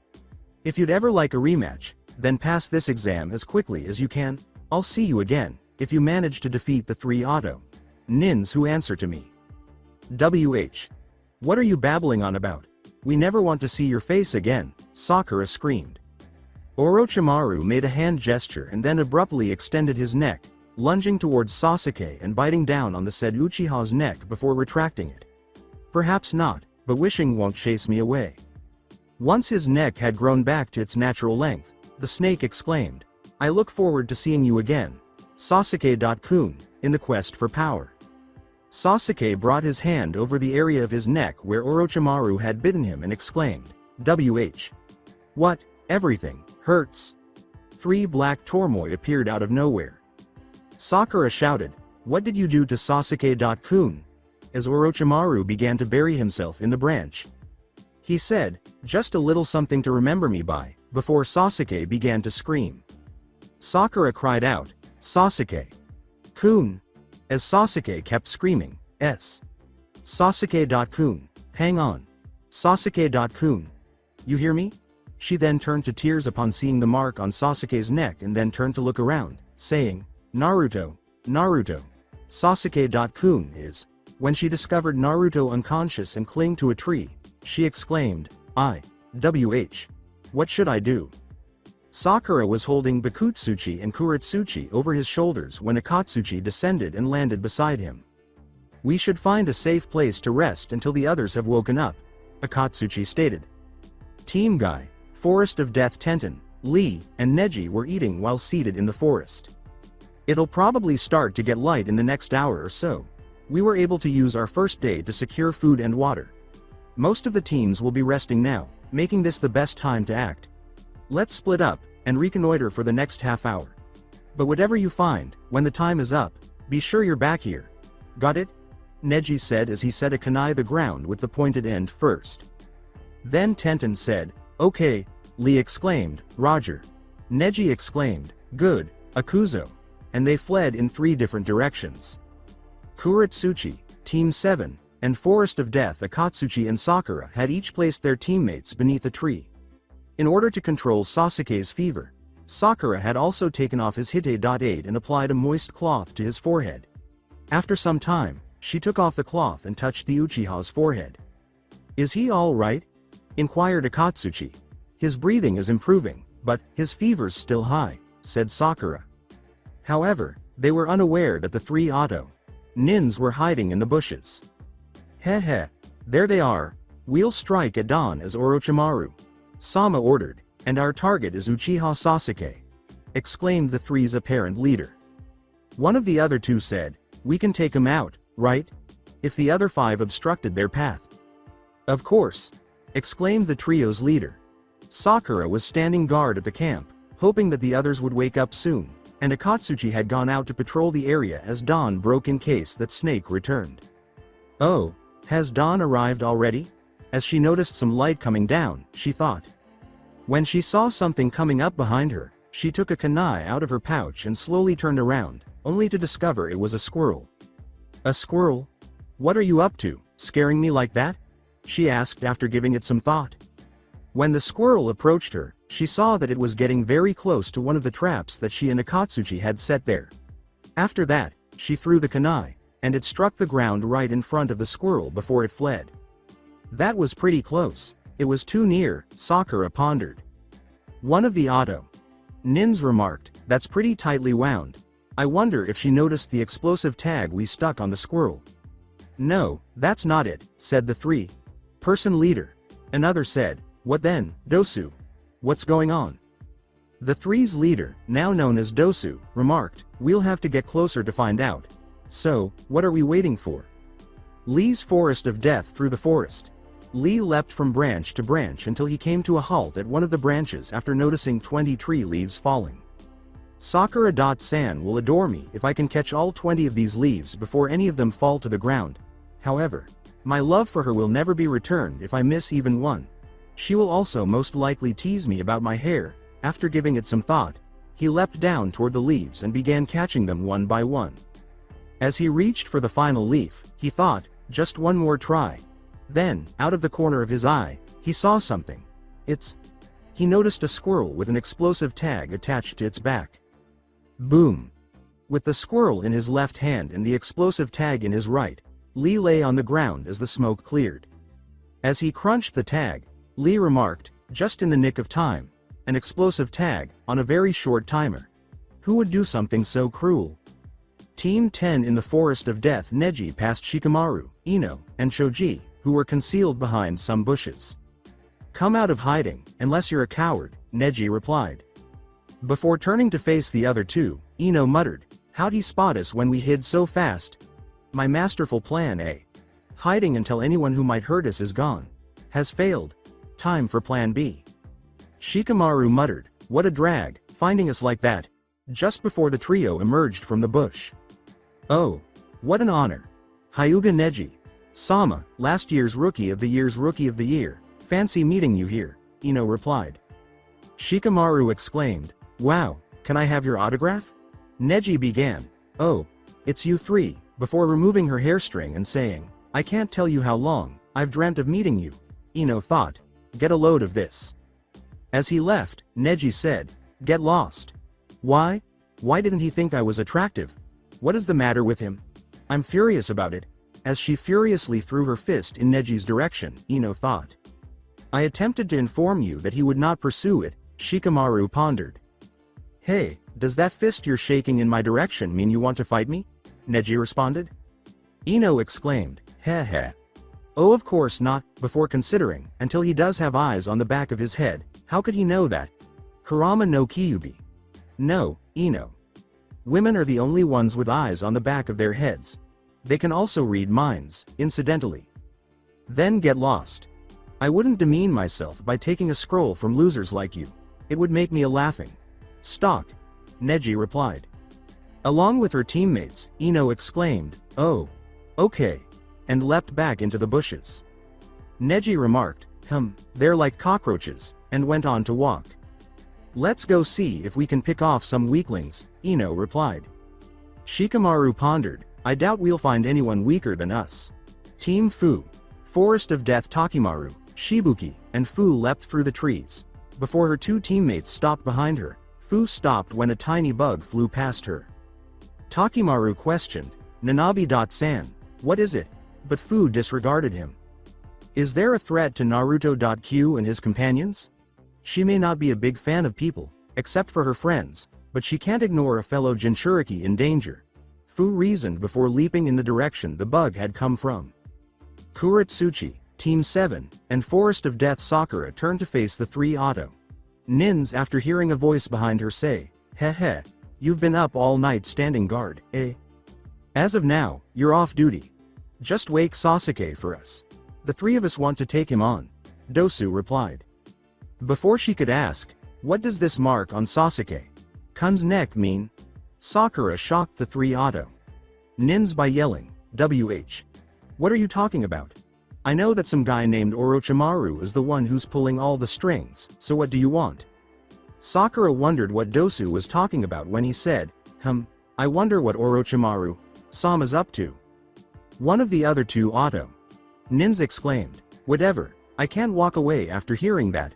[SPEAKER 2] If you'd ever like a rematch, then pass this exam as quickly as you can. I'll see you again, if you manage to defeat the 3 Nins who answer to me. WH. What are you babbling on about? We never want to see your face again, Sakura screamed. Orochimaru made a hand gesture and then abruptly extended his neck, lunging towards Sasuke and biting down on the said Uchiha's neck before retracting it. Perhaps not, but wishing won't chase me away. Once his neck had grown back to its natural length, the snake exclaimed, I look forward to seeing you again, Sasuke-kun, in the quest for power. Sasuke brought his hand over the area of his neck where Orochimaru had bitten him and exclaimed, WH. What, everything, hurts? 3 black tormoi appeared out of nowhere. Sakura shouted, what did you do to Sasuke-kun? As Orochimaru began to bury himself in the branch. He said, just a little something to remember me by, before Sasuke began to scream. Sakura cried out, Sasuke-kun, as Sasuke kept screaming, Sasuke-kun, hang on. Sasuke-kun. You hear me? She then turned to tears upon seeing the mark on Sasuke's neck and then turned to look around, saying, Naruto, Naruto. Sasuke-kun is. When she discovered Naruto unconscious and clinging to a tree, she exclaimed, WH. What should I do? Sakura was holding Bakutsuchi and Kuretsuchi over his shoulders when Akatsuchi descended and landed beside him. We should find a safe place to rest until the others have woken up, Akatsuchi stated. Team Guy, Forest of Death Tenten, Lee, and Neji were eating while seated in the forest. It'll probably start to get light in the next hour or so. We were able to use our first day to secure food and water. Most of the teams will be resting now, making this the best time to act. Let's split up, and reconnoiter for the next half hour. But whatever you find, when the time is up, be sure you're back here. Got it? Neji said as he set a kunai the ground with the pointed end first. Then Tenten said, okay, Lee exclaimed, Roger. Neji exclaimed, good, Akuzo. And they fled in 3 different directions. Kuretsuchi, Team 7, and Forest of Death Akatsuchi and Sakura had each placed their teammates beneath a tree. In order to control Sasuke's fever, Sakura had also taken off his Hite-8 and applied a moist cloth to his forehead. After some time, she took off the cloth and touched the Uchiha's forehead. Is he all right? Inquired Akatsuchi. His breathing is improving, but his fever's still high, said Sakura. However, they were unaware that the 3 Nins were hiding in the bushes. Heh, there they are. We'll strike at dawn as Orochimaru Sama ordered, and our target is Uchiha Sasuke, exclaimed the 3's apparent leader. One of the other 2 said, we can take him out, right? If the other 5 obstructed their path. Of course, exclaimed the trio's leader. Sakura was standing guard at the camp, hoping that the others would wake up soon, and Akatsuchi had gone out to patrol the area as dawn broke in case that Snake returned. Oh, has dawn arrived already? As she noticed some light coming down, she thought. When she saw something coming up behind her, she took a kunai out of her pouch and slowly turned around, only to discover it was a squirrel. A squirrel? What are you up to, scaring me like that? She asked after giving it some thought. When the squirrel approached her, she saw that it was getting very close to one of the traps that she and Akatsuchi had set there. After that, she threw the kunai, and it struck the ground right in front of the squirrel before it fled. That was pretty close. It was too near, Sakura pondered. One of the auto. Nins remarked, that's pretty tightly wound. I wonder if she noticed the explosive tag we stuck on the squirrel. No, that's not it, said the three-person leader. Another said, what then, Dosu? What's going on? The three's leader, now known as Dosu, remarked, we'll have to get closer to find out. So, what are we waiting for? Lee's forest of death through the forest. Lee leapt from branch to branch until he came to a halt at one of the branches after noticing 20 tree leaves falling. Sakura-san will adore me if I can catch all 20 of these leaves before any of them fall to the ground. However, my love for her will never be returned if I miss even one. She will also most likely tease me about my hair. After giving it some thought, he leapt down toward the leaves and began catching them one by one. As he reached for the final leaf, he thought, just one more try. Then, out of the corner of his eye, he saw something. He noticed a squirrel with an explosive tag attached to its back. Boom! With the squirrel in his left hand and the explosive tag in his right, Lee lay on the ground as the smoke cleared. As he crunched the tag, Lee remarked, just in the nick of time, an explosive tag, on a very short timer. Who would do something so cruel? Team 10 in the Forest of Death Neji passed Shikamaru, Ino, and Shoji, who were concealed behind some bushes. Come out of hiding, unless you're a coward, Neji replied. Before turning to face the other two, Ino muttered, how'd he spot us when we hid so fast? My masterful plan A. Hiding until anyone who might hurt us is gone. Has failed. Time for plan B. Shikamaru muttered, what a drag, finding us like that, just before the trio emerged from the bush. Oh, what an honor. Hyuga Neji. Sama, last year's Rookie of the Year, fancy meeting you here, Ino replied. Shikamaru exclaimed, wow, can I have your autograph? Neji began, oh, it's you three, before removing her hairstring and saying, I can't tell you how long, I've dreamt of meeting you. Ino thought, get a load of this. As he left, Neji said, get lost. Why? Why didn't he think I was attractive? What is the matter with him? I'm furious about it. As she furiously threw her fist in Neji's direction, Ino thought. I attempted to inform you that he would not pursue it, Shikamaru pondered. Hey, does that fist you're shaking in my direction mean you want to fight me? Neji responded. Ino exclaimed, heh heh. Oh, of course not, before considering, until he does have eyes on the back of his head, how could he know that? Kurama no Kyubi. No, Ino. Women are the only ones with eyes on the back of their heads. They can also read minds, incidentally. Then get lost. I wouldn't demean myself by taking a scroll from losers like you. It would make me a laughing stock, Neji replied. Along with her teammates, Ino exclaimed, oh, okay, and leapt back into the bushes. Neji remarked, they're like cockroaches, and went on to walk. Let's go see if we can pick off some weaklings, Ino replied. Shikamaru pondered, I doubt we'll find anyone weaker than us. Team Fu, Forest of Death Takimaru, Shibuki, and Fu leapt through the trees. Before her two teammates stopped behind her, Fu stopped when a tiny bug flew past her. Takimaru questioned, Nanabi-san, what is it? But Fu disregarded him. Is there a threat to Naruto-Q and his companions? She may not be a big fan of people, except for her friends, but she can't ignore a fellow Jinchuriki in danger. Fu reasoned before leaping in the direction the bug had come from. Kuretsuchi, Team 7, and Forest of Death Sakura turned to face the three auto. Nins after hearing a voice behind her say, heh heh, you've been up all night standing guard, eh? As of now, you're off duty. Just wake Sasuke for us. The three of us want to take him on, Dosu replied. Before she could ask, what does this mark on Sasuke-kun's neck mean? Sakura shocked the three auto. Nins by yelling, WH. What are you talking about? I know that some guy named Orochimaru is the one who's pulling all the strings, so what do you want? Sakura wondered what Dosu was talking about when he said, I wonder what Orochimaru-sama's up to. One of the other two auto. Nins exclaimed, whatever, I can't walk away after hearing that.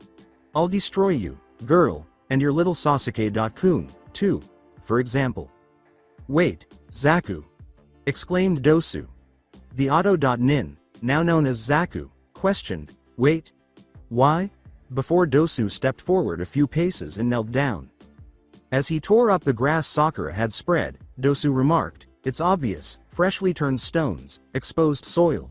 [SPEAKER 2] I'll destroy you, girl, and your little Sasuke-kun, too, for example. Wait, Zaku! Exclaimed Dosu. The auto. Nin, now known as Zaku, questioned, "Wait. Why?" before Dosu stepped forward a few paces and knelt down. As he tore up the grass Sakura had spread, Dosu remarked, "It's obvious, freshly turned stones, exposed soil.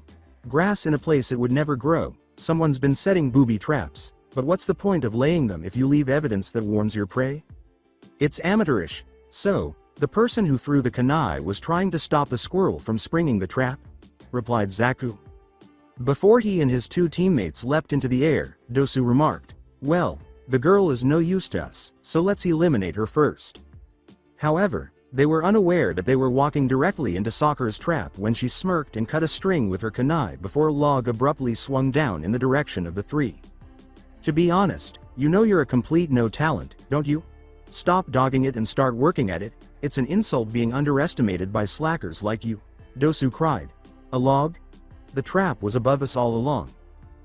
[SPEAKER 2] Grass in a place it would never grow. Someone's been setting booby traps, but what's the point of laying them if you leave evidence that warns your prey? It's amateurish. So, the person who threw the kunai was trying to stop the squirrel from springing the trap?" replied Zaku. Before he and his two teammates leapt into the air, Dosu remarked, "Well, the girl is no use to us, so let's eliminate her first." However, they were unaware that they were walking directly into Sakura's trap when she smirked and cut a string with her kunai before a log abruptly swung down in the direction of the three. "To be honest, you know you're a complete no talent, don't you? Stop dogging it and start working at it. It's an insult being underestimated by slackers like you," Dosu cried. "A log? The trap was above us all along."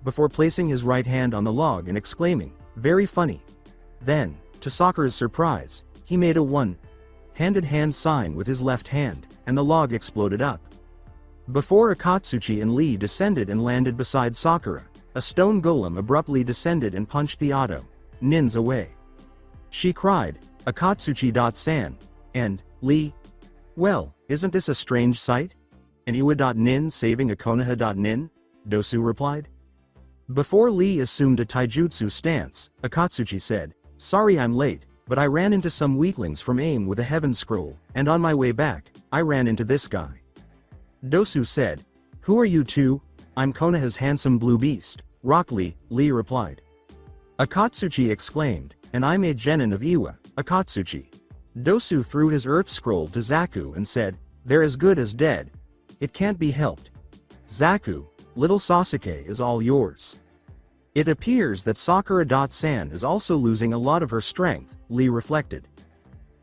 [SPEAKER 2] Before placing his right hand on the log and exclaiming, "Very funny." Then, to Sakura's surprise, he made a one-handed hand sign with his left hand, and the log exploded up. Before Akatsuchi and Lee descended and landed beside Sakura, a stone golem abruptly descended and punched the nins away. She cried, "Akatsuchi.san, and, Lee? Well, isn't this a strange sight? An Iwa.nin saving a Konoha.nin? Dosu replied. Before Lee assumed a taijutsu stance, Akatsuchi said, "Sorry I'm late, but I ran into some weaklings from AIM with a heaven scroll, and on my way back, I ran into this guy." Dosu said, "Who are you two?" "I'm Konoha's handsome blue beast, Rock Lee," Lee replied. Akatsuchi exclaimed, "And I'm a genin of Iwa, Akatsuchi." Dosu threw his earth scroll to Zaku and said, "They're as good as dead. It can't be helped. Zaku, little Sasuke is all yours." It appears that Sakura.san is also losing a lot of her strength, Lee reflected.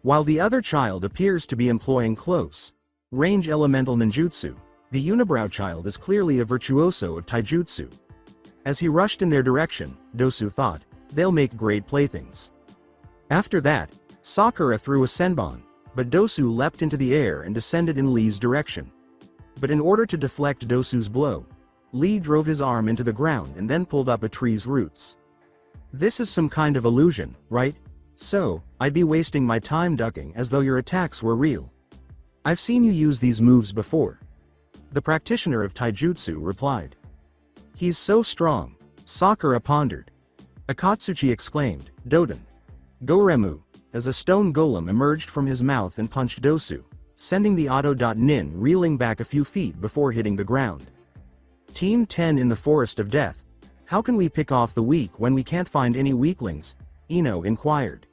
[SPEAKER 2] While the other child appears to be employing close-range elemental ninjutsu, the unibrow child is clearly a virtuoso of taijutsu. As he rushed in their direction, Dosu thought, "They'll make great playthings." After that, Sakura threw a senbon, but Dosu leapt into the air and descended in Lee's direction. But in order to deflect Dosu's blow, Lee drove his arm into the ground and then pulled up a tree's roots. "This is some kind of illusion, right? So, I'd be wasting my time ducking as though your attacks were real. I've seen you use these moves before." The practitioner of taijutsu replied. "He's so strong," Sakura pondered. Akatsuchi exclaimed, "Doden. Goremu," as a stone golem emerged from his mouth and punched Dosu, sending the Auto.Nin reeling back a few feet before hitting the ground. "Team 10 in the Forest of Death. How can we pick off the weak when we can't find any weaklings?" Ino inquired.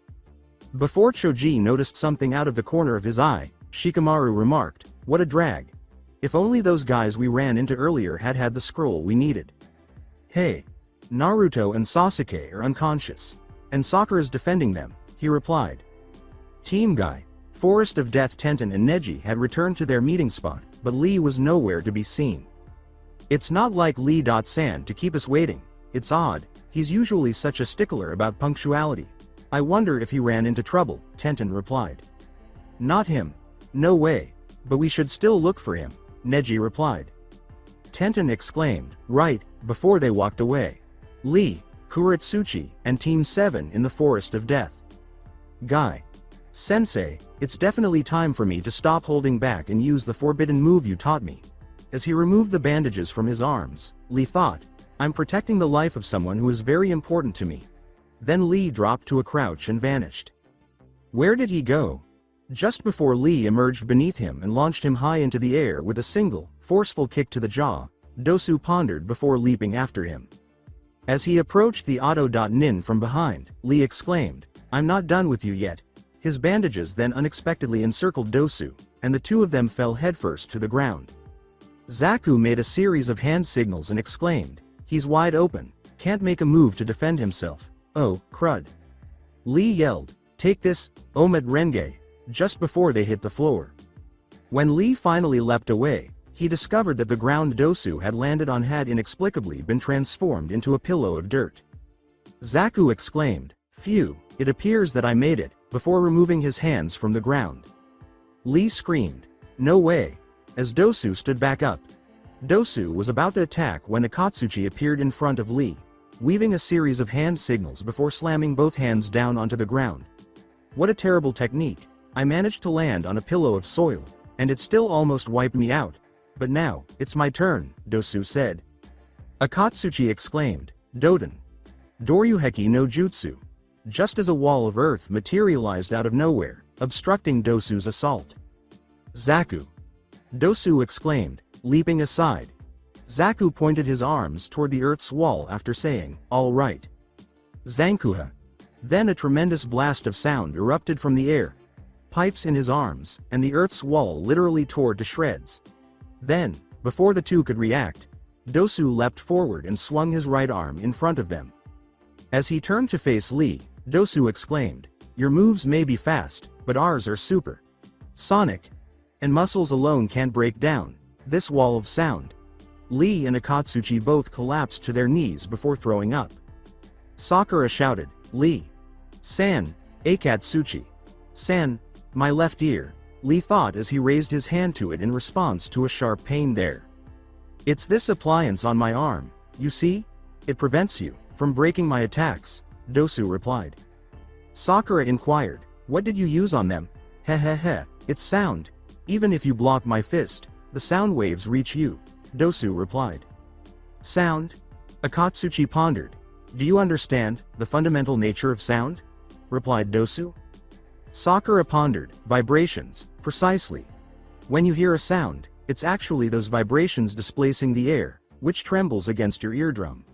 [SPEAKER 2] Before Choji noticed something out of the corner of his eye, Shikamaru remarked, "What a drag. If only those guys we ran into earlier had had the scroll we needed." "Hey, Naruto and Sasuke are unconscious, and Sakura's defending them," he replied. Team Guy, Forest of Death Tenten and Neji had returned to their meeting spot, but Lee was nowhere to be seen. "It's not like Lee.san to keep us waiting. It's odd, he's usually such a stickler about punctuality. I wonder if he ran into trouble," Tenten replied. "Not him. No way. But we should still look for him," Neji replied. Tenten exclaimed, "Right," before they walked away. Lee, Kuretsuchi, and Team 7 in the Forest of Death. "Guy. Sensei, it's definitely time for me to stop holding back and use the forbidden move you taught me." As he removed the bandages from his arms, Lee thought, "I'm protecting the life of someone who is very important to me." Then Lee dropped to a crouch and vanished. Where did he go? Just before Lee emerged beneath him and launched him high into the air with a single, forceful kick to the jaw, Dosu pondered before leaping after him. As he approached the Auto.Nin from behind, Lee exclaimed, "I'm not done with you yet." His bandages then unexpectedly encircled Dosu, and the two of them fell headfirst to the ground. Zaku made a series of hand signals and exclaimed, "He's wide open, can't make a move to defend himself. Oh, crud." Lee yelled, "Take this, Omet Renge," just before they hit the floor. When Lee finally leapt away, he discovered that the ground Dosu had landed on had inexplicably been transformed into a pillow of dirt. Zaku exclaimed, "Phew, it appears that I made it," before removing his hands from the ground. Lee screamed, "No way," as Dosu stood back up. Dosu was about to attack when Akatsuchi appeared in front of Lee, weaving a series of hand signals before slamming both hands down onto the ground. What a terrible technique. I managed to land on a pillow of soil, and it still almost wiped me out. But now, it's my turn, Dosu said. Akatsuchi exclaimed, Doden. Doryuheki no Jutsu. Just as a wall of earth materialized out of nowhere, obstructing Dosu's assault. Zaku. Dosu exclaimed, leaping aside. Zaku pointed his arms toward the earth's wall after saying, all right. Zankuha. Then a tremendous blast of sound erupted from the air. Pipes in his arms, and the earth's wall literally tore to shreds. Then, before the two could react, Dosu leapt forward and swung his right arm in front of them. As he turned to face Lee, Dosu exclaimed, your moves may be fast, but ours are super sonic, and muscles alone can't break down this wall of sound. Lee and Akatsuchi both collapsed to their knees before throwing up. Sakura shouted, Lee. San, Akatsuchi. San, my left ear, Lee thought as he raised his hand to it in response to a sharp pain there. It's this appliance on my arm, you see? It prevents you from breaking my attacks, Dosu replied. Sakura inquired, what did you use on them? Heh, it's sound. Even if you block my fist, the sound waves reach you, Dosu replied. Sound? Akatsuchi pondered. Do you understand the fundamental nature of sound? Replied Dosu. Sakura pondered, vibrations, precisely. When you hear a sound, it's actually those vibrations displacing the air, which trembles against your eardrum.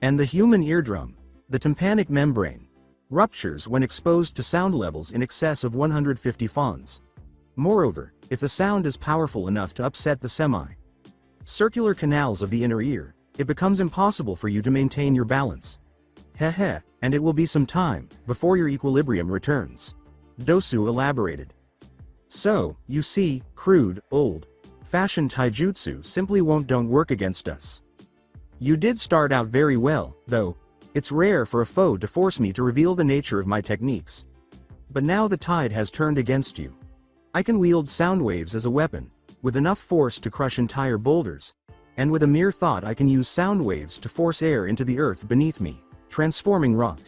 [SPEAKER 2] And the human eardrum, the tympanic membrane, ruptures when exposed to sound levels in excess of 150 fons. Moreover, if the sound is powerful enough to upset the semi-circular canals of the inner ear, it becomes impossible for you to maintain your balance. Heh, and it will be some time before your equilibrium returns. Dosu elaborated. So, you see, crude, old-fashioned taijutsu simply don't work against us. You did start out very well, though. It's rare for a foe to force me to reveal the nature of my techniques. But now the tide has turned against you. I can wield sound waves as a weapon, with enough force to crush entire boulders, and with a mere thought I can use sound waves to force air into the earth beneath me, transforming rock,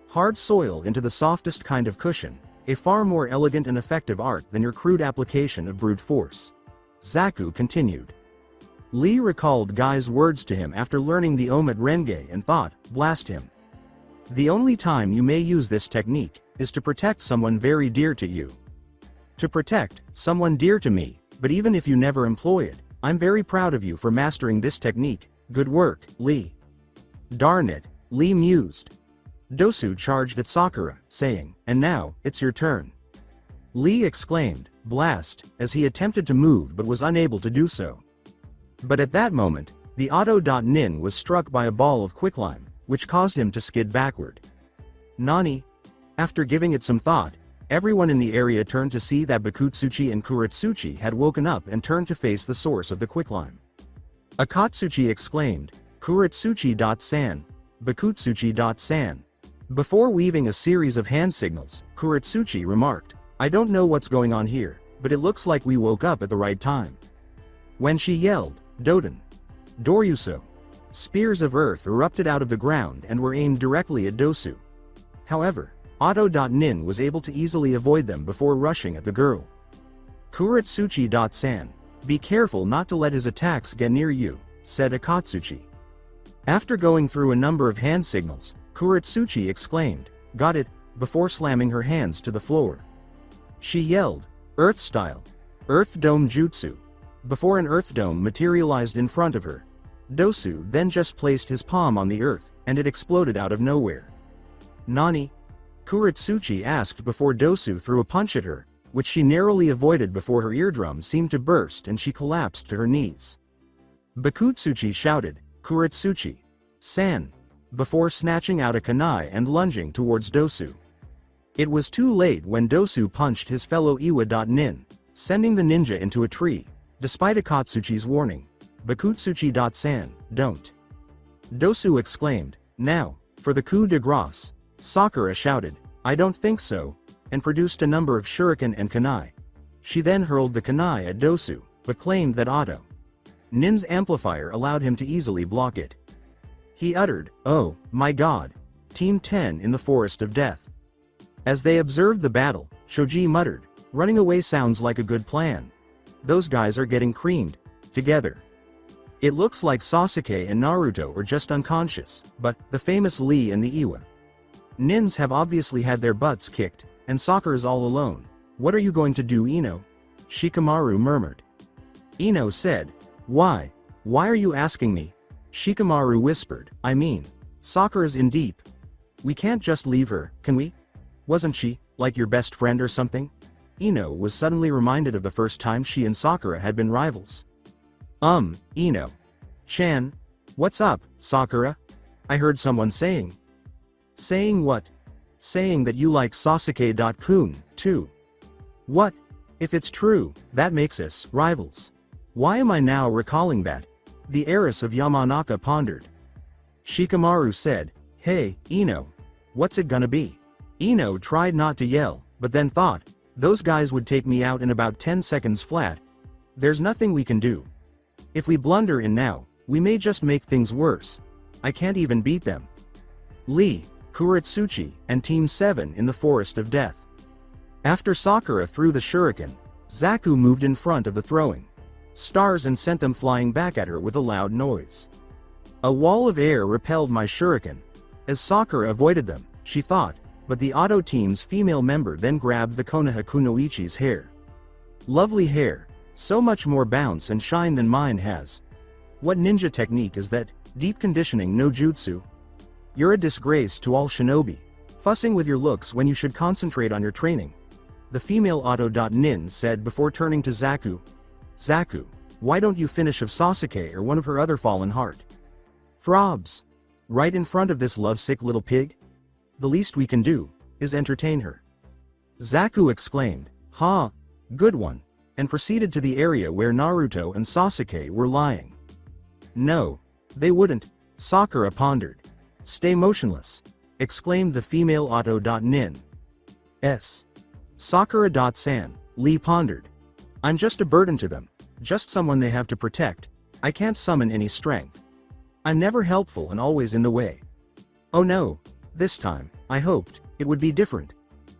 [SPEAKER 2] hard soil into the softest kind of cushion, a far more elegant and effective art than your crude application of brute force. Zaku continued. Lee recalled Guy's words to him after learning the Omet Renge and thought, blast him. The only time you may use this technique is to protect someone very dear to you. To protect someone dear to me, but even if you never employ it, I'm very proud of you for mastering this technique. Good work, Lee. Darn it, Lee mused. Dosu charged at Sakura, saying, and now, it's your turn. Lee exclaimed, blast, as he attempted to move but was unable to do so. But at that moment, the Auto.Nin was struck by a ball of quicklime, which caused him to skid backward. Nani? After giving it some thought, everyone in the area turned to see that Bakutsuchi and Kuretsuchi had woken up and turned to face the source of the quicklime. Akatsuchi exclaimed, Kuretsuchi.san, Bakutsuchi.san. Before weaving a series of hand signals, Kuretsuchi remarked, I don't know what's going on here, but it looks like we woke up at the right time. When she yelled, Doden. Doryuso. Spears of earth erupted out of the ground and were aimed directly at Dosu. However, Auto.Nin was able to easily avoid them before rushing at the girl. Kuretsuchi.san. Be careful not to let his attacks get near you, said Akatsuchi. After going through a number of hand signals, Kuretsuchi exclaimed, got it, before slamming her hands to the floor. She yelled, Earth Style. Earth Dome Jutsu. Before an earth dome materialized in front of her. Dosu then just placed his palm on the earth, and it exploded out of nowhere. Nani? Kuretsuchi asked before Dosu threw a punch at her, which she narrowly avoided before her eardrum seemed to burst and she collapsed to her knees. Bakutsuchi shouted, Kuretsuchi. San. Before snatching out a kunai and lunging towards Dosu. It was too late when Dosu punched his fellow Iwa.Nin, sending the ninja into a tree. Despite Akatsuchi's warning, Bakutsuchi.san, don't. Dosu exclaimed, now, for the coup de grace. Sakura shouted, I don't think so, and produced a number of shuriken and kunai. She then hurled the kunai at Dosu, but claimed that Auto. Nin's amplifier allowed him to easily block it. He uttered, "Oh, my god. Team 10 in the Forest of Death." As they observed the battle, Shoji muttered, "Running away sounds like a good plan. Those guys are getting creamed. Together. It looks like Sasuke and Naruto are just unconscious, but the famous Lee and the Iwa Nins have obviously had their butts kicked, and Sakura's all alone. What are you going to do, Ino?" Shikamaru murmured. Ino said, Why are you asking me?" Shikamaru whispered, "I mean, Sakura's in deep. We can't just leave her, can we? Wasn't she, like your best friend or something?" Ino was suddenly reminded of the first time she and Sakura had been rivals. Ino. Chan. What's up, Sakura? I heard someone saying. Saying what? Saying that you like Sasuke-kun, too. What? If it's true, that makes us rivals. Why am I now recalling that? The heiress of Yamanaka pondered. Shikamaru said, Hey, Ino. What's it gonna be? Ino tried not to yell, but then thought, those guys would take me out in about 10 seconds flat. There's nothing we can do. If we blunder in now, we may just make things worse. I can't even beat them. Lee, Kuretsuchi, and Team 7 in the Forest of Death. After Sakura threw the shuriken, Zaku moved in front of the throwing stars and sent them flying back at her with a loud noise. A wall of air repelled my shuriken. As Sakura avoided them, she thought, but the Auto Team's female member then grabbed the Konoha Kunoichi's hair. Lovely hair, so much more bounce and shine than mine has. What ninja technique is that? Deep conditioning no jutsu? You're a disgrace to all shinobi. Fussing with your looks when you should concentrate on your training. The female Auto.nin said before turning to Zaku. Zaku, why don't you finish of Sasuke or one of her other fallen heart? Throbs. Right in front of this lovesick little pig? The least we can do is entertain her. Zaku exclaimed, Ha, good one, and proceeded to the area where Naruto and Sasuke were lying. No, they wouldn't, Sakura pondered. Stay motionless, exclaimed the female Auto.nin. Sakura.san, Lee pondered. I'm just a burden to them, just someone they have to protect. I can't summon any strength. I'm never helpful and always in the way. Oh no, this time, I hoped, it would be different.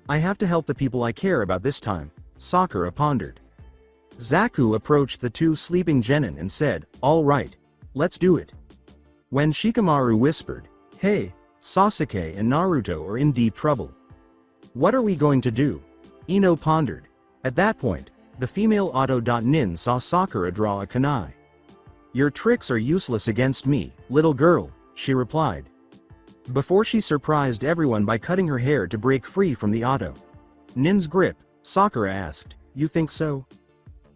[SPEAKER 2] I have to help the people I care about this time, Sakura pondered. Zaku approached the two sleeping genin and said, All right, let's do it. When Shikamaru whispered, Hey, Sasuke and Naruto are in deep trouble. What are we going to do? Ino pondered. At that point, the female Auto.nin saw Sakura draw a kunai. Your tricks are useless against me, little girl, she replied. Before she surprised everyone by cutting her hair to break free from the Auto Nin's grip, Sakura asked, You think so?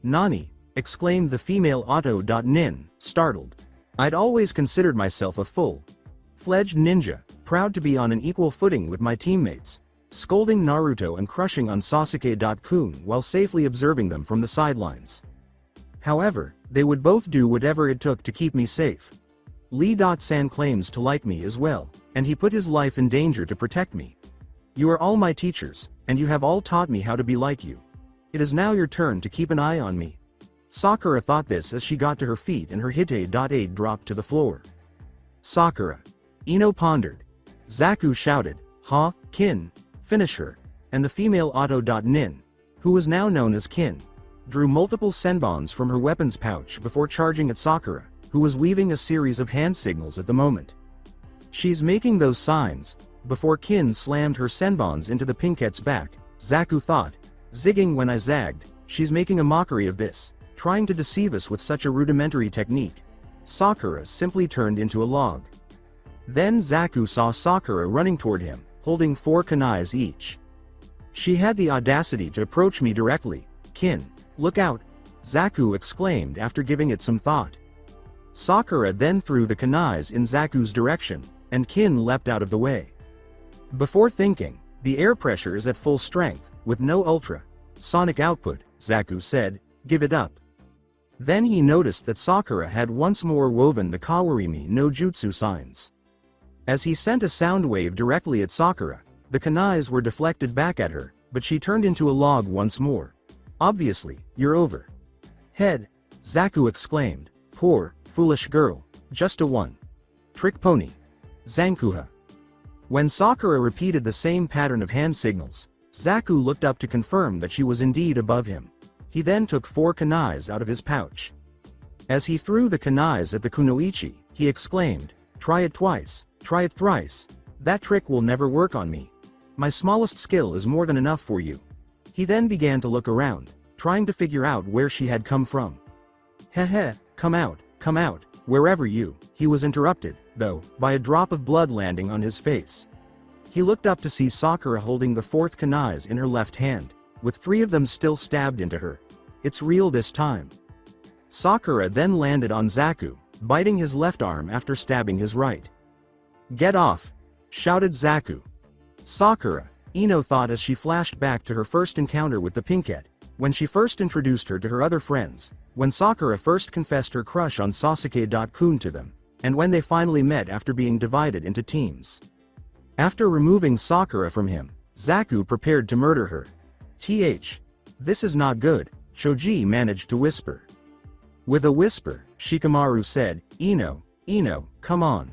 [SPEAKER 2] Nani, exclaimed the female Auto.nin, startled. I'd always considered myself a full-fledged ninja, proud to be on an equal footing with my teammates, scolding Naruto and crushing on Sasuke-kun while safely observing them from the sidelines. However, they would both do whatever it took to keep me safe. Lee.san claims to like me as well, and he put his life in danger to protect me. You are all my teachers, and you have all taught me how to be like you. It is now your turn to keep an eye on me. Sakura thought this as she got to her feet and her Hite.aid dropped to the floor. Sakura. Ino pondered. Zaku shouted, Ha, Kin, finish her, and the female Auto.nin, who was now known as Kin, drew multiple senbons from her weapons pouch before charging at Sakura, who was weaving a series of hand signals at the moment. She's making those signs. Before Kin slammed her senbons into the pinkette's back, Zaku thought, zigging when I zagged, she's making a mockery of this, trying to deceive us with such a rudimentary technique. Sakura simply turned into a log. Then Zaku saw Sakura running toward him, holding 4 kunais each. She had the audacity to approach me directly. Kin, look out, Zaku exclaimed after giving it some thought. Sakura then threw the kunais in Zaku's direction, and Kin leapt out of the way. Before thinking, the air pressure is at full strength, with no ultra-sonic output, Zaku said, give it up. Then he noticed that Sakura had once more woven the Kawarimi no Jutsu signs. As he sent a sound wave directly at Sakura, the kunais were deflected back at her, but she turned into a log once more. Obviously, you're over. Head, Zaku exclaimed, Poor, foolish girl. Just a one-trick pony. Zankuha. When Sakura repeated the same pattern of hand signals, Zaku looked up to confirm that she was indeed above him. He then took 4 kunais out of his pouch. As he threw the kunais at the kunoichi, he exclaimed, "Try it twice, try it thrice. That trick will never work on me. My smallest skill is more than enough for you." He then began to look around, trying to figure out where she had come from. "Heh, come out, wherever you," he was interrupted, though, by a drop of blood landing on his face. He looked up to see Sakura holding the 4th kunais in her left hand, with 3 of them still stabbed into her. "It's real this time." Sakura then landed on Zaku, biting his left arm after stabbing his right. "Get off!" shouted Zaku. Sakura, Ino thought as she flashed back to her first encounter with the Pinkette, when she first introduced her to her other friends, when Sakura first confessed her crush on Sasuke-kun to them, and when they finally met after being divided into teams. After removing Sakura from him, Zaku prepared to murder her. This is not good," Choji managed to whisper. With a whisper, Shikamaru said, Ino, come on."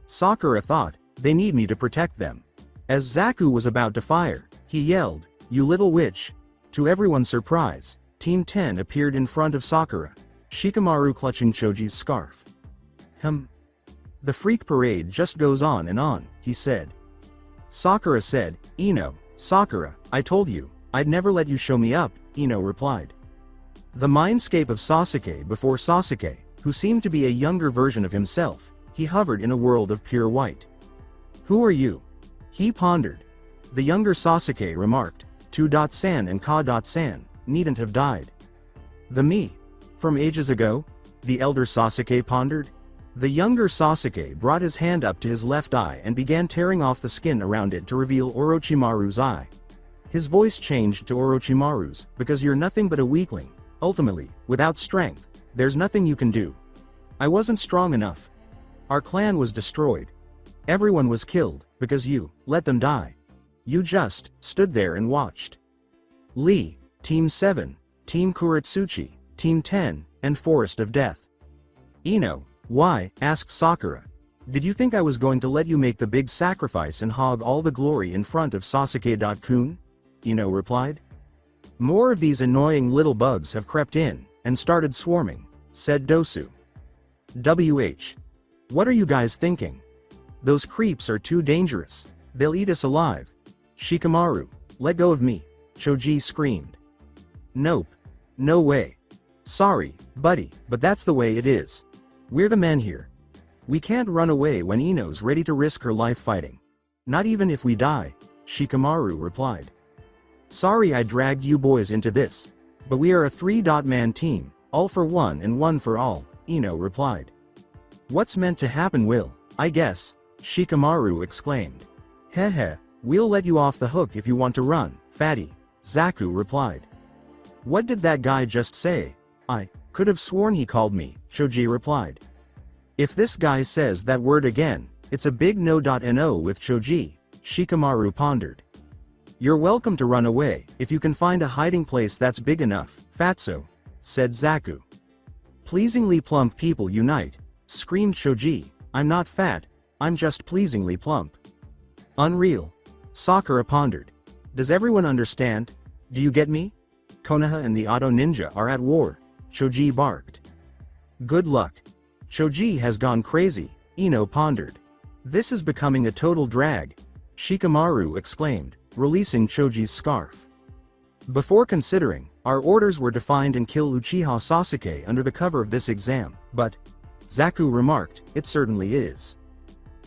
[SPEAKER 2] Sakura thought, "They need me to protect them." As Zaku was about to fire, he yelled, "You little witch!" To everyone's surprise, Team 10 appeared in front of Sakura, Shikamaru clutching Choji's scarf. The freak parade just goes on and on," he said. Sakura said, Sakura, I told you, I'd never let you show me up," Ino replied. The mindscape of Sasuke before Sasuke, who seemed to be a younger version of himself, he hovered in a world of pure white. "Who are you?" he pondered. The younger Sasuke remarked, "2.san and Ka.san, needn't have died." "The me? From ages ago?" the elder Sasuke pondered. The younger Sasuke brought his hand up to his left eye and began tearing off the skin around it to reveal Orochimaru's eye. His voice changed to Orochimaru's, "Because you're nothing but a weakling. Ultimately, without strength, there's nothing you can do. I wasn't strong enough. Our clan was destroyed. Everyone was killed, because you let them die. You just stood there and watched." Lee, Team 7, Team Kuretsuchi, Team 10, and Forest of Death. "Ino, why?" asked Sakura. "Did you think I was going to let you make the big sacrifice and hog all the glory in front of Sasuke-kun?" Ino replied. "More of these annoying little bugs have crept in, and started swarming," said Dosu. What are you guys thinking? Those creeps are too dangerous. They'll eat us alive." "Shikamaru, let go of me," Choji screamed. "Nope. No way. Sorry, buddy, but that's the way it is. We're the men here. We can't run away when Ino's ready to risk her life fighting. Not even if we die," Shikamaru replied. "Sorry I dragged you boys into this. But we are a 3-man team, all for one and one for all," Ino replied. "What's meant to happen will, I guess," Shikamaru exclaimed. "Heh, we'll let you off the hook if you want to run, fatty," Zaku replied. "What did that guy just say? I could have sworn he called me," Choji replied. "If this guy says that word again, it's a big no. With Choji," Shikamaru pondered. "You're welcome to run away, if you can find a hiding place that's big enough, fatso," said Zaku. "Pleasingly plump people unite," screamed Choji. "I'm not fat, I'm just pleasingly plump." "Unreal," Sakura pondered. "Does everyone understand? Do you get me? Konoha and the Auto Ninja are at war," Choji barked. "Good luck. Choji has gone crazy," Ino pondered. "This is becoming a total drag," Shikamaru exclaimed, releasing Choji's scarf. "Before considering, our orders were to find and kill Uchiha Sasuke under the cover of this exam, but," Zaku remarked, "it certainly is."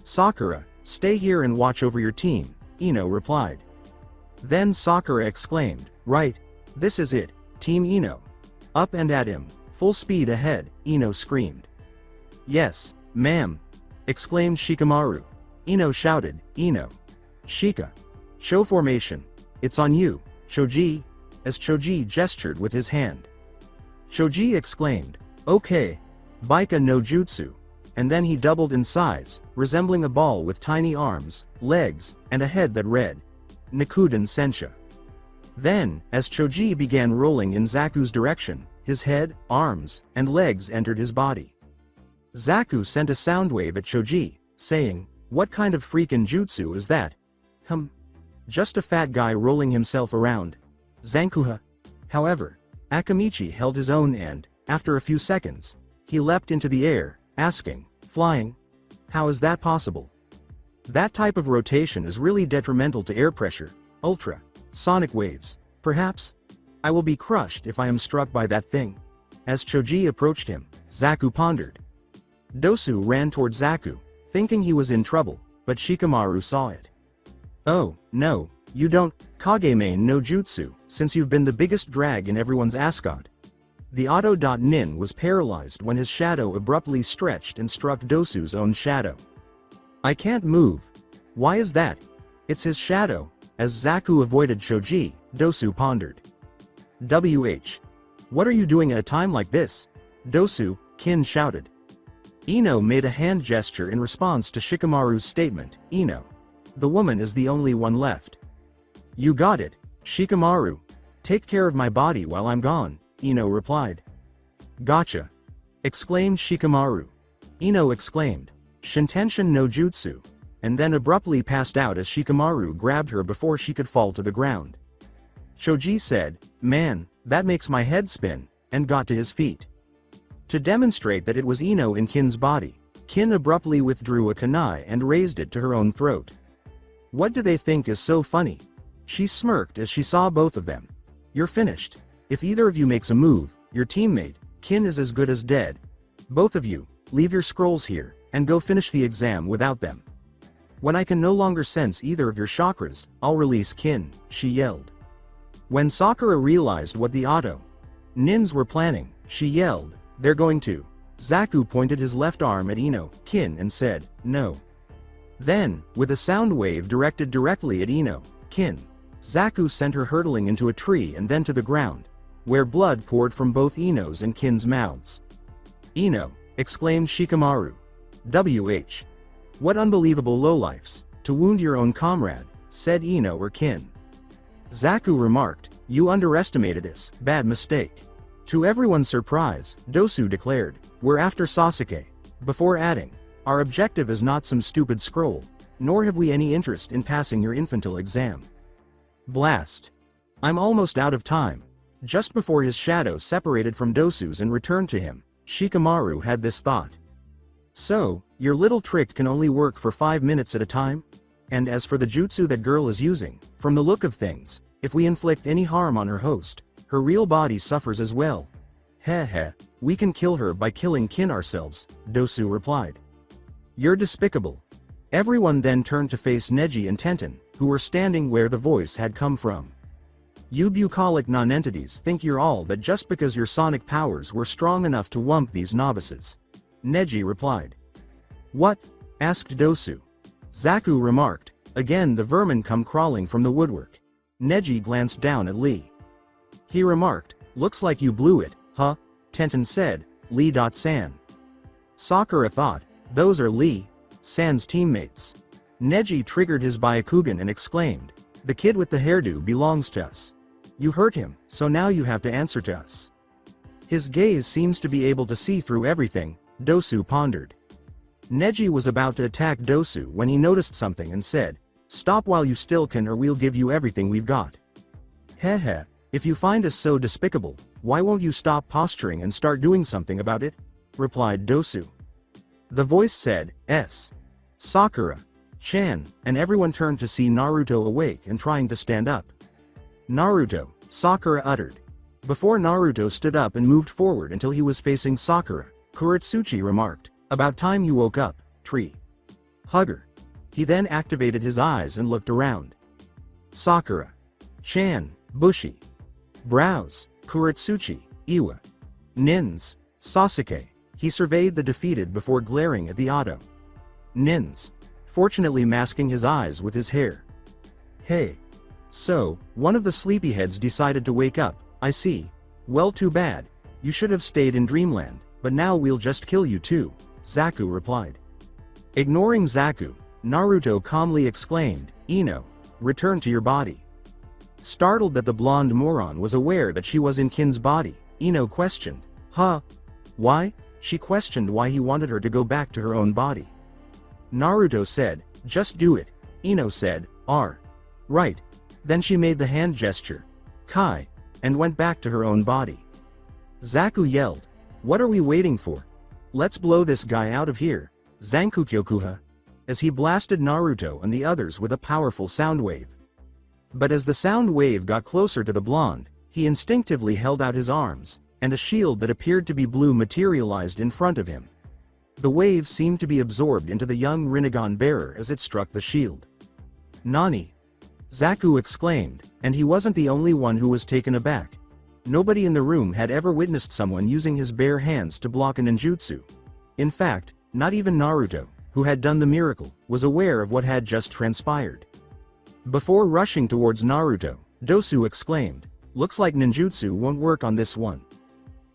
[SPEAKER 2] "Sakura, stay here and watch over your team," Ino replied. Then Sakura exclaimed, "Right, this is it, Team Ino. Up and at him, full speed ahead," Ino screamed. "Yes, ma'am," exclaimed Shikamaru. Ino shouted, "Ino. Shika. Show formation. It's on you, Choji," as Choji gestured with his hand. Choji exclaimed, "Okay. Baika no Jutsu," and then he doubled in size, resembling a ball with tiny arms, legs, and a head that read, Nikuden Sensha. Then, as Choji began rolling in Zaku's direction, his head, arms, and legs entered his body. Zaku sent a sound wave at Choji, saying, "What kind of freakin' jutsu is that?" Just a fat guy rolling himself around. Zankuha. However, Akamichi held his own and, after a few seconds, he leapt into the air, asking, "Flying? How is that possible?" That type of rotation is really detrimental to air pressure, ultra, sonic waves. Perhaps I will be crushed if I am struck by that thing. As Choji approached him, Zaku pondered. Dosu ran toward Zaku, thinking he was in trouble, but Shikamaru saw it. "Oh, no, you don't, Kagemain no Jutsu, since you've been the biggest drag in everyone's ascot." The Auto.Nin was paralyzed when his shadow abruptly stretched and struck Dosu's own shadow. "I can't move. Why is that?" "It's his shadow." As Zaku avoided Choji, Dosu pondered. What are you doing at a time like this?" "Dosu," Kin shouted. Ino made a hand gesture in response to Shikamaru's statement. "Ino. The woman is the only one left." "You got it, Shikamaru. Take care of my body while I'm gone," Ino replied. "Gotcha!" exclaimed Shikamaru. Ino exclaimed, "Shintenshin no Jutsu," and then abruptly passed out as Shikamaru grabbed her before she could fall to the ground. Choji said, "Man, that makes my head spin," and got to his feet. To demonstrate that it was Ino in Kin's body, Kin abruptly withdrew a kunai and raised it to her own throat. "What do they think is so funny?" She smirked as she saw both of them. "You're finished. If either of you makes a move, your teammate, Kin, is as good as dead. Both of you, leave your scrolls here, and go finish the exam without them. When I can no longer sense either of your chakras, I'll release Kin," she yelled. When Sakura realized what the Auto.Nins were planning, she yelled, "They're going to." Zaku pointed his left arm at Ino, Kin, and said, "No." Then, with a sound wave directed directly at Ino, Kin, Zaku sent her hurtling into a tree and then to the ground, where blood poured from both Ino's and Kin's mouths. "Ino," exclaimed Shikamaru. What unbelievable lowlifes, to wound your own comrade," said Ino or Kin. Zaku remarked, "You underestimated us, bad mistake." To everyone's surprise, Dosu declared, "We're after Sasuke," before adding, "Our objective is not some stupid scroll, nor have we any interest in passing your infantile exam." Blast. "I'm almost out of time." Just before his shadow separated from Dosu's and returned to him, Shikamaru had this thought. "So, your little trick can only work for 5 minutes at a time? And as for the jutsu that girl is using, from the look of things, if we inflict any harm on her host, her real body suffers as well." "Heh, we can kill her by killing Kin ourselves," Dosu replied. "You're despicable." Everyone then turned to face Neji and Tenten, who were standing where the voice had come from. "You bucolic nonentities think you're all that just because your sonic powers were strong enough to wump these novices," Neji replied. "What?" asked Dosu. Zaku remarked, "Again the vermin come crawling from the woodwork." Neji glanced down at Lee. He remarked, "Looks like you blew it, huh?" Tenten said, "Lee.San." Sakura thought, "Those are Lee.San's teammates." Neji triggered his Byakugan and exclaimed, "The kid with the hairdo belongs to us. You hurt him, so now you have to answer to us." His gaze seems to be able to see through everything, Dosu pondered. Neji was about to attack Dosu when he noticed something and said, "Stop while you still can or we'll give you everything we've got." "Heh, if you find us so despicable, why won't you stop posturing and start doing something about it?" replied Dosu. The voice said, Sakura-chan, and everyone turned to see Naruto awake and trying to stand up. "Naruto," Sakura uttered. Before Naruto stood up and moved forward until he was facing Sakura, Kuretsuchi remarked, "About time you woke up, tree hugger." He then activated his eyes and looked around. Sakura-chan, bushy brows, Kuretsuchi, Iwa, Nins, Sasuke. He surveyed the defeated before glaring at the Auto.Nins, fortunately masking his eyes with his hair. "Hey. So, one of the sleepyheads decided to wake up, I see. Well, too bad. You should have stayed in Dreamland, but now we'll just kill you too," Zaku replied. Ignoring Zaku, Naruto calmly exclaimed, "Ino, return to your body." Startled that the blonde moron was aware that she was in Kin's body, Ino questioned. Huh? Why? She questioned why he wanted her to go back to her own body. Naruto said, just do it. Ino said, right. Then she made the hand gesture, Kai, and went back to her own body. Zaku yelled, what are we waiting for? Let's blow this guy out of here, Zankukyokuha, as he blasted Naruto and the others with a powerful sound wave. But as the sound wave got closer to the blonde, he instinctively held out his arms, and a shield that appeared to be blue materialized in front of him. The wave seemed to be absorbed into the young Rinnegan bearer as it struck the shield. Nani? Zaku exclaimed, and he wasn't the only one who was taken aback. Nobody in the room had ever witnessed someone using his bare hands to block a ninjutsu. In fact, not even Naruto, who had done the miracle, was aware of what had just transpired. Before rushing towards Naruto, Dosu exclaimed, looks like ninjutsu won't work on this one.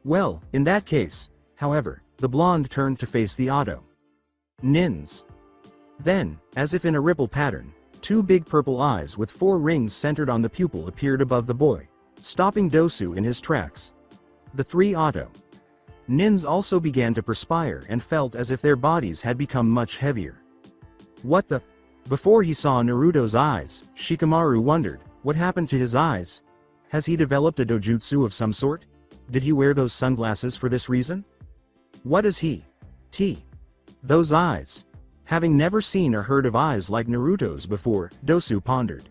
[SPEAKER 2] Well, in that case, however, the blonde turned to face the Otto. Nins. Then, as if in a ripple pattern, two big purple eyes with 4 rings centered on the pupil appeared above the boy, stopping Dosu in his tracks. The 3 Otto Nins also began to perspire and felt as if their bodies had become much heavier. What the? Before he saw Naruto's eyes, Shikamaru wondered, what happened to his eyes? Has he developed a dojutsu of some sort? Did he wear those sunglasses for this reason? What is he? Those eyes. Having never seen or heard of eyes like Naruto's before, Dosu pondered.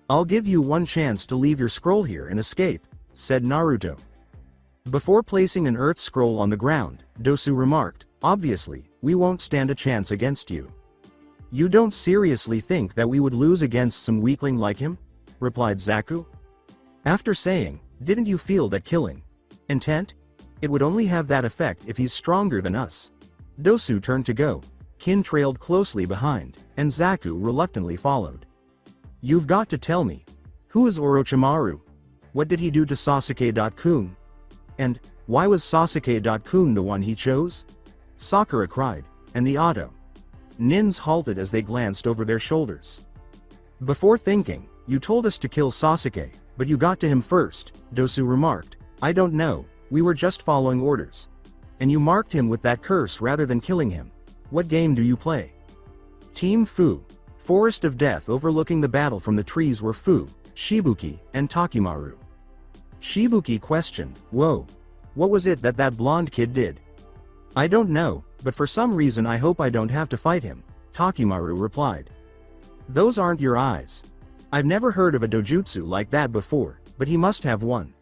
[SPEAKER 2] I'll give you one chance to leave your scroll here and escape, said Naruto. Before placing an earth scroll on the ground, Dosu remarked, obviously, we won't stand a chance against you. You don't seriously think that we would lose against some weakling like him? Replied Zaku. After saying, didn't you feel that killing intent? It would only have that effect if he's stronger than us. Dosu turned to go. Kin trailed closely behind, and Zaku reluctantly followed. You've got to tell me. Who is Orochimaru? What did he do to Sasuke-kun? And, why was Sasuke-kun the one he chose? Sakura cried, and the Otto Nins halted as they glanced over their shoulders. Before thinking, you told us to kill Sasuke, but you got to him first, Dosu remarked. I don't know, we were just following orders. And you marked him with that curse rather than killing him. What game do you play? Team Fu. Forest of Death overlooking the battle from the trees were Fu, Shibuki, and Takimaru. Shibuki questioned, whoa. What was it that blonde kid did? I don't know, but for some reason I hope I don't have to fight him, Takimaru replied. Those aren't your eyes. I've never heard of a dojutsu like that before, but he must have one.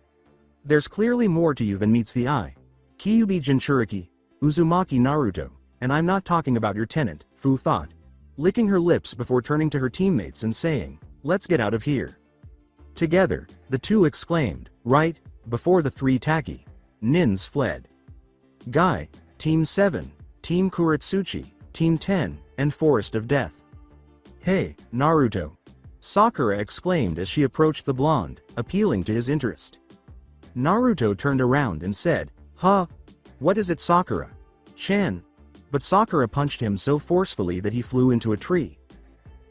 [SPEAKER 2] There's clearly more to you than meets the eye. Kyuubi Jinchuriki, Uzumaki Naruto, and I'm not talking about your tenant, Fu thought, licking her lips before turning to her teammates and saying, let's get out of here. Together, the two exclaimed, right, before the 3 Taki Nins fled. Guy, Team 7, Team Kuretsuchi, Team 10, and Forest of Death. Hey, Naruto. Sakura exclaimed as she approached the blonde, appealing to his interest. Naruto turned around and said, huh? What is it, Sakura? Chan. But Sakura punched him so forcefully that he flew into a tree.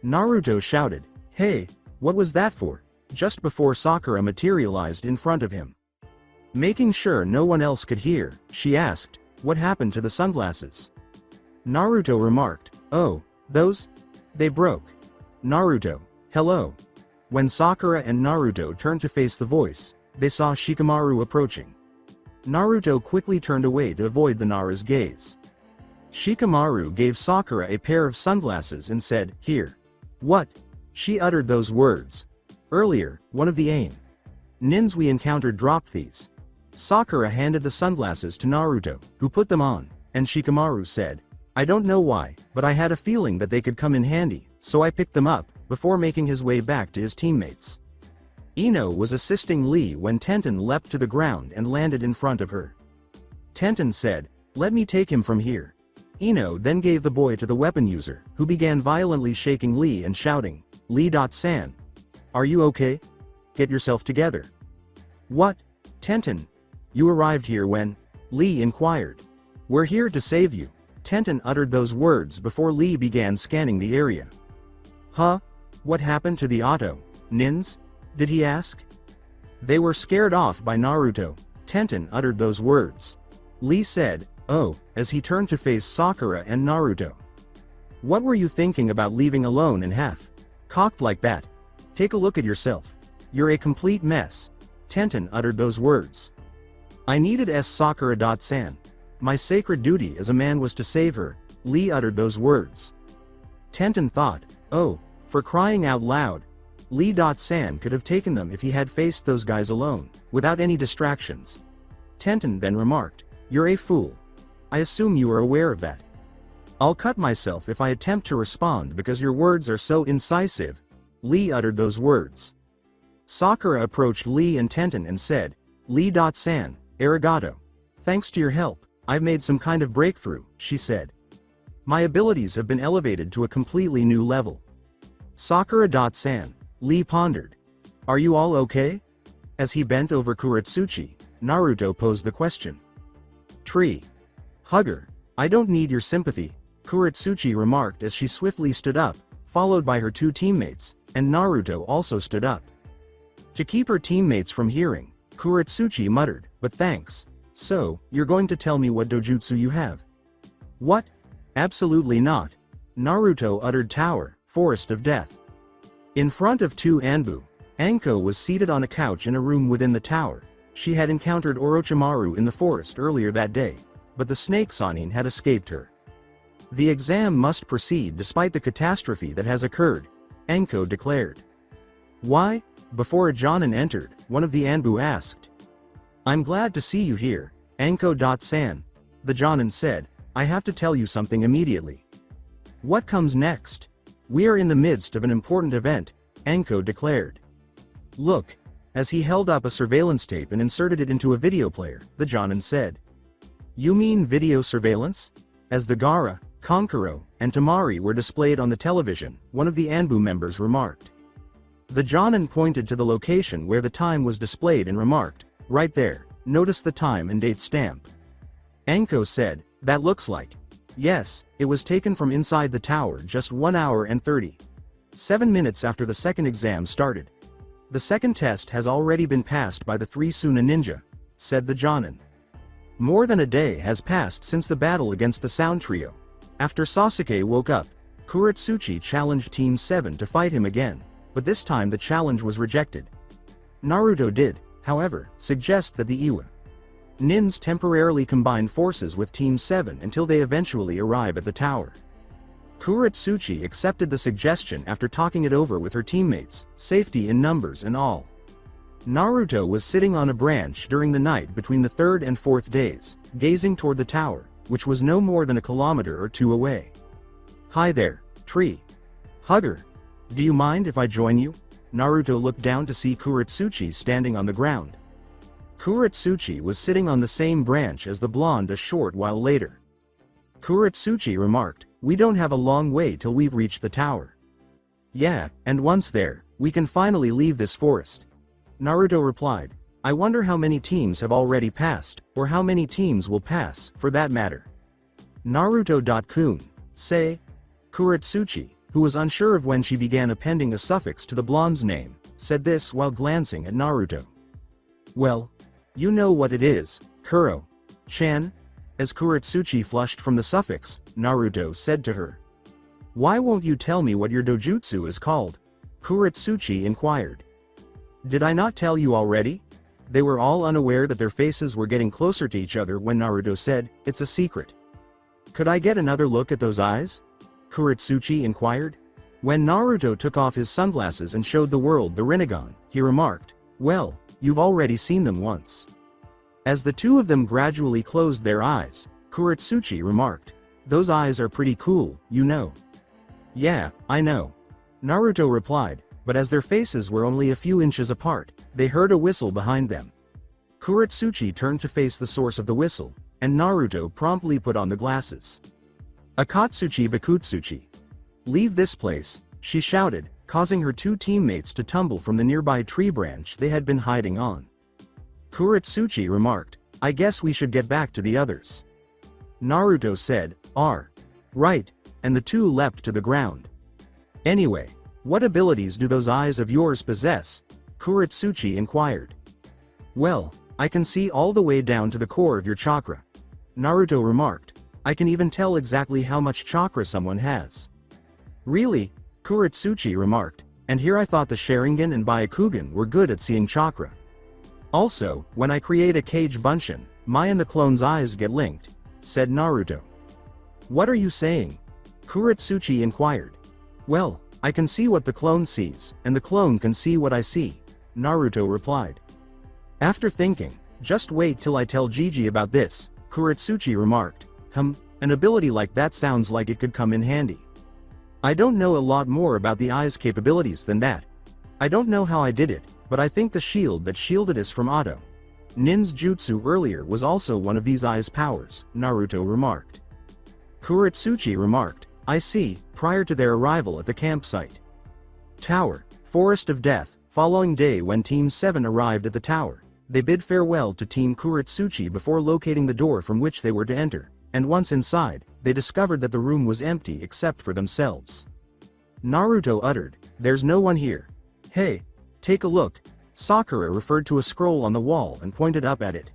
[SPEAKER 2] Naruto shouted, hey, what was that for? Just before Sakura materialized in front of him. Making sure no one else could hear, she asked, what happened to the sunglasses? Naruto remarked, oh, those? They broke. Naruto, hello. When Sakura and Naruto turned to face the voice, they saw Shikamaru approaching. Naruto quickly turned away to avoid the Nara's gaze. Shikamaru gave Sakura a pair of sunglasses and said, here. What? She uttered those words. Earlier, one of the Nins we encountered dropped these. Sakura handed the sunglasses to Naruto, who put them on, and Shikamaru said, I don't know why, but I had a feeling that they could come in handy, so I picked them up, before making his way back to his teammates. Ino was assisting Lee when Tenten leapt to the ground and landed in front of her. Tenten said, let me take him from here. Ino then gave the boy to the weapon user, who began violently shaking Lee and shouting, Lee.san. Are you okay? Get yourself together. What? Tenten. You arrived here when? Lee inquired. We're here to save you. Tenten uttered those words before Lee began scanning the area. Huh? What happened to the Otto Nins? Did he ask? They were scared off by Naruto, Tenten uttered those words. Lee said, "Oh," as he turned to face Sakura and Naruto. "What were you thinking about leaving alone and half cocked like that? Take a look at yourself. You're a complete mess." Tenten uttered those words. "I needed Sakura-san. My sacred duty as a man was to save her." Lee uttered those words. Tenten thought, "Oh, for crying out loud. Lee-san could have taken them if he had faced those guys alone, without any distractions." Tenten then remarked, "You're a fool. I assume you are aware of that. I'll cut myself if I attempt to respond because your words are so incisive." Lee uttered those words. Sakura approached Lee and Tenten and said, "Lee-san, arigato. Thanks to your help, I've made some kind of breakthrough," she said. "My abilities have been elevated to a completely new level." "Sakura-san," Lee pondered. "Are you all okay?" As he bent over Kuretsuchi, Naruto posed the question. "Tree hugger, I don't need your sympathy," Kuretsuchi remarked as she swiftly stood up, followed by her two teammates, and Naruto also stood up. To keep her teammates from hearing, Kuretsuchi muttered, "But thanks. So, you're going to tell me what dojutsu you have?" "What? Absolutely not." Naruto uttered. Tower, Forest of Death. In front of two Anbu, Anko was seated on a couch in a room within the tower. She had encountered Orochimaru in the forest earlier that day, but the snake Sanin had escaped her. "The exam must proceed despite the catastrophe that has occurred," Anko declared. "Why?" Before a Jonin entered, one of the Anbu asked. "I'm glad to see you here, Anko-san," the Jonin said. "I have to tell you something immediately." "What comes next?" "We are in the midst of an important event," Anko declared. "Look." As he held up a surveillance tape and inserted it into a video player, the Jonin said. "You mean video surveillance?" As the Gaara, Kankuro, and Tamari were displayed on the television, one of the Anbu members remarked. The Jonin pointed to the location where the time was displayed and remarked, "Right there, notice the time and date stamp." Anko said, "That looks like." Yes, it was taken from inside the tower just 1 hour and 37 minutes after the second exam started. "The second test has already been passed by the 3 Suna ninja," said the Jonin. "More than a day has passed since the battle against the Sound Trio. After Sasuke woke up, Kuretsuchi challenged Team 7 to fight him again, but this time the challenge was rejected. Naruto did, however, suggest that the Iwa Nins temporarily combine forces with Team 7 until they eventually arrive at the tower. Kuretsuchi accepted the suggestion after talking it over with her teammates, safety in numbers and all. Naruto was sitting on a branch during the night between the 3rd and 4th days, gazing toward the tower, which was no more than a kilometer or two away. "Hi there, tree hugger. Do you mind if I join you?" Naruto looked down to see Kuretsuchi standing on the ground. Kuretsuchi was sitting on the same branch as the blonde a short while later. Kuretsuchi remarked, "We don't have a long way till we've reached the tower." "Yeah, and once there, we can finally leave this forest." Naruto replied, "I wonder how many teams have already passed, or how many teams will pass, for that matter." Naruto.kun, say. Kuretsuchi, who was unsure of when she began appending a suffix to the blonde's name, said this while glancing at Naruto. "Well, you know what it is, Kuro-chan?" As Kuretsuchi flushed from the suffix, Naruto said to her. "Why won't you tell me what your dojutsu is called?" Kuretsuchi inquired. "Did I not tell you already?" They were all unaware that their faces were getting closer to each other when Naruto said, "It's a secret." "Could I get another look at those eyes?" Kuretsuchi inquired. When Naruto took off his sunglasses and showed the world the Rinnegan, he remarked, "Well, you've already seen them once." As the two of them gradually closed their eyes, Kuretsuchi remarked, "Those eyes are pretty cool, you know." "Yeah, I know," Naruto replied, but as their faces were only a few inches apart, they heard a whistle behind them. Kuretsuchi turned to face the source of the whistle, and Naruto promptly put on the glasses. "Akatsuchi Bakutsuchi. Leave this place," she shouted, causing her two teammates to tumble from the nearby tree branch they had been hiding on. Kuretsuchi remarked, "I guess we should get back to the others." Naruto said, Right, and the two leapt to the ground. "Anyway, what abilities do those eyes of yours possess?" Kuretsuchi inquired. "Well, I can see all the way down to the core of your chakra. Naruto remarked. I can even tell exactly how much chakra someone has. Really? Kuretsuchi remarked. And here I thought the Sharingan and Byakugan were good at seeing chakra. Also, when I create a Kage Bunshin, my and the clone's eyes get linked, said Naruto. What are you saying? Kuretsuchi inquired. Well, I can see what the clone sees, and the clone can see what I see, Naruto replied. After thinking, just wait till I tell Gigi about this, Kuretsuchi remarked. An ability like that sounds like it could come in handy. I don't know a lot more about the eye's capabilities than that. I don't know how I did it, but I think the shield that shielded us from Auto Nin's jutsu earlier was also one of these eye's powers, Naruto remarked. Kuretsuchi remarked, I see, prior to their arrival at the campsite. Tower, Forest of Death, following day when Team 7 arrived at the tower, they bid farewell to Team Kuretsuchi before locating the door from which they were to enter, and once inside, they discovered that the room was empty except for themselves. Naruto uttered, there's no one here. Hey, take a look. Sakura referred to a scroll on the wall and pointed up at it.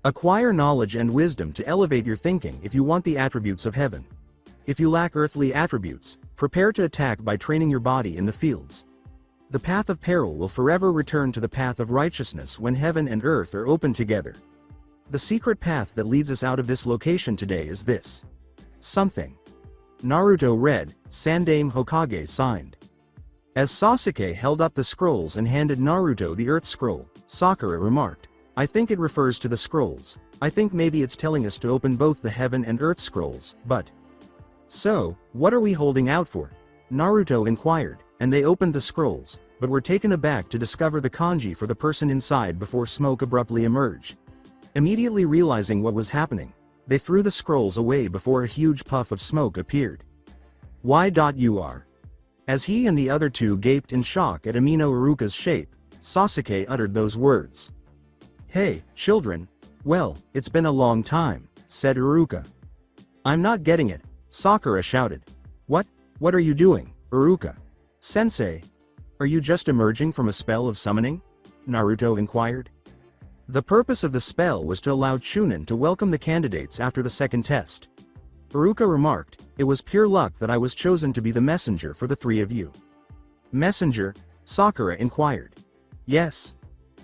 [SPEAKER 2] Acquire knowledge and wisdom to elevate your thinking if you want the attributes of heaven. If you lack earthly attributes, prepare to attack by training your body in the fields. The path of peril will forever return to the path of righteousness when heaven and earth are open together. The secret path that leads us out of this location today is this. Something. Naruto read, Sandaime Hokage signed. As Sasuke held up the scrolls and handed Naruto the Earth Scroll, Sakura remarked, I think it refers to the scrolls. I think maybe it's telling us to open both the Heaven and Earth Scrolls, but... So, what are we holding out for? Naruto inquired, and they opened the scrolls, but were taken aback to discover the kanji for the person inside before smoke abruptly emerged. Immediately realizing what was happening, they threw the scrolls away before a huge puff of smoke appeared. Why.ur? As he and the other two gaped in shock at Amino Iruka's shape, Sasuke uttered those words. Hey, children. Well, it's been a long time, said Iruka. I'm not getting it, Sakura shouted. What are you doing, Iruka? Sensei? Are you just emerging from a spell of summoning? Naruto inquired. The purpose of the spell was to allow Chunin to welcome the candidates after the second test. Iruka remarked, it was pure luck that I was chosen to be the messenger for the three of you. Messenger? Sakura inquired. Yes.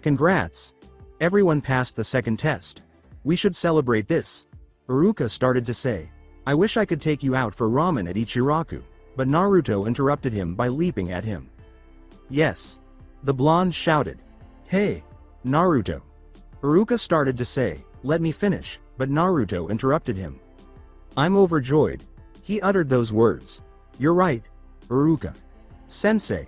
[SPEAKER 2] Congrats. Everyone passed the second test. We should celebrate this. Iruka started to say. I wish I could take you out for ramen at Ichiraku, but Naruto interrupted him by leaping at him. Yes. The blonde shouted. Hey, Naruto. Iruka started to say, let me finish, but Naruto interrupted him. I'm overjoyed. He uttered those words. You're right, Iruka. Sensei.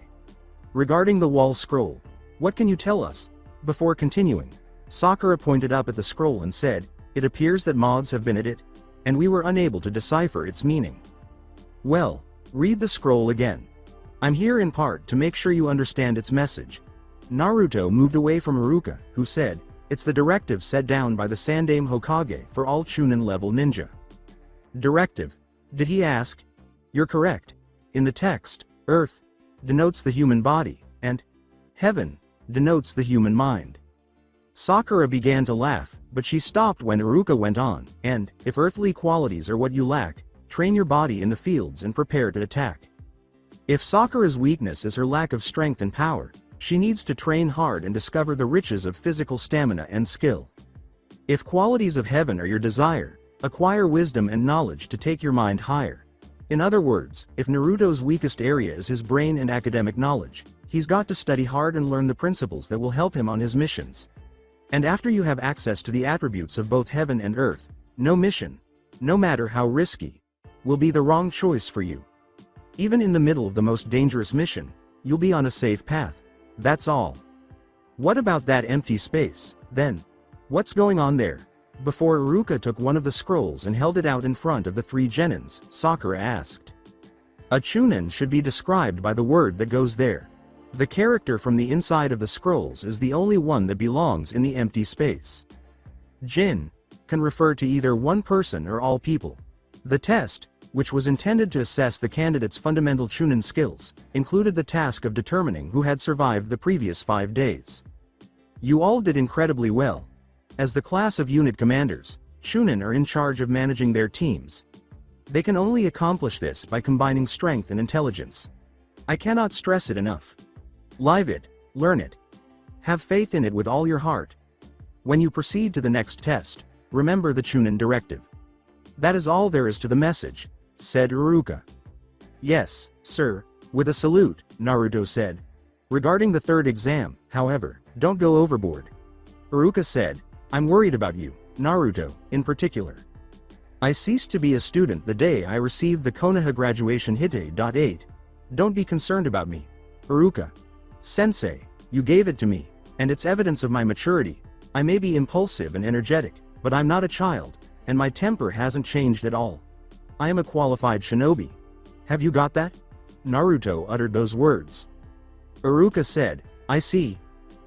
[SPEAKER 2] Regarding the wall scroll, what can you tell us? Before continuing, Sakura pointed up at the scroll and said, it appears that mods have been at it, and we were unable to decipher its meaning. Well, read the scroll again. I'm here in part to make sure you understand its message. Naruto moved away from Iruka, who said, it's the directive set down by the Sandaime Hokage for all Chunin level ninja. Directive? Did he ask? You're correct. In the text, Earth denotes the human body, and Heaven denotes the human mind. Sakura began to laugh, but she stopped when Iruka went on, and, if earthly qualities are what you lack, train your body in the fields and prepare to attack. If Sakura's weakness is her lack of strength and power, she needs to train hard and discover the riches of physical stamina and skill. If qualities of heaven are your desire, acquire wisdom and knowledge to take your mind higher. In other words, if Naruto's weakest area is his brain and academic knowledge, he's got to study hard and learn the principles that will help him on his missions. And after you have access to the attributes of both heaven and earth, no mission, no matter how risky, will be the wrong choice for you. Even in the middle of the most dangerous mission, you'll be on a safe path. That's all. What about that empty space, then? What's going on there? Before Iruka took one of the scrolls and held it out in front of the three genins, Sakura asked. A Chunin should be described by the word that goes there. The character from the inside of the scrolls is the only one that belongs in the empty space. Jin can refer to either one person or all people. The test, which was intended to assess the candidate's fundamental Chunin skills, included the task of determining who had survived the previous 5 days. You all did incredibly well, As the class of unit commanders, Chunin are in charge of managing their teams. They can only accomplish this by combining strength and intelligence. I cannot stress it enough. Live it, learn it. Have faith in it with all your heart. When you proceed to the next test, remember the Chunin directive. That is all there is to the message, said Iruka. Yes, sir, with a salute, Naruto said. Regarding the third exam, however, don't go overboard. Iruka said, I'm worried about you, Naruto, in particular. I ceased to be a student the day I received the Konoha graduation Hite. 8. Don't be concerned about me. Iruka. Sensei, you gave it to me, and it's evidence of my maturity. I may be impulsive and energetic, but I'm not a child, and my temper hasn't changed at all. I am a qualified shinobi. Have you got that? Naruto uttered those words. Iruka said, I see.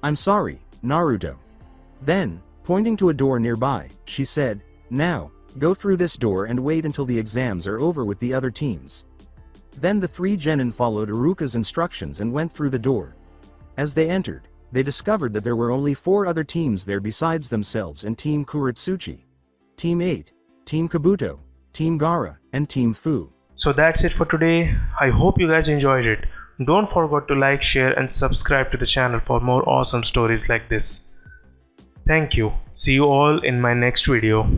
[SPEAKER 2] I'm sorry, Naruto. Then, pointing to a door nearby, she said, now, go through this door and wait until the exams are over with the other teams. Then the three genin followed Iruka's instructions and went through the door. As they entered, they discovered that there were only 4 other teams there besides themselves and Team Kuretsuchi, Team 8, Team Kabuto, Team Gaara, and Team Fu.
[SPEAKER 1] So that's it for today. I hope you guys enjoyed it. Don't forget to like, share and subscribe to the channel for more awesome stories like this. Thank you. See you all in my next video.